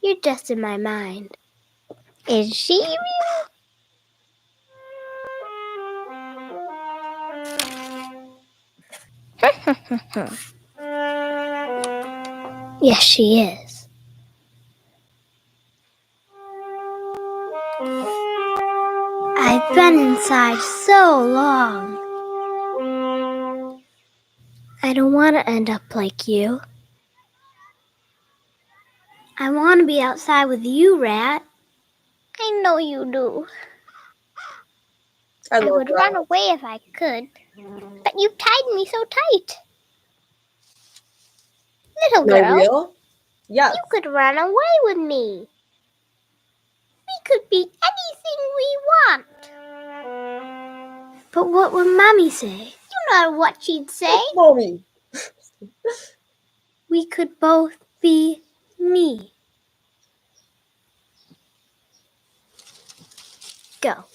S: You're just in my mind. Is she real? Yes, she is. I've been inside so long. I don't want to end up like you. I want to be outside with you, Rat. I know you do. I would run away if I could, but you tied me so tight. Little girl,
A: real? Yes.
S: You could run away with me. We could be anything we want. But what would Mommy say? You know what she'd say.
A: Mommy.
S: We could both be me. Go.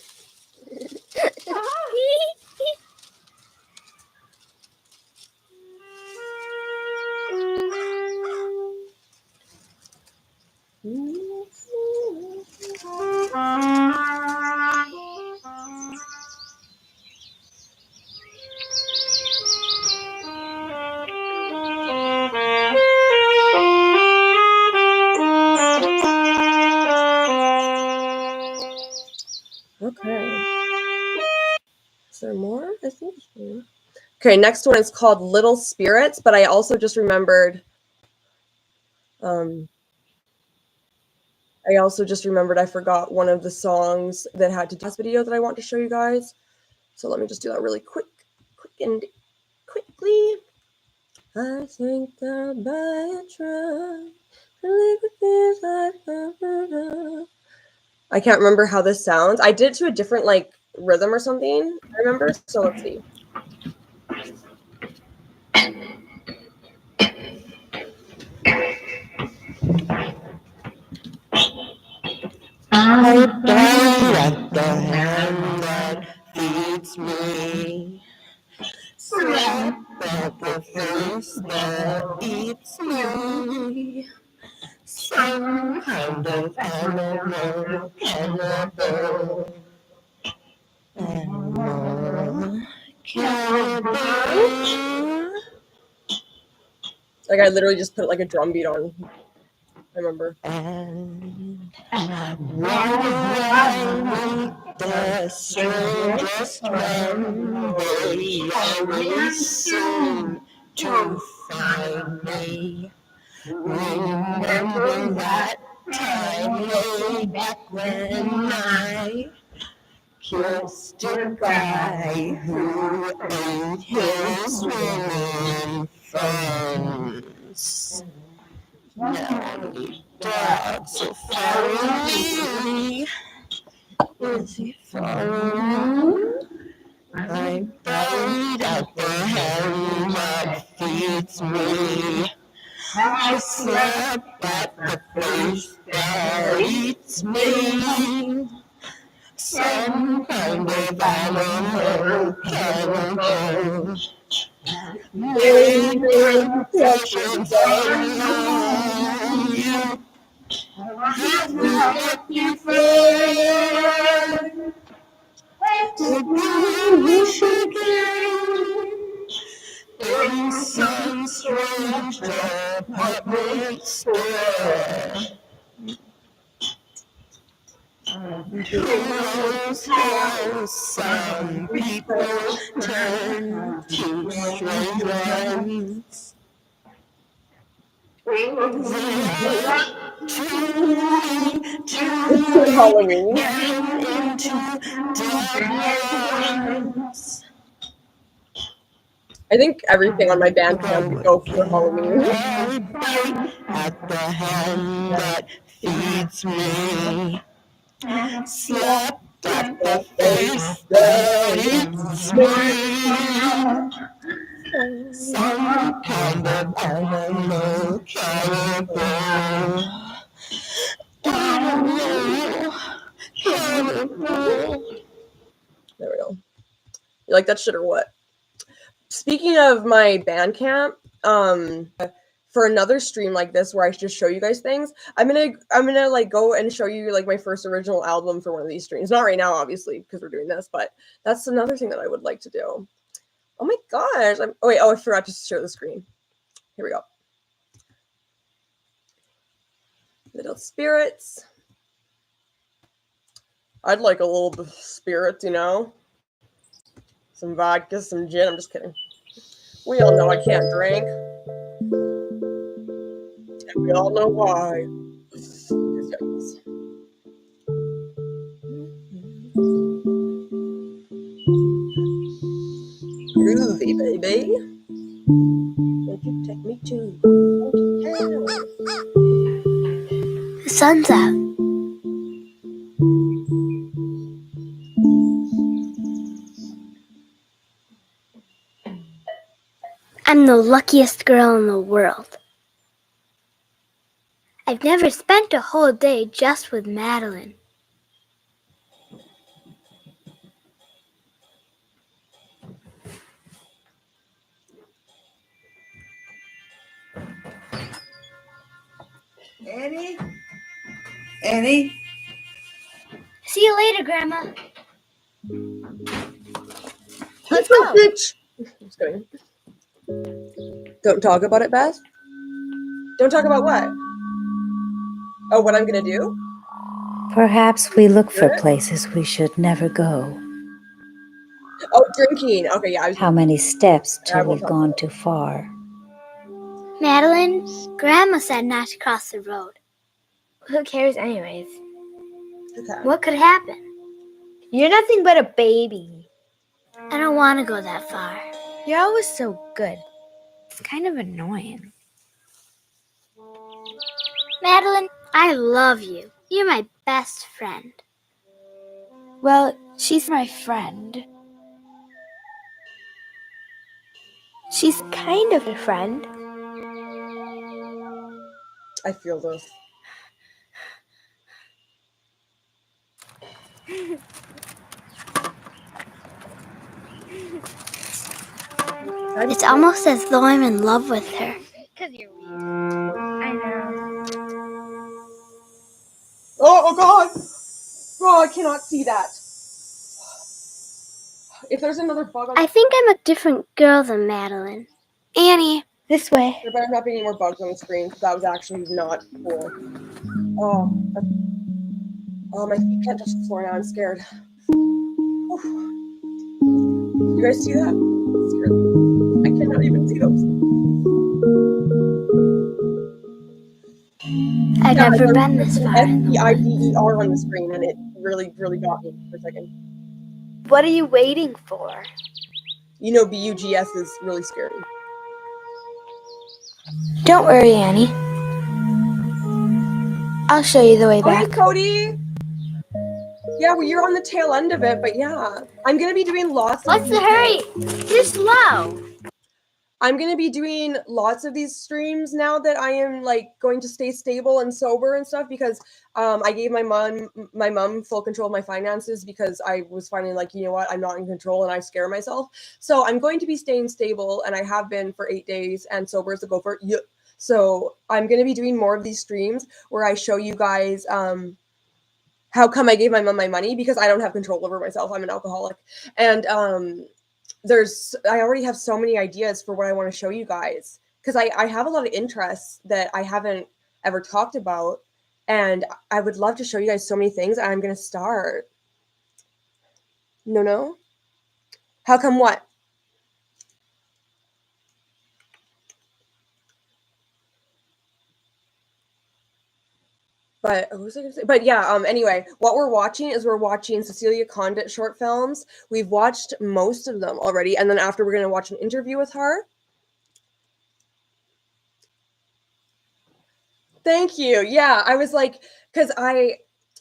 A: Okay. Is there more? I think there's more. Okay, next one is called Little Spirits, but I also just remembered I forgot one of the songs that had to do this video that I want to show you guys. So let me just do that really quickly. I think I'll buy a truck. I can't remember how this sounds. I did it to a different like rhythm or something, I remember. So let's see.
C: I die at the hand that feeds me. Slap at the face that eats me. Some kind of animal, cannibal. Animal, cannibal.
A: Like I literally just put like a drum beat on. I remember.
C: And I meet the strangest men, they always seem to find me. Remember that time way back when I kissed a guy who ate his women friends. Now he dogs so follow me. Is he following? I'm buried at the hand that feeds me. I slap at the face that eats me. Some kind of animal, cannibal. Made impressions on you. Have you got your friend? To be wish again. In some strange department store. Who knows how some people turn to strange ones?
A: It's Halloween.
C: Into dead ones.
A: I think everything on my Bandcamp would go for Halloween.
C: At the hand that feeds me, slapped at the face that eats me. Some kind of animal cannibal.
A: There we go. You like that shit or what? Speaking of my Bandcamp, for another stream like this where I just show you guys things, I'm gonna like go and show you like my first original album for one of these streams. Not right now, obviously, because we're doing this, but that's another thing that I would like to do. Oh my gosh! I forgot to share the screen. Here we go. Little spirits. I'd like a little bit of spirit, you know. Some vodka, some gin. I'm just kidding. We all know I can't drink. And we all know why. Groovy, baby. Won't you take me to town?
S: The sun's out. I'm the luckiest girl in the world. I've never spent a whole day just with Madeline.
E: Annie? Annie?
S: See you later, Grandma.
A: Let's go, bitch. Just kidding. Don't talk about it, Beth. Don't talk about what? Oh, what I'm gonna do?
D: Perhaps we look for places we should never go.
A: Oh, drinking. Okay, yeah.
D: How many steps
A: Yeah,
D: till
A: we'll
D: we've
A: talk
D: gone
A: about
D: too far?
S: Madeline, Grandma said not to cross the road. Who cares anyways?
A: Okay.
S: What could happen? You're nothing but a baby. I don't want to go that far. You're always so good. It's kind of annoying. Madeline, I love you. You're my best friend. Well, she's my friend. She's kind of a friend.
A: I feel this.
S: It's almost as though I'm in love with her. Because you're weak. I know.
A: Oh God! Oh, I cannot see that. If there's another bug on...
S: I think I'm a different girl than Madeline. Annie, this way.
A: There better not be any more bugs on the screen, because that was actually not cool. Oh, my feet can't touch the floor now. I'm scared. Oof. You guys see that? I cannot even see those.
S: I've never been this far.
A: SBIDER on the screen, and it really, really got me for a second.
S: What are you waiting for?
A: You know, BUGS is really scary.
S: Don't worry, Annie. I'll show you the way back.
A: Hey, Cody! Yeah, well, you're on the tail end of it, but yeah. I'm going to be doing lots of...
S: What's the hurry? You're slow.
A: I'm going to be doing lots of these streams now that I am like going to stay stable and sober and stuff, because I gave my mom full control of my finances, because I was finding like, you know what, I'm not in control and I scare myself. So I'm going to be staying stable, and I have been for 8 days, and sober is the gopher. Yeah. So I'm going to be doing more of these streams where I show you guys how come I gave my mom my money, because I don't have control over myself. I'm an alcoholic. And I already have so many ideas for what I want to show you guys, because I have a lot of interests that I haven't ever talked about, and I would love to show you guys so many things. I'm going to start. No? How come what? But what was I gonna say? But yeah, anyway, what we're watching is we're watching Cecelia Condit short films. We've watched most of them already, and then after we're gonna watch an interview with her. Thank you. Yeah, I was like, because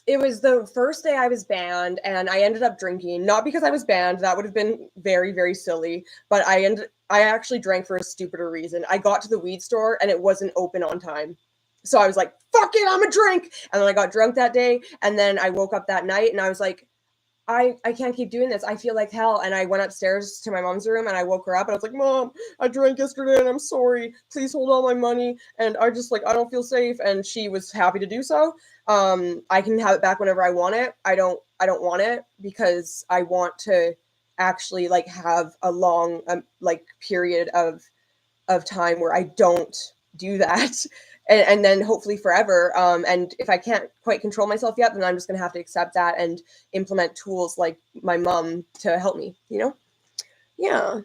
A: it was the first day I was banned, and I ended up drinking. Not because I was banned, that would have been very, very silly. But I actually drank for a stupider reason. I got to the weed store and it wasn't open on time. So I was like, fuck it, I'm a drink. And then I got drunk that day, and then I woke up that night and I was like, I can't keep doing this. I feel like hell. And I went upstairs to my mom's room and I woke her up and I was like, Mom, I drank yesterday and I'm sorry. Please hold all my money. And I just like, I don't feel safe. And she was happy to do so. I can have it back whenever I want it. I don't want it because I want to actually like have a long like period of time where I don't do that. And then hopefully forever. And if I can't quite control myself yet, then I'm just going to have to accept that and implement tools like my mom to help me, you know? Yeah.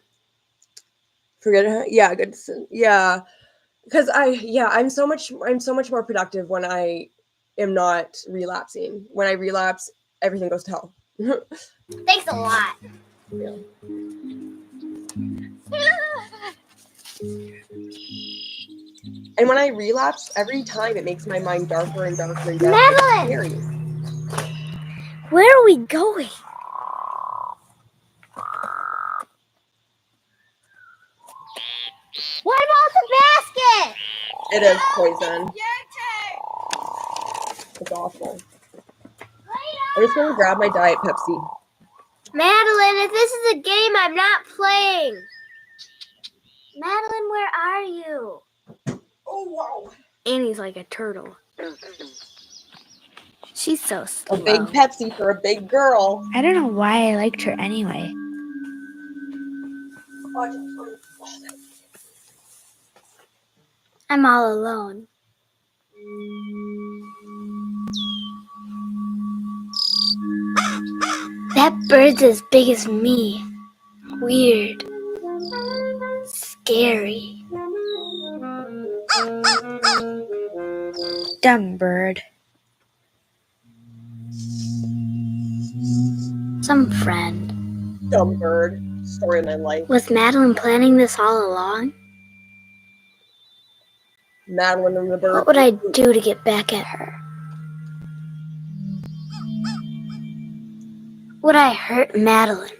A: Forget it. Yeah. Good. Yeah. Because I'm so much more productive when I am not relapsing. When I relapse, everything goes to hell.
S: Thanks a lot.
A: Yeah. And when I relapse, every time it makes my mind darker and darker and darker. It's scary.
S: Where are we going? What about the basket?
A: It is poison. It's awful. I'm just gonna grab my Diet Pepsi.
S: Madeline, if this is a game, I'm not playing. Madeline, where are you?
A: Oh, wow.
S: Annie's like a turtle. She's so slow.
A: A big Pepsi for a big girl.
S: I don't know why I liked her anyway. I'm all alone. That bird's as big as me. Weird. Scary. Dumb bird. Some friend.
A: Dumb bird. Story of my life.
S: Was Madeline planning this all along?
A: Madeline and the bird.
S: What would I do to get back at her? Would I hurt Madeline?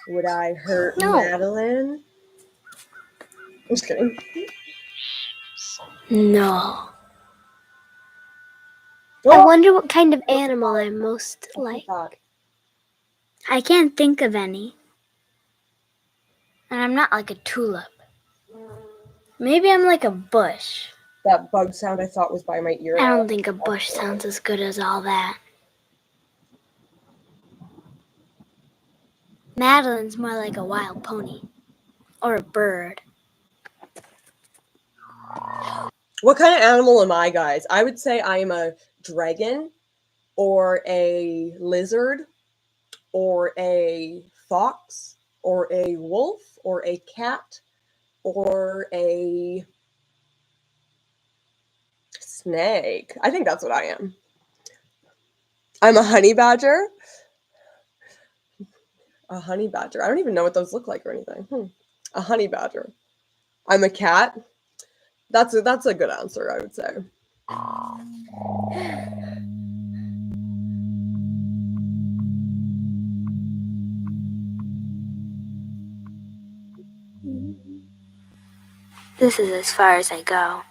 A: Would I hurt Madeline? I'm just kidding.
S: No. I wonder what kind of animal I'm most like. I can't think of any. And I'm not like a tulip. Maybe I'm like a bush.
A: That bug sound I thought was by my ear.
S: I don't think a bush sounds as good as all that. Madeline's more like a wild pony. Or a bird.
A: What kind of animal am I, guys? I would say I am a dragon, or a lizard, or a fox, or a wolf, or a cat, or a snake. I think that's what I am. I'm a honey badger. A honey badger. I don't even know what those look like or anything. A honey badger. I'm a cat. That's a good answer, I would say.
S: This is as far as I go.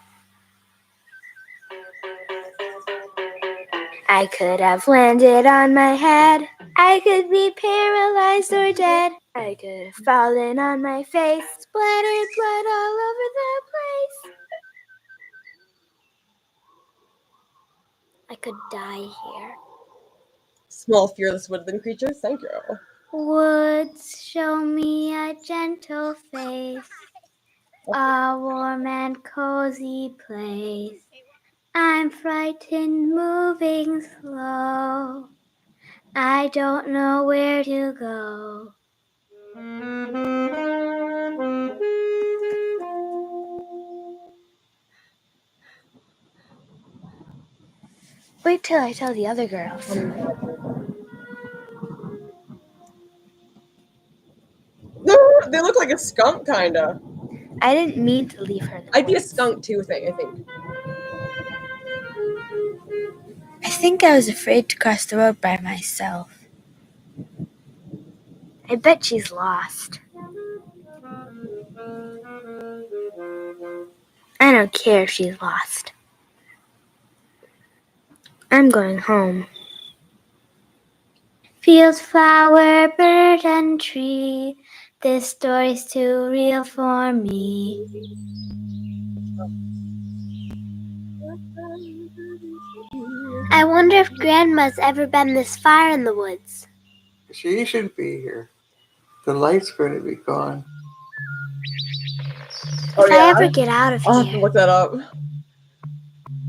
S: I could have landed on my head. I could be paralyzed or dead. I could have fallen on my face. Splattered blood all over the place. I could die here.
A: Small, fearless woodland creatures. Thank you.
S: Woods show me a gentle face. A warm and cozy place. I'm frightened, moving slow. I don't know where to go. Wait till I tell the other girls.
A: They look like a skunk, kinda.
S: I didn't mean to leave her in the
A: I'd be a
S: woods.
A: skunk too, I think.
S: I think I was afraid to cross the road by myself. I bet she's lost. I don't care if she's lost. I'm going home. Fields, flower, bird, and tree. This story's too real for me. I wonder if Grandma's ever been this far in the woods.
E: She should be here. The light's going to be gone.
S: If I ever get out of
A: I'll have to
S: here,
A: look that up.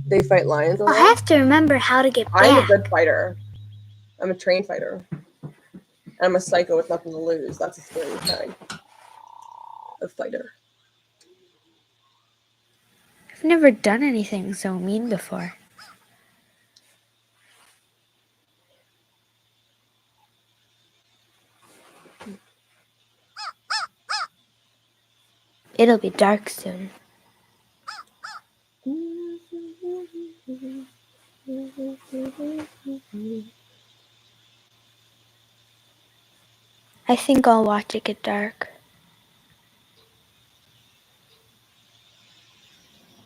A: They fight lions on
S: I'll
A: there?
S: have to remember how to get
A: I'm a
S: back.
A: good fighter. I'm a trained fighter. I'm a psycho with nothing to lose. That's a scary kind of fighter.
S: I've never done anything so mean before. It'll be dark soon. I think I'll watch it get dark.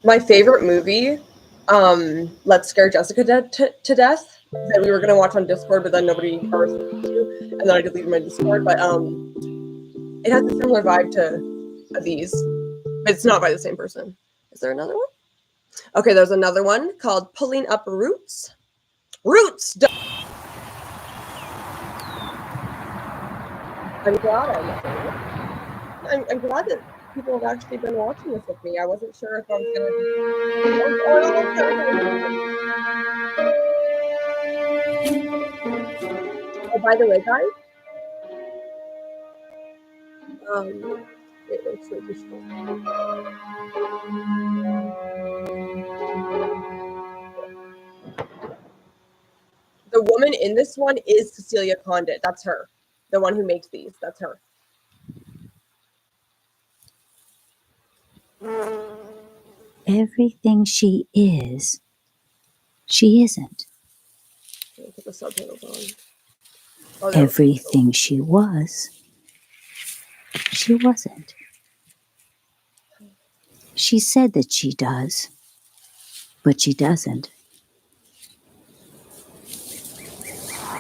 A: My favorite movie, Let's Scare Jessica to Death, that we were going to watch on Discord, but then nobody responded to, and then I deleted my Discord, but it has a similar vibe to these, but it's not by the same person. Is there another one? Okay, there's another one called Pulling Up Roots. Roots! I'm glad I'm glad that people have actually been watching this with me. I wasn't sure if I was going to... Oh, by the way, guys, wait, let's see this one. The woman in this one is Cecelia Condit. That's her. The one who makes these. That's her.
D: Everything she is, she isn't.
A: Put the subtitles on. Oh,
D: Everything she was, she wasn't. She said that she does, but she doesn't.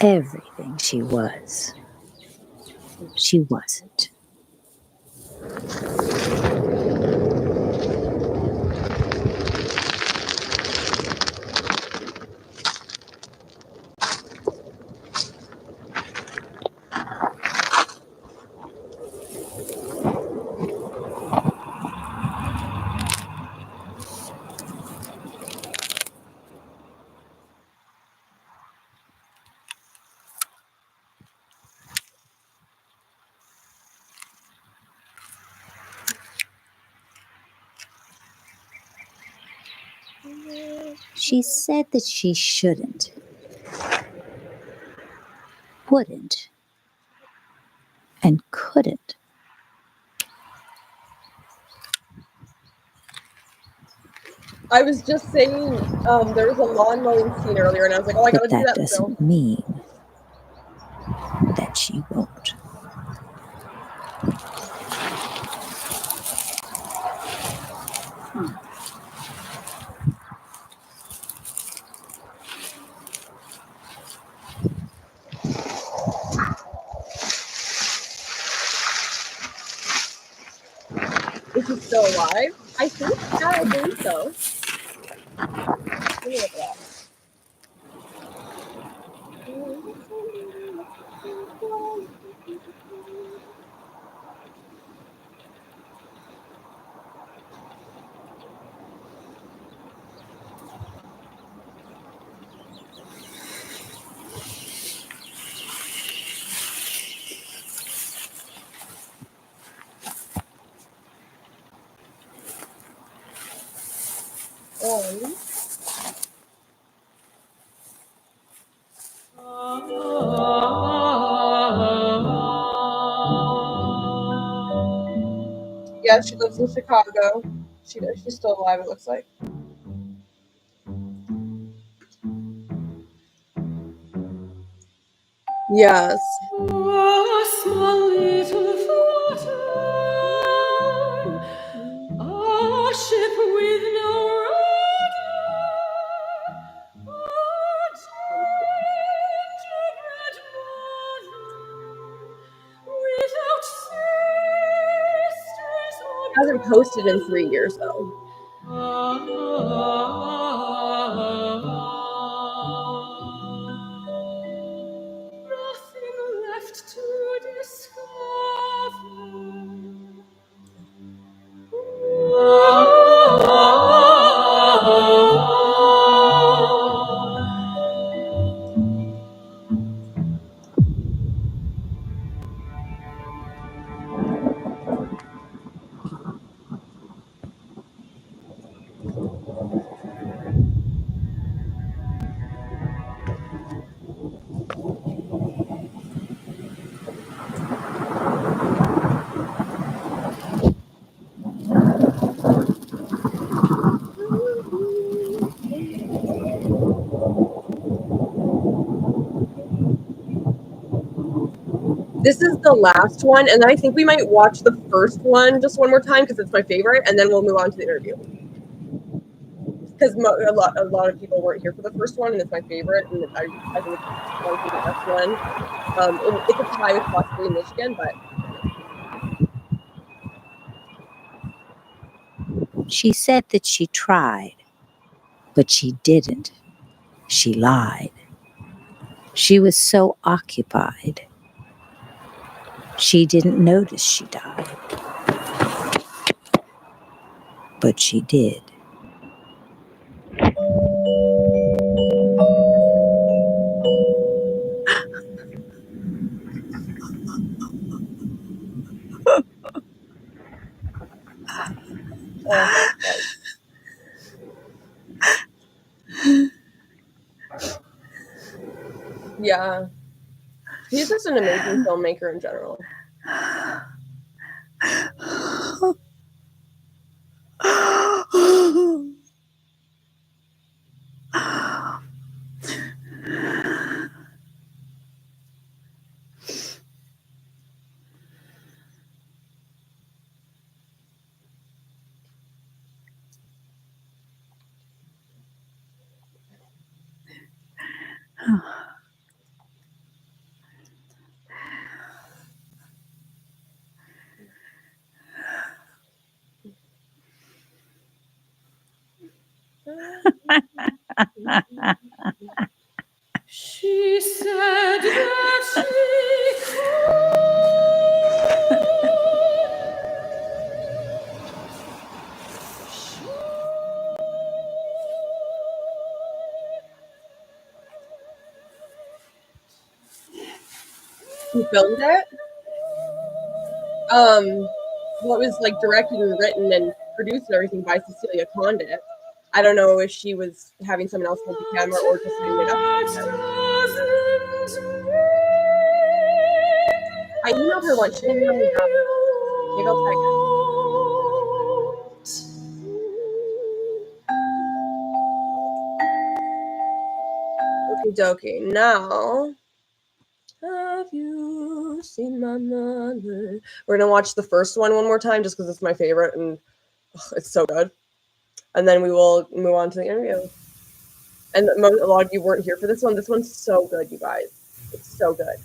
D: Everything she was, she wasn't. She said that she shouldn't, wouldn't, and couldn't.
A: I was just saying, there was a lawn mowing scene earlier, and I was like, oh, I gotta do
D: That
A: that still.
D: doesn't mean that she won't.
A: Is she still alive? I think, yeah, I believe so. Let me look it up. Yeah, she lives in Chicago. She does. She's still alive, it looks like. Yes.
C: A small little flutter, a ship with no rudder, a gingerbread mother, without sisters or
A: Hasn't posted in 3 years though.
C: nothing left to discover.
A: This is the last one, and then I think we might watch the first one just one more time because it's my favorite, and then we'll move on to the interview. Because a lot of people weren't here for the first one, and it's my favorite, and I think it's one of the best one. It's a tie with possibly Michigan, but
D: She said that she tried, but she didn't. She lied. She was so occupied. She didn't notice she died. But she did.
A: yeah, he's just an amazing filmmaker in general.
C: She said that she
A: Who filmed it? Well, it was like directed and written and produced and everything by Cecelia Condit. I don't know if she was having someone else hold the camera or just setting it up. I emailed her once. She didn't email me back. Maybe I'll try again. Okie dokie. Now, have you seen my mother? We're gonna watch the first one more time just because it's my favorite and it's so good. And then we will move on to the interview. And a lot of you weren't here for this one. This one's so good, you guys. It's so good.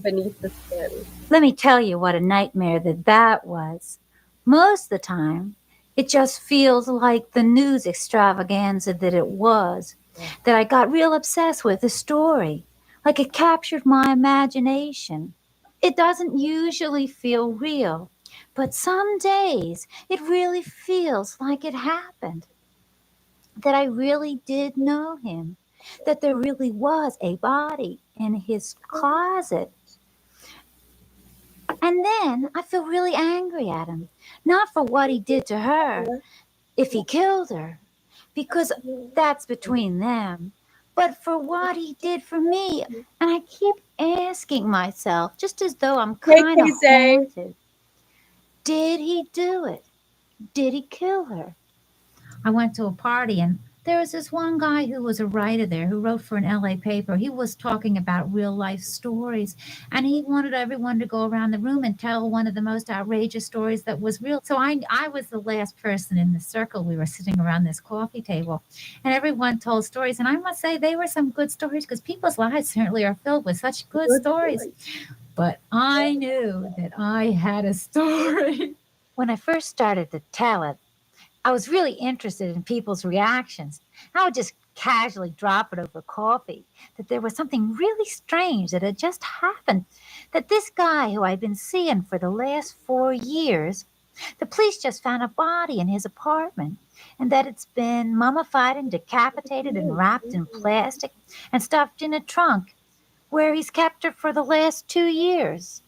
A: Beneath the Skin.
D: Let me tell you what a nightmare that was. Most of the time, it just feels like the news extravaganza that it was, that I got real obsessed with the story, like it captured my imagination. It doesn't usually feel real, but some days it really feels like it happened, that I really did know him, that there really was a body in his closet. And then I feel really angry at him, not for what he did to her, if he killed her, because that's between them, but for what he did for me. And I keep asking myself, just as though I'm kind of haunted, Did he do it? Did he kill her? I went to a party and there was this one guy who was a writer there who wrote for an LA paper. He was talking about real life stories and he wanted everyone to go around the room and tell one of the most outrageous stories that was real. So I was the last person in the circle. We were sitting around this coffee table and everyone told stories. And I must say they were some good stories because people's lives certainly are filled with such good stories. But I knew that I had a story. When I first started to tell it, I was really interested in people's reactions. I would just casually drop it over coffee, that there was something really strange that had just happened, that this guy who I'd been seeing for the last 4 years, the police just found a body in his apartment, and that it's been mummified and decapitated and wrapped in plastic and stuffed in a trunk where he's kept her for the last 2 years.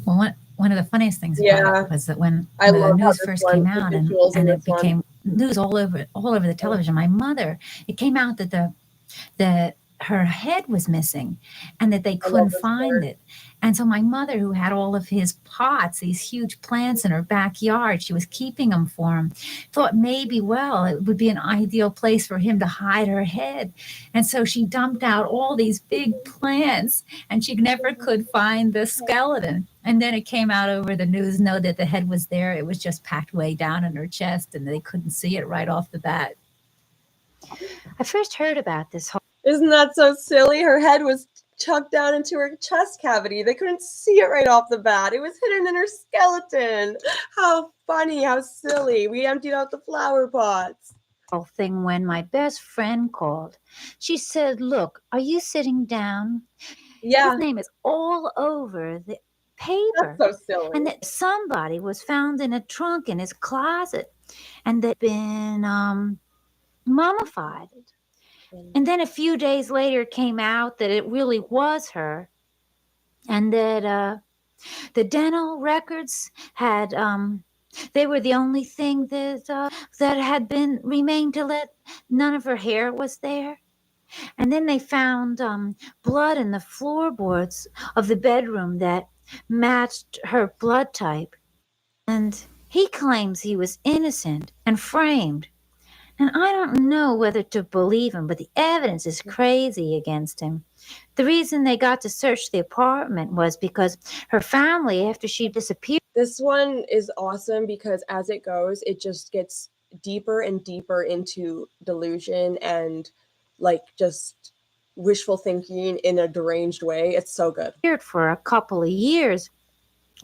D: Well, one of the funniest things about it was that when the news first came out and it became news all over the television, my mother, it came out that her head was missing and that they couldn't find it. And so my mother, who had all of his pots, these huge plants in her backyard, she was keeping them for him, thought maybe, well, it would be an ideal place for him to hide her head. And so she dumped out all these big plants and she never could find the skeleton. And then it came out over the news, no, that the head was there. It was just packed way down in her chest and they couldn't see it right off the bat. I first heard about this whole...
A: Isn't that so silly? Her head was chucked down into her chest cavity. They couldn't see it right off the bat. It was hidden in her skeleton. How funny, how silly. We emptied out the flower pots.
D: Whole thing when my best friend called. She said, look, are you sitting down?
A: Yeah.
D: His name is all over the paper.
A: That's so silly.
D: And that somebody was found in a trunk in his closet and that been mummified. And then a few days later it came out that it really was her and that the dental records had they were the only thing that had been remained to let none of her hair was there. And then they found blood in the floorboards of the bedroom that matched her blood type. And he claims he was innocent and framed. And I don't know whether to believe him, but the evidence is crazy against him. The reason they got to search the apartment was because her family, after she disappeared...
A: This one is awesome because as it goes, it just gets deeper and deeper into delusion and like just wishful thinking in a deranged way. It's so good.
D: ...for a couple of years.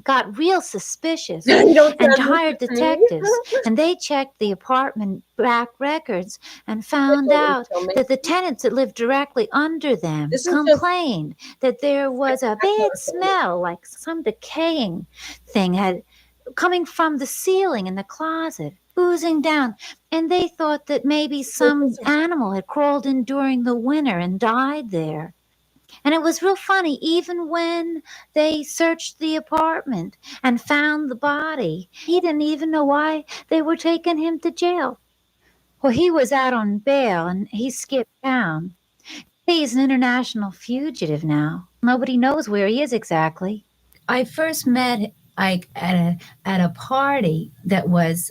D: Got real suspicious
A: and
D: hired detectives. And they checked the apartment back records and found out that the tenants that lived directly under them complained that there was a bad smell, like some decaying thing had coming from the ceiling in the closet, oozing down. And they thought that maybe some animal had crawled in during the winter and died there. And it was real funny, even when they searched the apartment and found the body, he didn't even know why they were taking him to jail. Well, he was out on bail and he skipped town. He's an international fugitive now. Nobody knows where he is exactly. I first met at a party that was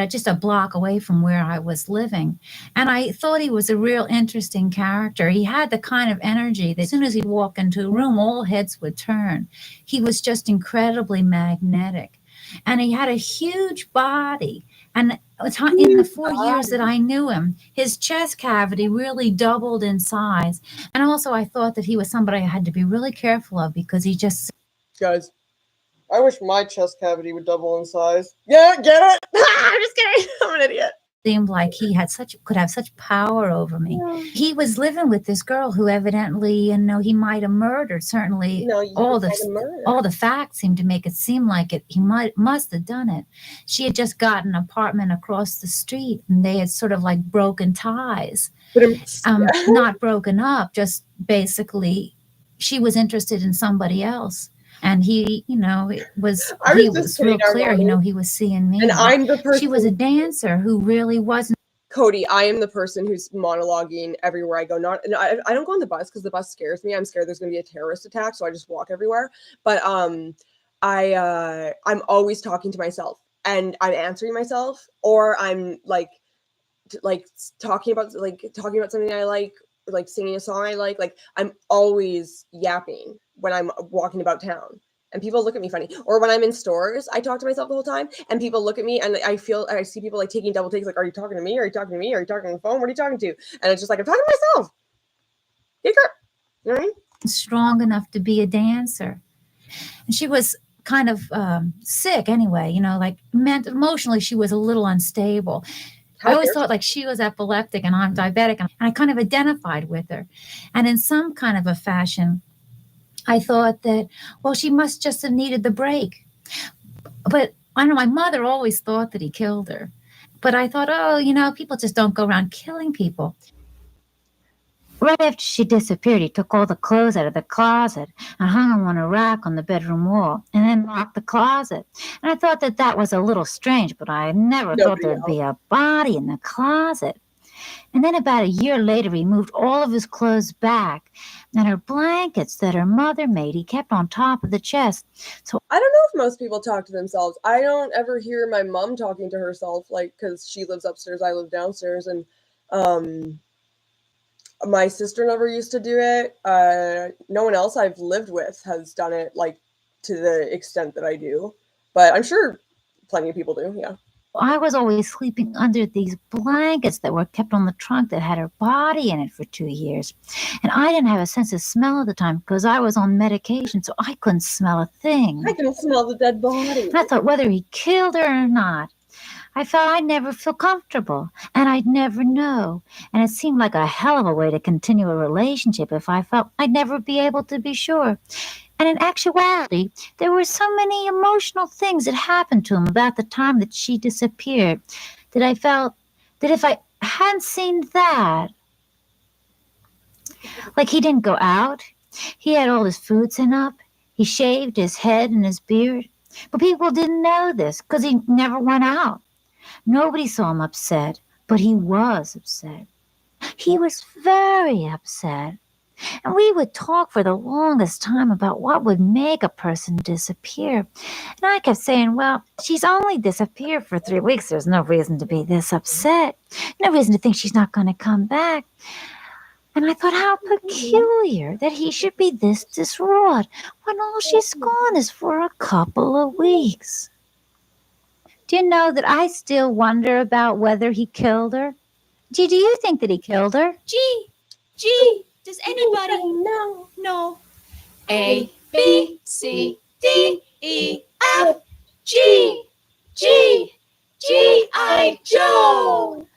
D: just a block away from where I was living. And I thought he was a real interesting character. He had the kind of energy that as soon as he'd walk into a room, all heads would turn. He was just incredibly magnetic. And he had a huge body. And in the 4 years that I knew him, his chest cavity really doubled in size. And also I thought that he was somebody I had to be really careful of because he just...
A: Guys, I wish my chest cavity would double in size. Yeah, get it? I'm just kidding. I'm an idiot.
D: Seemed like he had could have such power over me. Yeah. He was living with this girl who evidently, he might have murdered. Certainly, all the facts seemed to make it seem like it. He must have done it. She had just gotten an apartment across the street, and they had sort of like broken ties. Not broken up, just basically, she was interested in somebody else. And he, it was real clear, he was seeing me.
A: And I'm the person.
D: She was a dancer who really wasn't.
A: Cody, I am the person who's monologuing everywhere I go. I don't go on the bus because the bus scares me. I'm scared there's going to be a terrorist attack, so I just walk everywhere. But I'm always talking to myself, and I'm answering myself, or I'm like talking about something I like singing a song I like I'm always yapping when I'm walking about town. And people look at me funny. Or when I'm in stores, I talk to myself the whole time, and people look at me, and I see people like taking double takes, like, are you talking to me? Are you talking to me? Are you talking on the phone? What are you talking to? And it's just like, I'm talking to myself. You know what I mean?
D: Strong enough to be a dancer. And she was kind of sick anyway, like emotionally she was a little unstable. I always thought like she was epileptic and I'm diabetic, and I kind of identified with her. And in some kind of a fashion, I thought that, well, she must just have needed the break. But I don't know, my mother always thought that he killed her. But I thought, people just don't go around killing people. Right after she disappeared, he took all the clothes out of the closet and hung them on a rack on the bedroom wall, and then locked the closet. And I thought that was a little strange, but I never thought there'd be a body in the closet. And then about a year later, he moved all of his clothes back, and her blankets that her mother made, he kept on top of the chest. So
A: I don't know if most people talk to themselves. I don't ever hear my mom talking to herself, like, because she lives upstairs, I live downstairs, and my sister never used to do it. No one else I've lived with has done it, like, to the extent that I do. But I'm sure plenty of people do, yeah.
D: I was always sleeping under these blankets that were kept on the trunk that had her body in it for 2 years. And I didn't have a sense of smell at the time because I was on medication, so I couldn't smell a thing.
A: I can smell the dead body.
D: And I thought whether he killed her or not, I felt I'd never feel comfortable, and I'd never know. And it seemed like a hell of a way to continue a relationship if I felt I'd never be able to be sure. And in actuality, there were so many emotional things that happened to him about the time that she disappeared that I felt that if I hadn't seen that, like he didn't go out, he had all his food sent up, he shaved his head and his beard, but people didn't know this because he never went out. Nobody saw him upset, but he was upset. He was very upset. And we would talk for the longest time about what would make a person disappear. And I kept saying, well, she's only disappeared for 3 weeks. There's no reason to be this upset. No reason to think she's not going to come back. And I thought, how peculiar that he should be this distraught when all she's gone is for a couple of weeks. Do you know that I still wonder about whether he killed her? Do you think that he killed her?
C: Gee, does anybody know? No. A, B, C, D, E, F, G, G.I. Joe.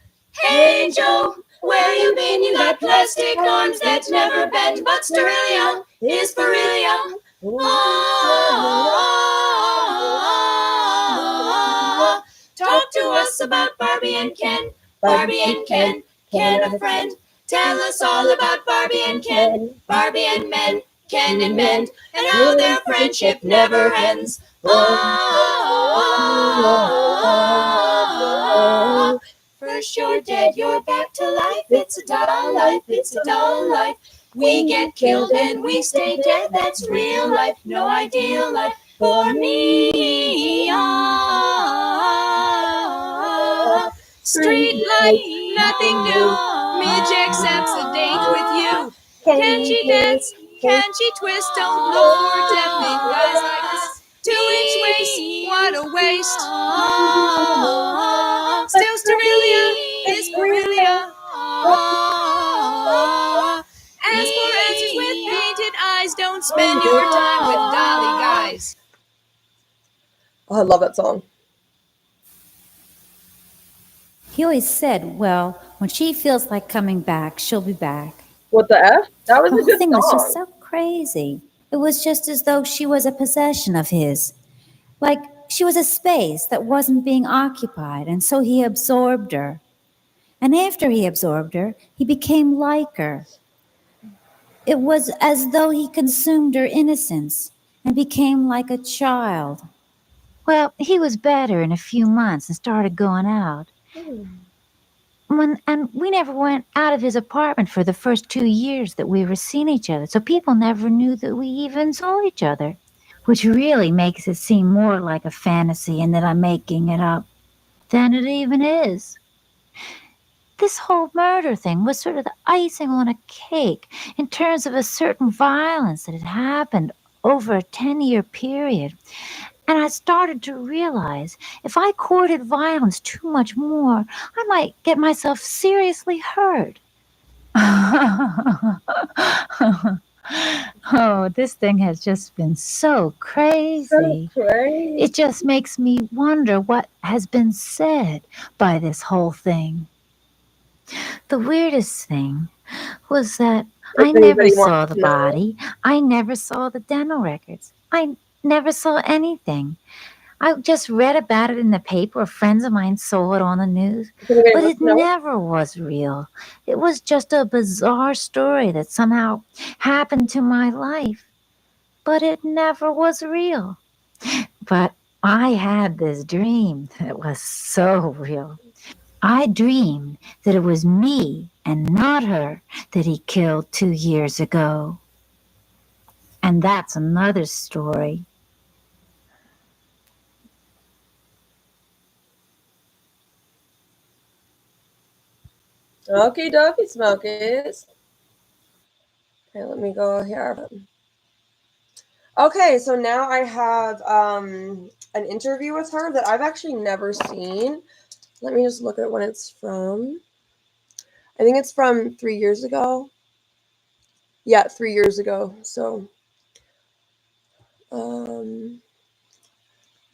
C: Hey, Joe, where you been? You got plastic arms that never bend, but sterilium is beryllium. Oh, talk to us about Barbie and Ken. Barbie and Ken, Ken a friend. Tell us all about Barbie and Ken, Barbie and men, Ken and men, and how their friendship never ends. Oh, first you're dead, you're back to life. It's a doll life, it's a doll life. We get killed and we stay dead. That's real life, no ideal life for me. Oh, street life, nothing new. Midge accepts a date with you. Can she dance? Can she twist? Don't look for definite guys like this. 2-inch waist, what a waste. Still Sterilia is Berilia. As for answers with painted eyes, don't spend your time with dolly guys.
A: Oh, I love that song.
D: He always said, well, when she feels like coming back, she'll be back.
A: What the F? That was
D: The
A: a
D: whole
A: good
D: thing was just
A: song.
D: so crazy. It was just as though she was a possession of his. Like she was a space that wasn't being occupied, and so he absorbed her. And after he absorbed her, he became like her. It was as though he consumed her innocence and became like a child. Well, he was better in a few months and started going out. And we never went out of his apartment for the first 2 years that we were seeing each other, so people never knew that we even saw each other. which really makes it seem more like a fantasy and that I'm making it up than it even is. This whole murder thing was sort of the icing on a cake in terms of a certain violence that had happened over a 10-year period. And I started to realize if I courted violence too much more, I might get myself seriously hurt. Oh, this thing has just been so crazy. It just makes me wonder what has been said by this whole thing. The weirdest thing was that I never saw the body. I never saw the dental records. I never saw anything. I just read about it in the paper, or friends of mine saw it on the news, but it never was real. It was just a bizarre story that somehow happened to my life, but it never was real. But I had this dream that was so real. I dreamed that it was me and not her that he killed 2 years ago. And that's another story.
A: Okie dokie, Smokies. Okay, let me go here. Okay, so now I have an interview with her that I've actually never seen. Let me just look at when it's from. I think it's from 3 years ago. Yeah, 3 years ago. So, the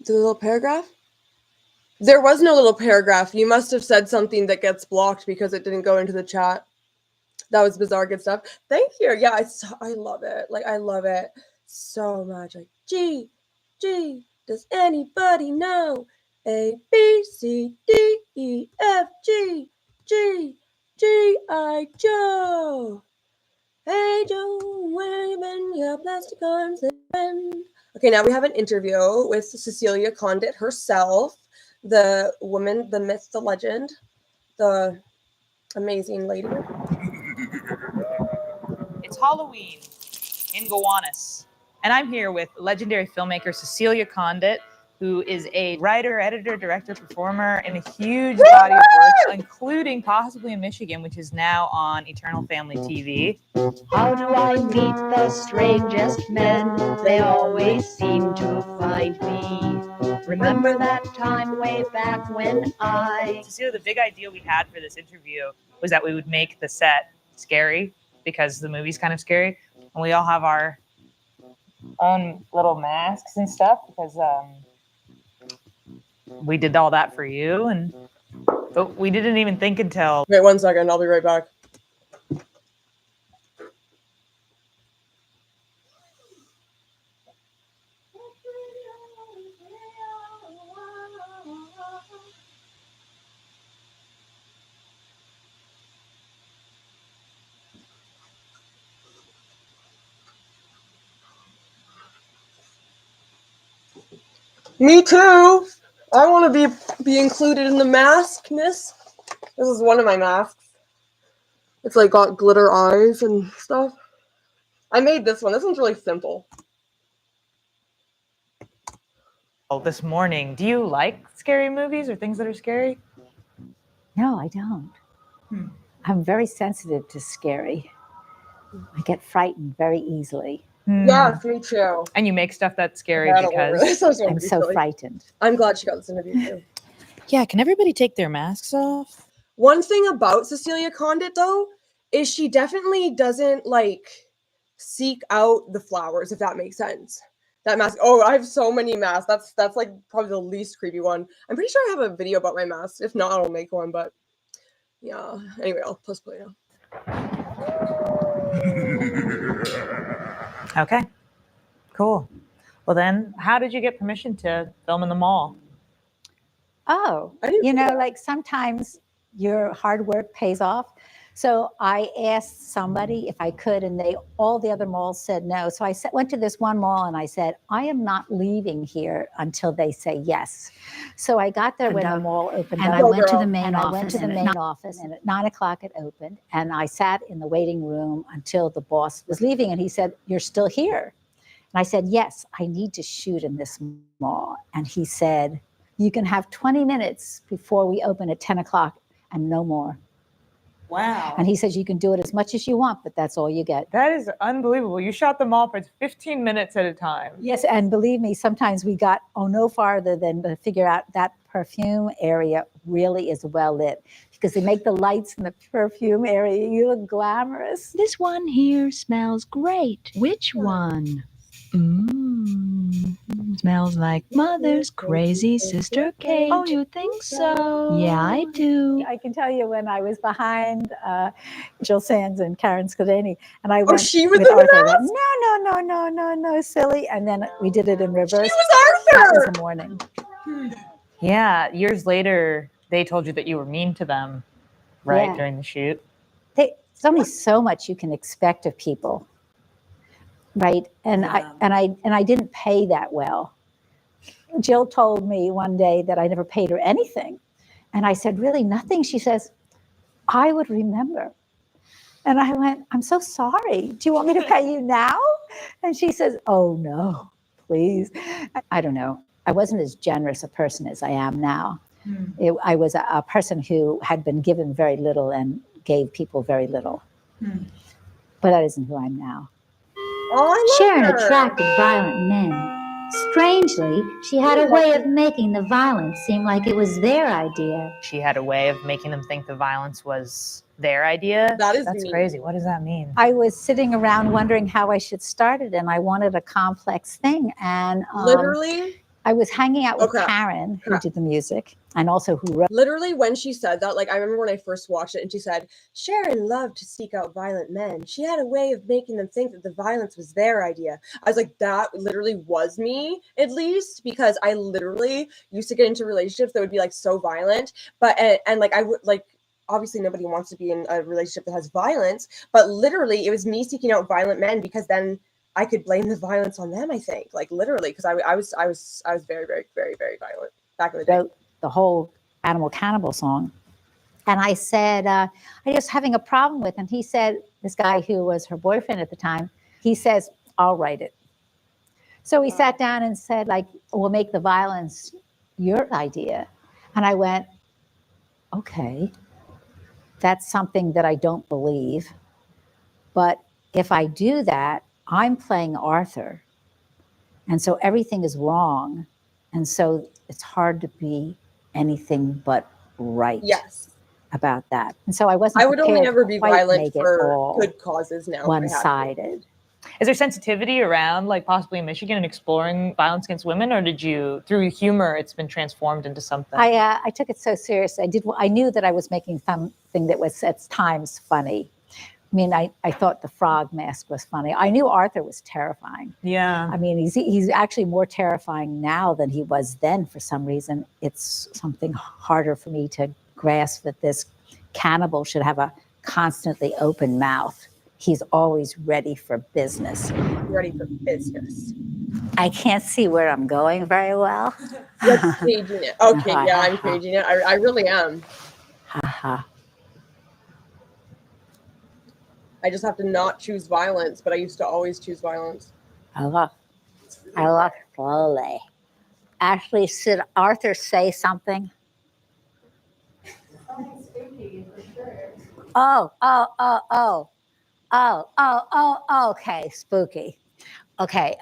A: little paragraph? There was no little paragraph. You must have said something that gets blocked because it didn't go into the chat. That was bizarre, good stuff. Thank you. Yeah, I love it. Like, I love it so much. Like, G, does anybody know? A, B, C, D, E, F, G, I, Joe. Hey, Joe, where you been? Your plastic arms and bend. Okay, now we have an interview with Cecelia Condit herself, the woman, the myth, the legend, the amazing lady.
G: It's Halloween in Gowanus, and I'm here with legendary filmmaker Cecelia Condit, who is a writer, editor, director, performer in a huge body of work, including possibly in Michigan, which is now on Eternal Family TV.
U: How do I meet the strangest men? They always seem to find me. Remember that time way back when
G: Cecelia, the big idea we had for this interview was that we would make the set scary because the movie's kind of scary, and we all have our own little masks and stuff because we did all that for you, but we didn't even think until.
A: Wait 1 second, I'll be right back. Me too. I want to be included in the maskness. This is one of my masks. It's like got glitter eyes and stuff. I made this one. This one's really simple.
G: This morning, do you like scary movies or things that are scary?
D: No, I don't. I'm very sensitive to scary. I get frightened very easily.
A: Yes, me too.
G: And you make stuff that's scary because
D: I'm so frightened.
A: I'm glad she got this interview too.
G: Yeah, can everybody take their masks off?
A: One thing about Cecelia Condit though is she definitely doesn't like seek out the flowers, if that makes sense. That mask. Oh, I have so many masks. That's like probably the least creepy one. I'm pretty sure I have a video about my masks. If not, I'll make one. But yeah. Anyway, I'll post play now.
G: Okay, cool. Well then, how did you get permission to film in the mall?
D: Oh, you know, like sometimes your hard work pays off. So I asked somebody if I could, and all the other malls said no. So I went to this one mall and I said, I am not leaving here until they say yes. So I got there when the mall opened. And I went to the main office. I went to the main office, and at 9 o'clock it opened. And I sat in the waiting room until the boss was leaving, and he said, "You're still here."
R: And I said, yes, I need to shoot in this mall. And he said, you can have 20 minutes before we open at 10 o'clock and no more.
G: Wow.
R: And he says, you can do it as much as you want, but that's all you get.
G: That is unbelievable. You shot them all for 15 minutes at a time.
R: Yes, and believe me, sometimes we got no farther than to figure out that perfume area really is well lit, because they make the lights in the perfume area. You look glamorous.
K: This one here smells great. Which one? Smells like Mother's crazy sister Kate. Oh, you think so? Yeah, I do.
R: I can tell you when I was behind Jill Sands and Karen Scudeni, and I went
A: she was
R: with
A: in the
R: Arthur. I went,
A: mask?
R: no, silly. And then we did it in reverse.
A: She was Arthur!
R: That was the morning.
G: Yeah, years later, they told you that you were mean to them, right,
R: Yeah.
G: during the shoot?
R: There's only so much you can expect of people, right? And I didn't pay that well. Jill told me one day that I never paid her anything. And I said, really, nothing? She says, I would remember. And I went, I'm so sorry. Do you want me to pay you now? And she says, oh, no, please. I don't know. I wasn't as generous a person as I am now. I was a person who had been given very little and gave people very little. But that isn't who I am now.
A: Oh,
D: Sharon attracted violent men. Strangely, she had a way of making the violence seem like it was their idea.
G: She had a way of making them think the violence was their idea? That's
A: mean.
G: crazy. What does that mean?
R: I was sitting around wondering how I should start it, and I wanted a complex thing. And
A: literally,
R: I was hanging out with Karen, who did the music, and also who wrote.
A: Literally, when she said that, like, I remember when I first watched it, and she said, Sharon loved to seek out violent men. She had a way of making them think that the violence was their idea. I was like, that literally was me, at least, because I literally used to get into relationships that would be, like, so violent. But, and like, I would, like, obviously nobody wants to be in a relationship that has violence, but literally, it was me seeking out violent men, because then I could blame the violence on them, I think, like, literally, because I was very, very, very, very violent back in the day.
R: Wrote the whole Animal Cannibal song. And I said, I was having a problem with him. He said, this guy who was her boyfriend at the time, he says, I'll write it. So we sat down and said, like, we'll make the violence your idea. And I went, okay, that's something that I don't believe. But if I do that, I'm playing Arthur. And so everything is wrong. And so it's hard to be anything but right about that. And so I wasn't
A: I would only ever be violent for
R: all
A: good causes now.
R: one-sided.
G: Is there sensitivity around, like, possibly in Michigan and exploring violence against women, or did you, through humor, it's been transformed into something?
R: I took it so seriously. I knew that I was making something that was at times funny. I mean, I thought the frog mask was funny. I knew Arthur was terrifying.
G: Yeah.
R: I mean, he's actually more terrifying now than he was then for some reason. It's something harder for me to grasp that this cannibal should have a constantly open mouth. He's always ready for business.
A: Ready for business.
R: I can't see where I'm going very well.
A: You're caging it. Okay, yeah, I'm caging it. I really am. I just have to not choose violence, but I used to always choose violence.
R: I look slowly. Ashley, should Arthur say something? Okay, spooky. Okay,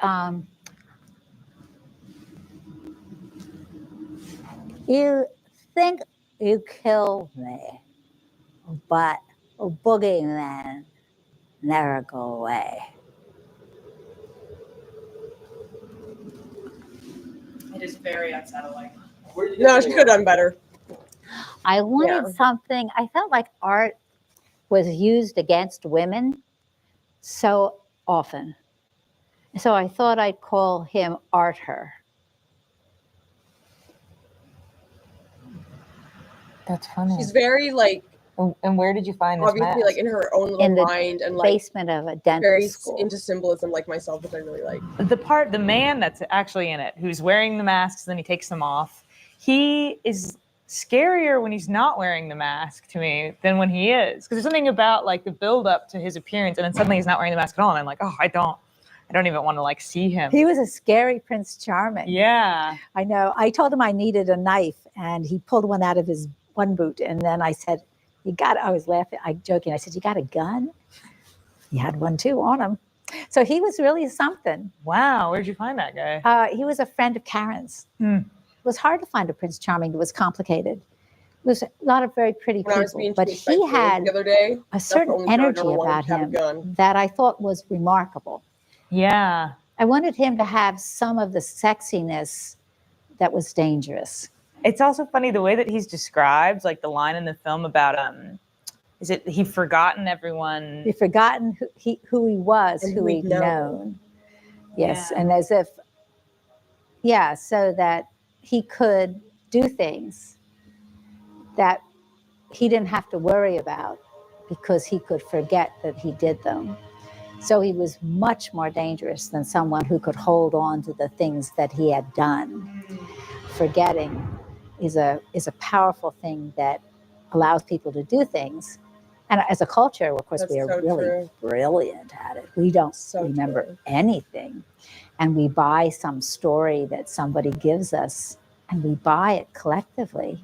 R: you think you killed me, but boogeymen never go away.
G: It is very unsettling.
A: No, she could have done better.
R: I wanted something, I felt like art was used against women so often. So I thought I'd call him Arthur.
G: That's funny.
A: She's very, like...
G: And where did you find this
A: obviously,
G: mask?
A: like, in her own little mind, and like
R: basement of a dentist
A: very
R: school.
A: into symbolism, like myself, which I really like.
G: The man that's actually in it, who's wearing the masks, then he takes them off. He is scarier when he's not wearing the mask to me than when he is, because there's something about, like, the build up to his appearance, and then suddenly he's not wearing the mask at all, and I'm like, oh, I don't I don't even want to like see him.
R: He was a scary Prince Charming.
G: Yeah.
R: I know. I told him I needed a knife, and he pulled one out of his one boot. And then I said, I was laughing, joking. I said, you got a gun? He had one too on him. So he was really something.
G: Wow. Where'd you find that guy?
R: He was a friend of Karen's. It was hard to find a Prince Charming. It was complicated. It was a lot of very pretty people, but he had
A: the other day,
R: a certain energy about him that I thought was remarkable.
G: Yeah.
R: I wanted him to have some of the sexiness that was dangerous.
G: It's also funny the way that he's described, like the line in the film about is it he'd forgotten everyone?
R: He'd forgotten who he was, who he'd known. Yes, and as if, so that he could do things that he didn't have to worry about because he could forget that he did them. So he was much more dangerous than someone who could hold on to the things that he had done. Forgetting is a powerful thing that allows people to do things. And as a culture, of course, we are really brilliant at it. We don't remember anything. And we buy some story that somebody gives us, and we buy it collectively.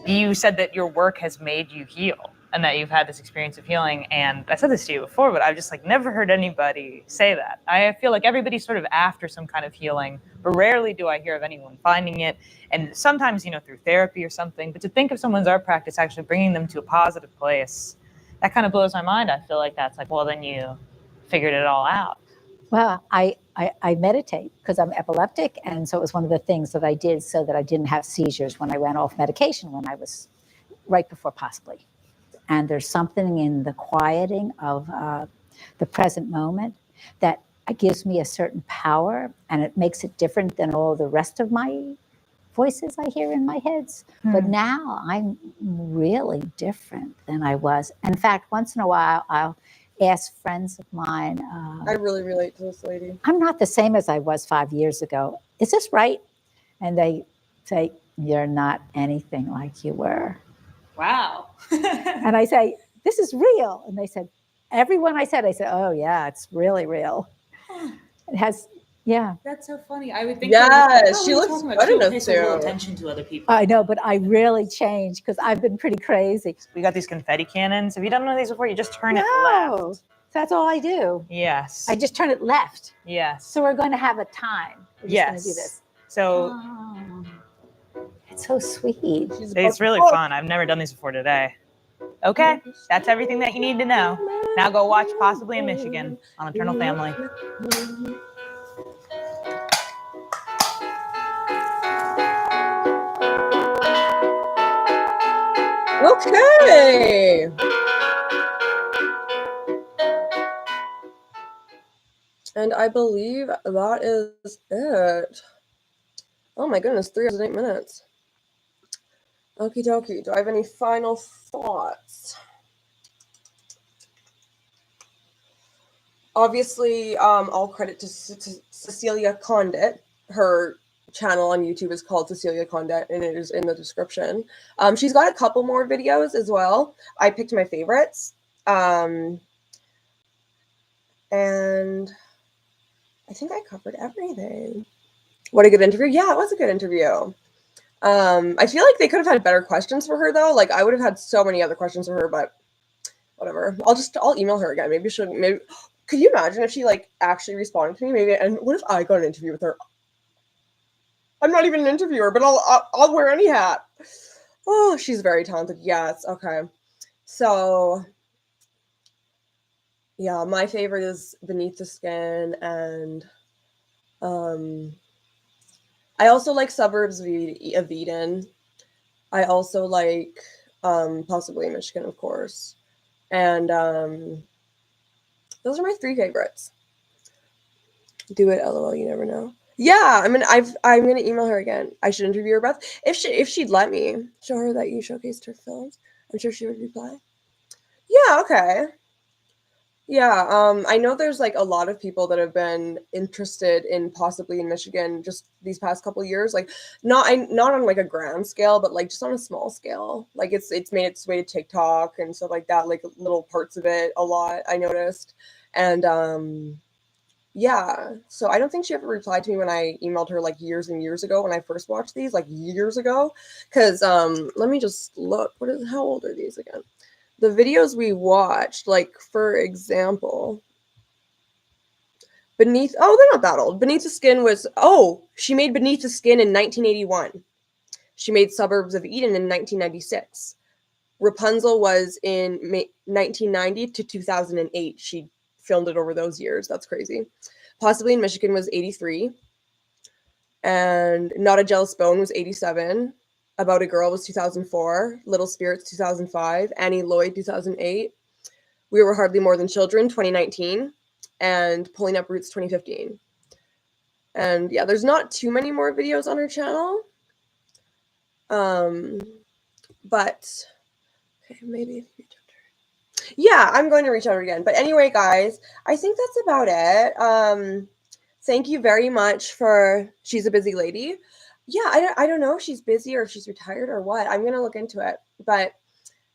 G: You said that your work has made you heal and that you've had this experience of healing. And I said this to you before, but I've just like never heard anybody say that. I feel like everybody's sort of after some kind of healing, but rarely do I hear of anyone finding it. And sometimes, through therapy or something, but to think of someone's art practice actually bringing them to a positive place, that kind of blows my mind. I feel like that's like, well, then you figured it all out.
R: Well, I meditate because I'm epileptic, and so it was one of the things that I did so that I didn't have seizures when I went off medication when I was right before possibly. And there's something in the quieting of the present moment that gives me a certain power, and it makes it different than all the rest of my voices I hear in my heads. But now I'm really different than I was. In fact, once in a while, I'll ask friends of mine.
A: I really relate to this lady.
R: I'm not the same as I was 5 years ago. Is this right? And they say, you're not anything like you were.
G: Wow.
R: And I say, this is real. And they said, everyone I said, oh yeah, it's really real. It has, yeah.
G: That's so funny. I would think
A: she looks good in this too.
G: Attention to other people.
R: I know, but I really changed because I've been pretty crazy.
G: We got these confetti cannons. Have you done one of these before? You just turn it left.
R: That's all I do.
G: Yes.
R: I just turn it left.
G: Yes.
R: So we're going to have a time. We're just going to do this.
G: So
R: it's so sweet.
G: It's really fun. I've never done these before today. Okay, that's everything that you need to know. Now go watch Possibly in Michigan on Eternal Family.
A: Okay. And I believe that is it. Oh my goodness, 3 hours and 8 minutes. Okie dokie. Do I have any final thoughts? Obviously, all credit to Cecelia Condit. Her channel on YouTube is called Cecelia Condit, and it is in the description. She's got a couple more videos as well. I picked my favorites. And I think I covered everything. What a good interview. Yeah, it was a good interview. I feel like they could have had better questions for her though. Like I would have had so many other questions for her, but whatever. I'll email her again. Maybe could you imagine if she like actually responded to me? Maybe, and what if I got an interview with her? I'm not even an interviewer, but I'll wear any hat. Oh, she's very talented. Yes. Okay. So yeah, my favorite is Beneath the Skin, and I also like Suburbs of Eden. I also like Possibly Michigan, of course. And those are my 3 favorites. Do it, LOL, you never know. Yeah, I'm gonna email her again. I should interview her, Beth. If she'd let me. Show her that you showcased her films. I'm sure she would reply. Yeah, okay. Yeah, I know there's like a lot of people that have been interested in possibly in Michigan just these past couple of years. Like, not on like a grand scale, but like just on a small scale. Like it's made its way to TikTok and stuff like that. Like little parts of it a lot. I noticed, and yeah. So I don't think she ever replied to me when I emailed her like years and years ago when I first watched these, like years ago. Because let me just look. How old are these again? The videos we watched, like for example, Beneath, oh, they're not that old. Beneath the Skin was, she made Beneath the Skin in 1981. She made Suburbs of Eden in 1996. Rapunzel was in 1990 to 2008. She filmed it over those years. That's crazy. Possibly in Michigan was 83. And Not a Jealous Bone was 87. About a Girl was 2004. Little Spirits 2005. Annie Lloyd 2008. We Were Hardly More Than Children 2019. And Pulling Up Roots 2015. And yeah, there's not too many more videos on her channel. But okay, maybe yeah, I'm going to reach out again. But anyway, guys, I think that's about it. Thank you very much for She's a Busy Lady. Yeah, I don't know if she's busy or if she's retired or what. I'm gonna look into it. But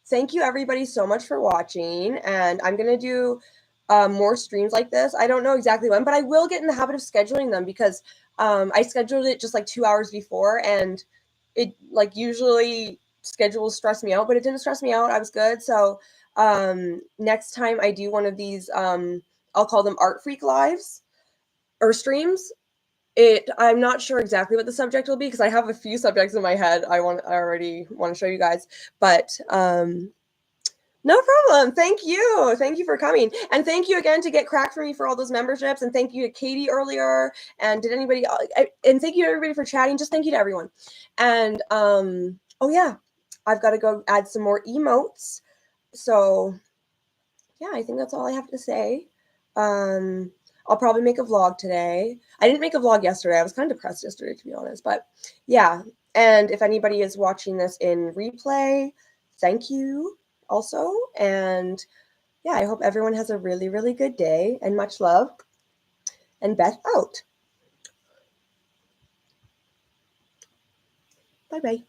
A: thank you everybody so much for watching, and I'm gonna do more streams like this. I don't know exactly when, but I will get in the habit of scheduling them because I scheduled it just like 2 hours before, and it like usually schedules stress me out, but it didn't stress me out. I was good. So next time I do one of these, I'll call them ARTFREAK lives or streams. I'm not sure exactly what the subject will be because I have a few subjects in my head I already want to show you guys, but no problem. Thank you. Thank you for coming. And thank you again to Get Cracked for me for all those memberships. And thank you to Katie earlier. And did anybody, and thank you to everybody for chatting. Just thank you to everyone. And oh yeah, I've got to go add some more emotes. So yeah, I think that's all I have to say. I'll probably make a vlog today. I didn't make a vlog yesterday. I was kind of depressed yesterday, to be honest. But yeah, and if anybody is watching this in replay, thank you also. And yeah, I hope everyone has a really, really good day and much love. And Beth out. Bye-bye.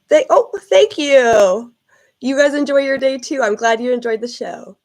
A: Thank you. You guys enjoy your day too. I'm glad you enjoyed the show.